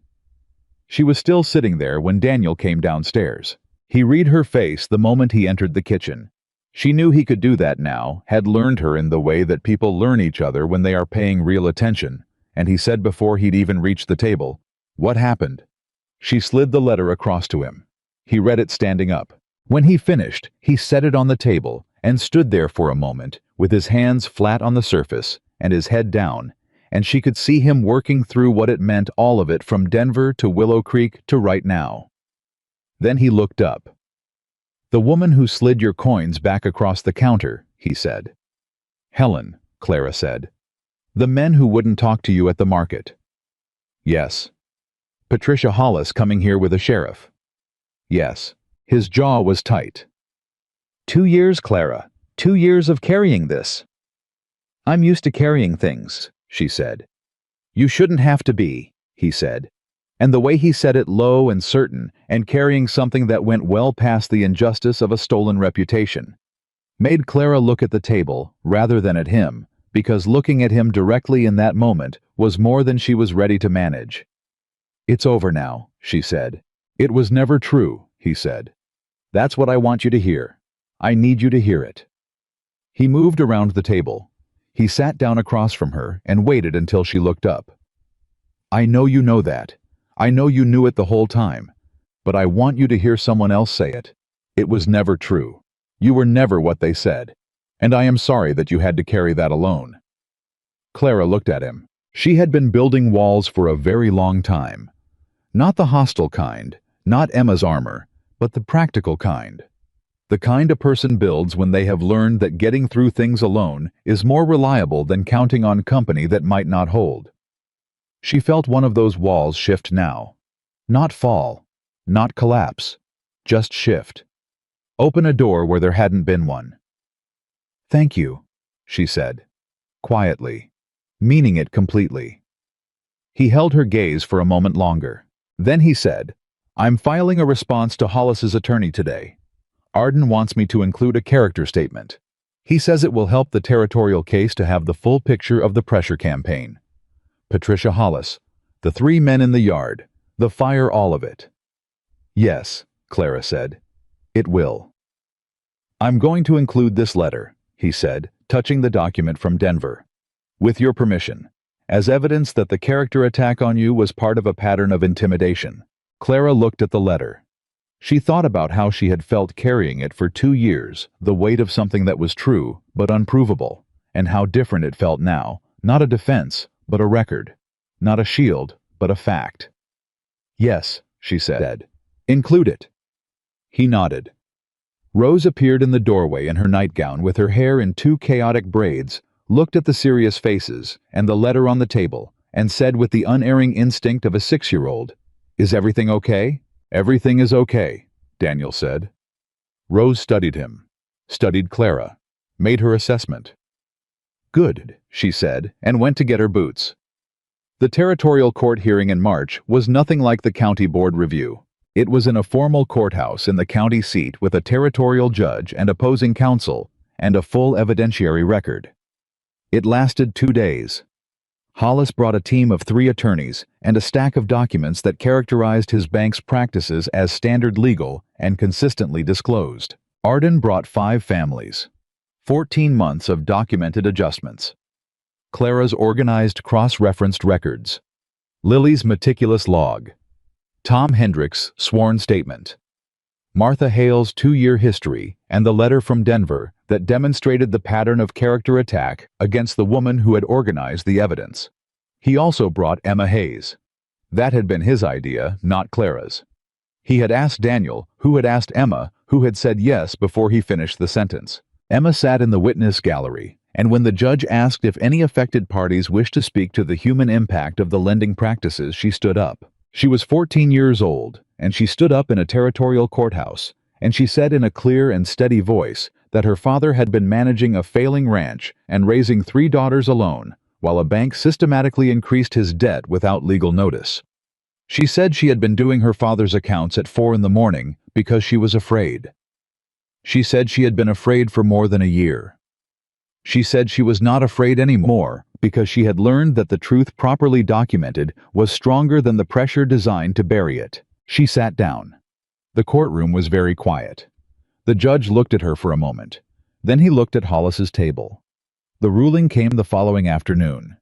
She was still sitting there when Daniel came downstairs. He read her face the moment he entered the kitchen. She knew he could do that now, had learned her in the way that people learn each other when they are paying real attention, and he said before he'd even reached the table, "What happened?" She slid the letter across to him. He read it standing up. When he finished, he set it on the table and stood there for a moment, with his hands flat on the surface and his head down, and she could see him working through what it meant, all of it, from Denver to Willow Creek to right now. Then he looked up. "The woman who slid your coins back across the counter," he said. "Helen," Clara said. "The men who wouldn't talk to you at the market." "Yes." "Patricia Hollis coming here with a sheriff." "Yes." His jaw was tight. 2 years, Clara. 2 years of carrying this." "I'm used to carrying things," she said. "You shouldn't have to be," he said. And the way he said it, low and certain, and carrying something that went well past the injustice of a stolen reputation, made Clara look at the table rather than at him, because looking at him directly in that moment was more than she was ready to manage. "It's over now," she said. "It was never true," he said. "That's what I want you to hear. I need you to hear it." He moved around the table. He sat down across from her and waited until she looked up. "I know you know that. I know you knew it the whole time. But I want you to hear someone else say it. It was never true. You were never what they said. And I am sorry that you had to carry that alone." Clara looked at him. She had been building walls for a very long time. Not the hostile kind, not Emma's armor, but the practical kind. The kind a person builds when they have learned that getting through things alone is more reliable than counting on company that might not hold. She felt one of those walls shift now. Not fall, not collapse, just shift. Open a door where there hadn't been one. "Thank you," she said, quietly, meaning it completely. He held her gaze for a moment longer. Then he said, "I'm filing a response to Hollis's attorney today. Arden wants me to include a character statement. He says it will help the territorial case to have the full picture of the pressure campaign. Patricia Hollis, the 3 men in the yard, the fire, all of it." "Yes," Clara said. "It will." "I'm going to include this letter," he said, touching the document from Denver. "With your permission, as evidence that the character attack on you was part of a pattern of intimidation." Clara looked at the letter. She thought about how she had felt carrying it for 2 years, the weight of something that was true but unprovable, and how different it felt now, not a defense, but a record, not a shield, but a fact. "Yes," she said. "Include it." He nodded. Rose appeared in the doorway in her nightgown with her hair in 2 chaotic braids, looked at the serious faces and the letter on the table, and said with the unerring instinct of a 6-year-old, "Is everything okay?" "Everything is okay," Daniel said. Rose studied him, studied Clara, made her assessment. "Good," she said, and went to get her boots. The territorial court hearing in March was nothing like the county board review. It was in a formal courthouse in the county seat with a territorial judge and opposing counsel and a full evidentiary record. It lasted 2 days. Hollis brought a team of 3 attorneys and a stack of documents that characterized his bank's practices as standard legal and consistently disclosed. Arden brought 5 families. 14 months of documented adjustments. Clara's organized cross-referenced records. Lily's meticulous log. Tom Hendricks' sworn statement. Martha Hale's 2-year history and the letter from Denver that demonstrated the pattern of character attack against the woman who had organized the evidence. He also brought Emma Hayes. That had been his idea, not Clara's. He had asked Daniel, who had asked Emma, who had said yes before he finished the sentence. Emma sat in the witness gallery, and when the judge asked if any affected parties wished to speak to the human impact of the lending practices, she stood up. She was 14 years old, and she stood up in a territorial courthouse, and she said in a clear and steady voice that her father had been managing a failing ranch and raising 3 daughters alone, while a bank systematically increased his debt without legal notice. She said she had been doing her father's accounts at 4 in the morning because she was afraid. She said she had been afraid for more than a year. She said she was not afraid anymore because she had learned that the truth properly documented was stronger than the pressure designed to bury it. She sat down. The courtroom was very quiet. The judge looked at her for a moment. Then he looked at Hollis's table. The ruling came the following afternoon.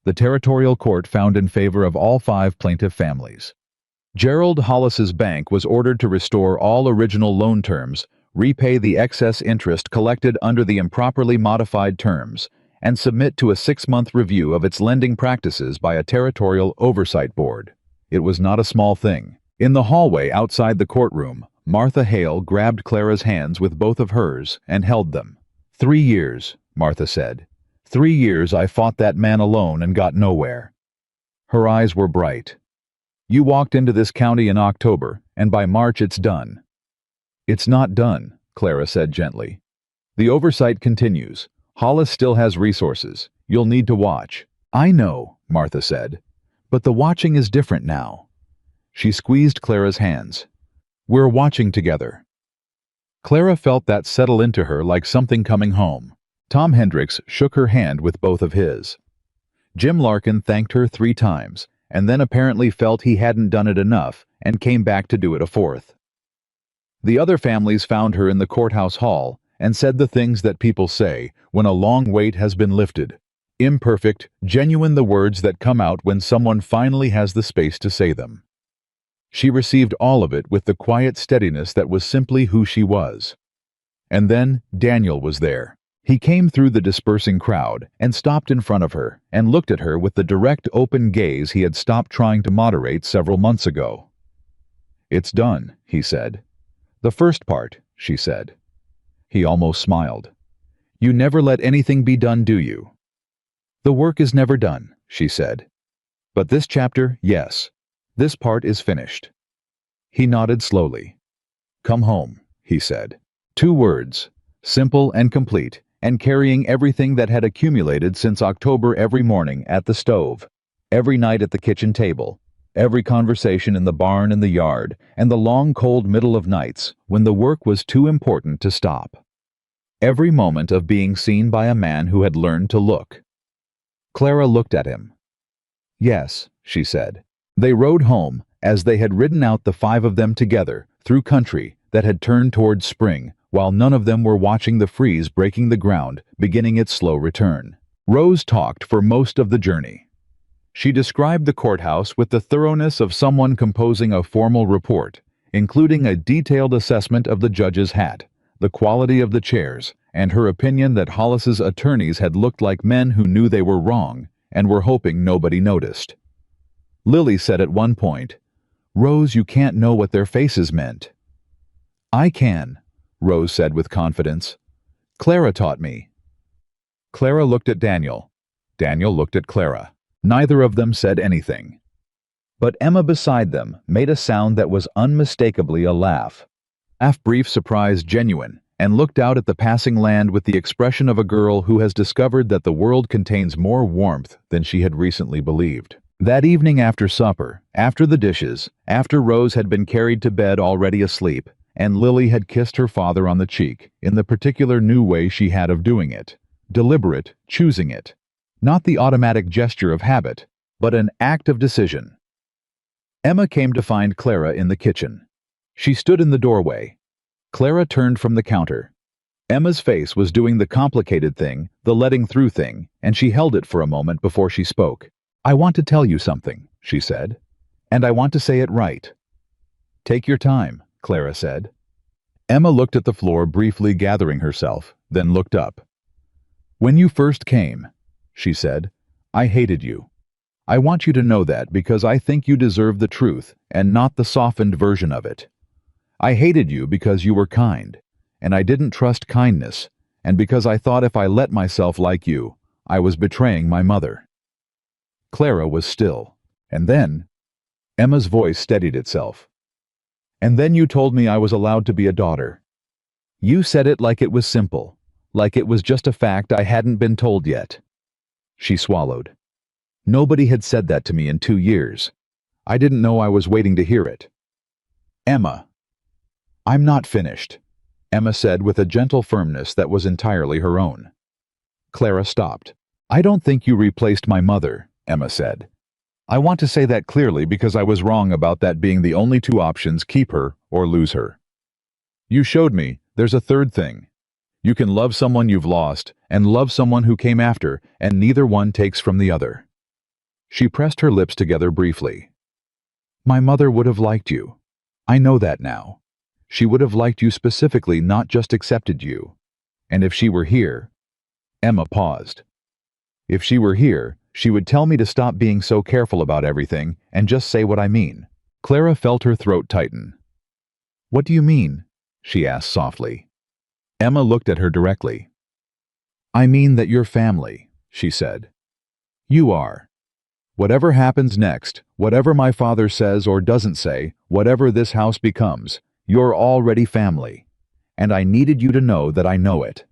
The territorial court found in favor of all 5 plaintiff families. Gerald Hollis's bank was ordered to restore all original loan terms, repay the excess interest collected under the improperly modified terms, and submit to a 6-month review of its lending practices by a territorial oversight board. It was not a small thing. In the hallway outside the courtroom, Martha Hale grabbed Clara's hands with both of hers and held them. 3 years, Martha said. 3 years I fought that man alone and got nowhere. Her eyes were bright. You walked into this county in October, and by March it's done. It's not done, Clara said gently. The oversight continues. Hollis still has resources. You'll need to watch. I know, Martha said. But the watching is different now. She squeezed Clara's hands. We're watching together. Clara felt that settle into her like something coming home. Tom Hendricks shook her hand with both of his. Jim Larkin thanked her 3 times, and then apparently felt he hadn't done it enough and came back to do it a 4th. The other families found her in the courthouse hall and said the things that people say when a long weight has been lifted. Imperfect, genuine, the words that come out when someone finally has the space to say them. She received all of it with the quiet steadiness that was simply who she was. And then Daniel was there. He came through the dispersing crowd and stopped in front of her and looked at her with the direct, open gaze he had stopped trying to moderate several months ago. It's done, he said. The first part, she said. He almost smiled. You never let anything be done, do you? The work is never done, she said. But this chapter, yes. This part is finished. He nodded slowly. Come home, he said. 2 words, simple and complete, and carrying everything that had accumulated since October every morning at the stove, every night at the kitchen table, every conversation in the barn and the yard, and the long cold middle of nights when the work was too important to stop. Every moment of being seen by a man who had learned to look. Clara looked at him. Yes, she said. They rode home, as they had ridden out, the 5 of them together, through country that had turned towards spring, while none of them were watching the freeze breaking the ground, beginning its slow return. Rose talked for most of the journey. She described the courthouse with the thoroughness of someone composing a formal report, including a detailed assessment of the judge's hat, the quality of the chairs, and her opinion that Hollis's attorneys had looked like men who knew they were wrong and were hoping nobody noticed. Lily said at one point, Rose, you can't know what their faces meant. I can, Rose said with confidence. Clara taught me. Clara looked at Daniel. Daniel looked at Clara. Neither of them said anything. But Emma beside them made a sound that was unmistakably a laugh. Laugh, brief, surprise, genuine, and looked out at the passing land with the expression of a girl who has discovered that the world contains more warmth than she had recently believed. That evening after supper, after the dishes, after Rose had been carried to bed already asleep, and Lily had kissed her father on the cheek, in the particular new way she had of doing it, deliberate, choosing it, not the automatic gesture of habit, but an act of decision. Emma came to find Clara in the kitchen. She stood in the doorway. Clara turned from the counter. Emma's face was doing the complicated thing, the letting through thing, and she held it for a moment before she spoke. I want to tell you something, she said, and I want to say it right. Take your time, Clara said. Emma looked at the floor, briefly gathering herself, then looked up. When you first came, she said, I hated you. I want you to know that because I think you deserve the truth and not the softened version of it. I hated you because you were kind, and I didn't trust kindness, and because I thought if I let myself like you, I was betraying my mother. Clara was still, and then Emma's voice steadied itself. And then you told me I was allowed to be a daughter. You said it like it was simple, like it was just a fact I hadn't been told yet. She swallowed. Nobody had said that to me in 2 years. I didn't know I was waiting to hear it. Emma. I'm not finished, Emma said with a gentle firmness that was entirely her own. Clara stopped. I don't think you replaced my mother, Emma said. I want to say that clearly because I was wrong about that being the only 2 options, keep her or lose her. You showed me there's a third thing. You can love someone you've lost and love someone who came after, and neither one takes from the other. She pressed her lips together briefly. My mother would have liked you. I know that now. She would have liked you specifically, not just accepted you. And if she were here—" Emma paused. "If she were here, she would tell me to stop being so careful about everything and just say what I mean." Clara felt her throat tighten. "What do you mean?" she asked softly. Emma looked at her directly. "I mean that you're family," she said. "You are. Whatever happens next, whatever my father says or doesn't say, whatever this house becomes, you're already family. And I needed you to know that I know it."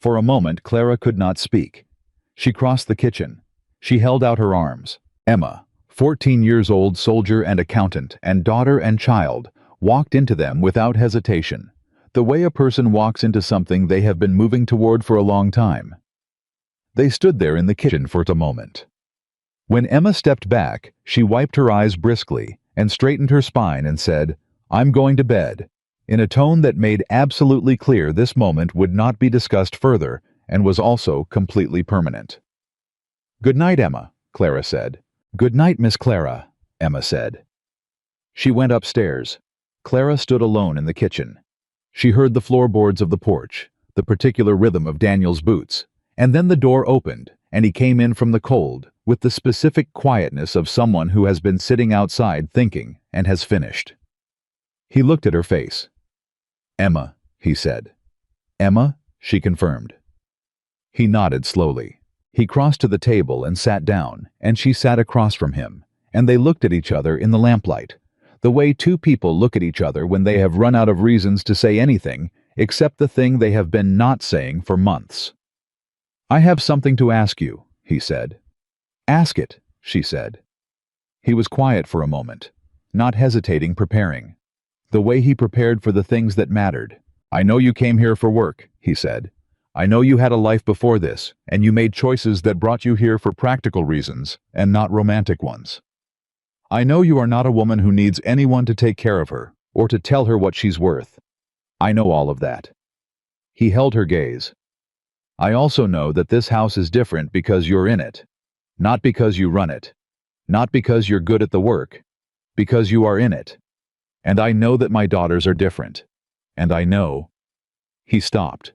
For a moment, Clara could not speak. She crossed the kitchen. She held out her arms. Emma, 14 years old soldier and accountant and daughter and child, walked into them without hesitation, the way a person walks into something they have been moving toward for a long time. They stood there in the kitchen for a moment. When Emma stepped back, she wiped her eyes briskly and straightened her spine and said, "I'm going to bed," in a tone that made absolutely clear this moment would not be discussed further and was also completely permanent. "Good night, Emma," Clara said. "Good night, Miss Clara," Emma said. She went upstairs. Clara stood alone in the kitchen. She heard the floorboards of the porch, the particular rhythm of Daniel's boots, and then the door opened, and he came in from the cold, with the specific quietness of someone who has been sitting outside thinking and has finished. He looked at her face. "Emma," he said. "Emma," she confirmed. He nodded slowly. He crossed to the table and sat down, and she sat across from him, and they looked at each other in the lamplight, the way two people look at each other when they have run out of reasons to say anything except the thing they have been not saying for months. "I have something to ask you," he said. "Ask it," she said. He was quiet for a moment, not hesitating, preparing. The way he prepared for the things that mattered. "I know you came here for work," he said. "I know you had a life before this, and you made choices that brought you here for practical reasons and not romantic ones. I know you are not a woman who needs anyone to take care of her or to tell her what she's worth. I know all of that." He held her gaze. "I also know that this house is different because you're in it. Not because you run it. Not because you're good at the work. Because you are in it. And I know that my daughters are different. And I know—" He stopped,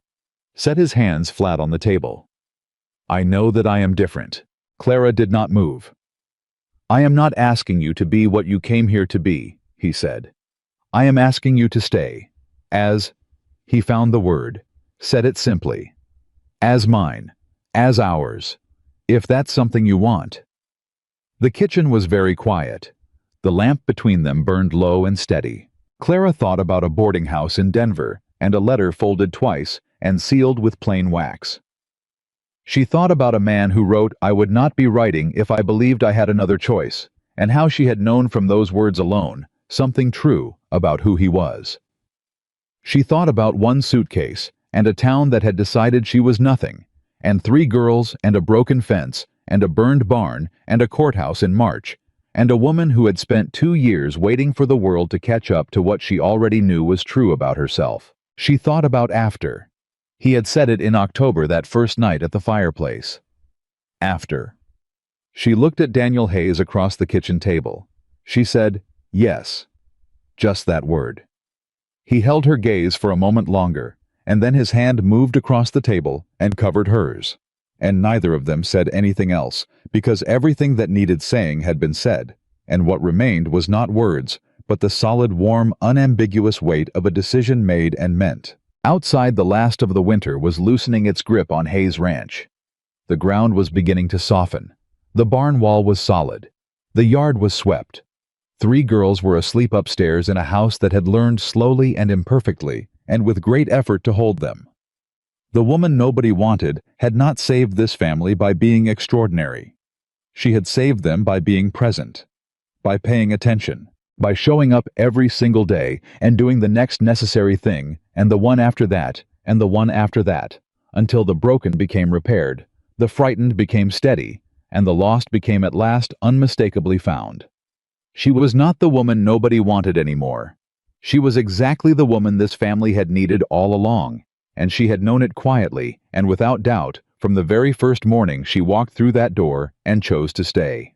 set his hands flat on the table. "I know that I am different." Clara did not move. "I am not asking you to be what you came here to be," he said. "I am asking you to stay. As—" he found the word, said it simply. "As mine. As ours. If that's something you want." The kitchen was very quiet. The lamp between them burned low and steady. Clara thought about a boarding house in Denver and a letter folded twice and sealed with plain wax. She thought about a man who wrote, "I would not be writing if I believed I had another choice," and how she had known from those words alone something true about who he was. She thought about one suitcase and a town that had decided she was nothing, and 3 girls and a broken fence and a burned barn and a courthouse in March, and a woman who had spent 2 years waiting for the world to catch up to what she already knew was true about herself. She thought about after. He had said it in October, that first night at the fireplace. After. She looked at Daniel Hayes across the kitchen table. She said, "Yes." Just that word. He held her gaze for a moment longer, and then his hand moved across the table and covered hers. And neither of them said anything else, because everything that needed saying had been said, and what remained was not words, but the solid, warm, unambiguous weight of a decision made and meant. Outside, the last of the winter was loosening its grip on Hayes Ranch. The ground was beginning to soften. The barn wall was solid. The yard was swept. 3 girls were asleep upstairs in a house that had learned slowly and imperfectly, and with great effort, to hold them. The woman nobody wanted had not saved this family by being extraordinary. She had saved them by being present, by paying attention, by showing up every single day and doing the next necessary thing, and the one after that, and the one after that, until the broken became repaired, the frightened became steady, and the lost became at last unmistakably found. She was not the woman nobody wanted anymore. She was exactly the woman this family had needed all along, and she had known it quietly and without doubt from the very first morning she walked through that door and chose to stay.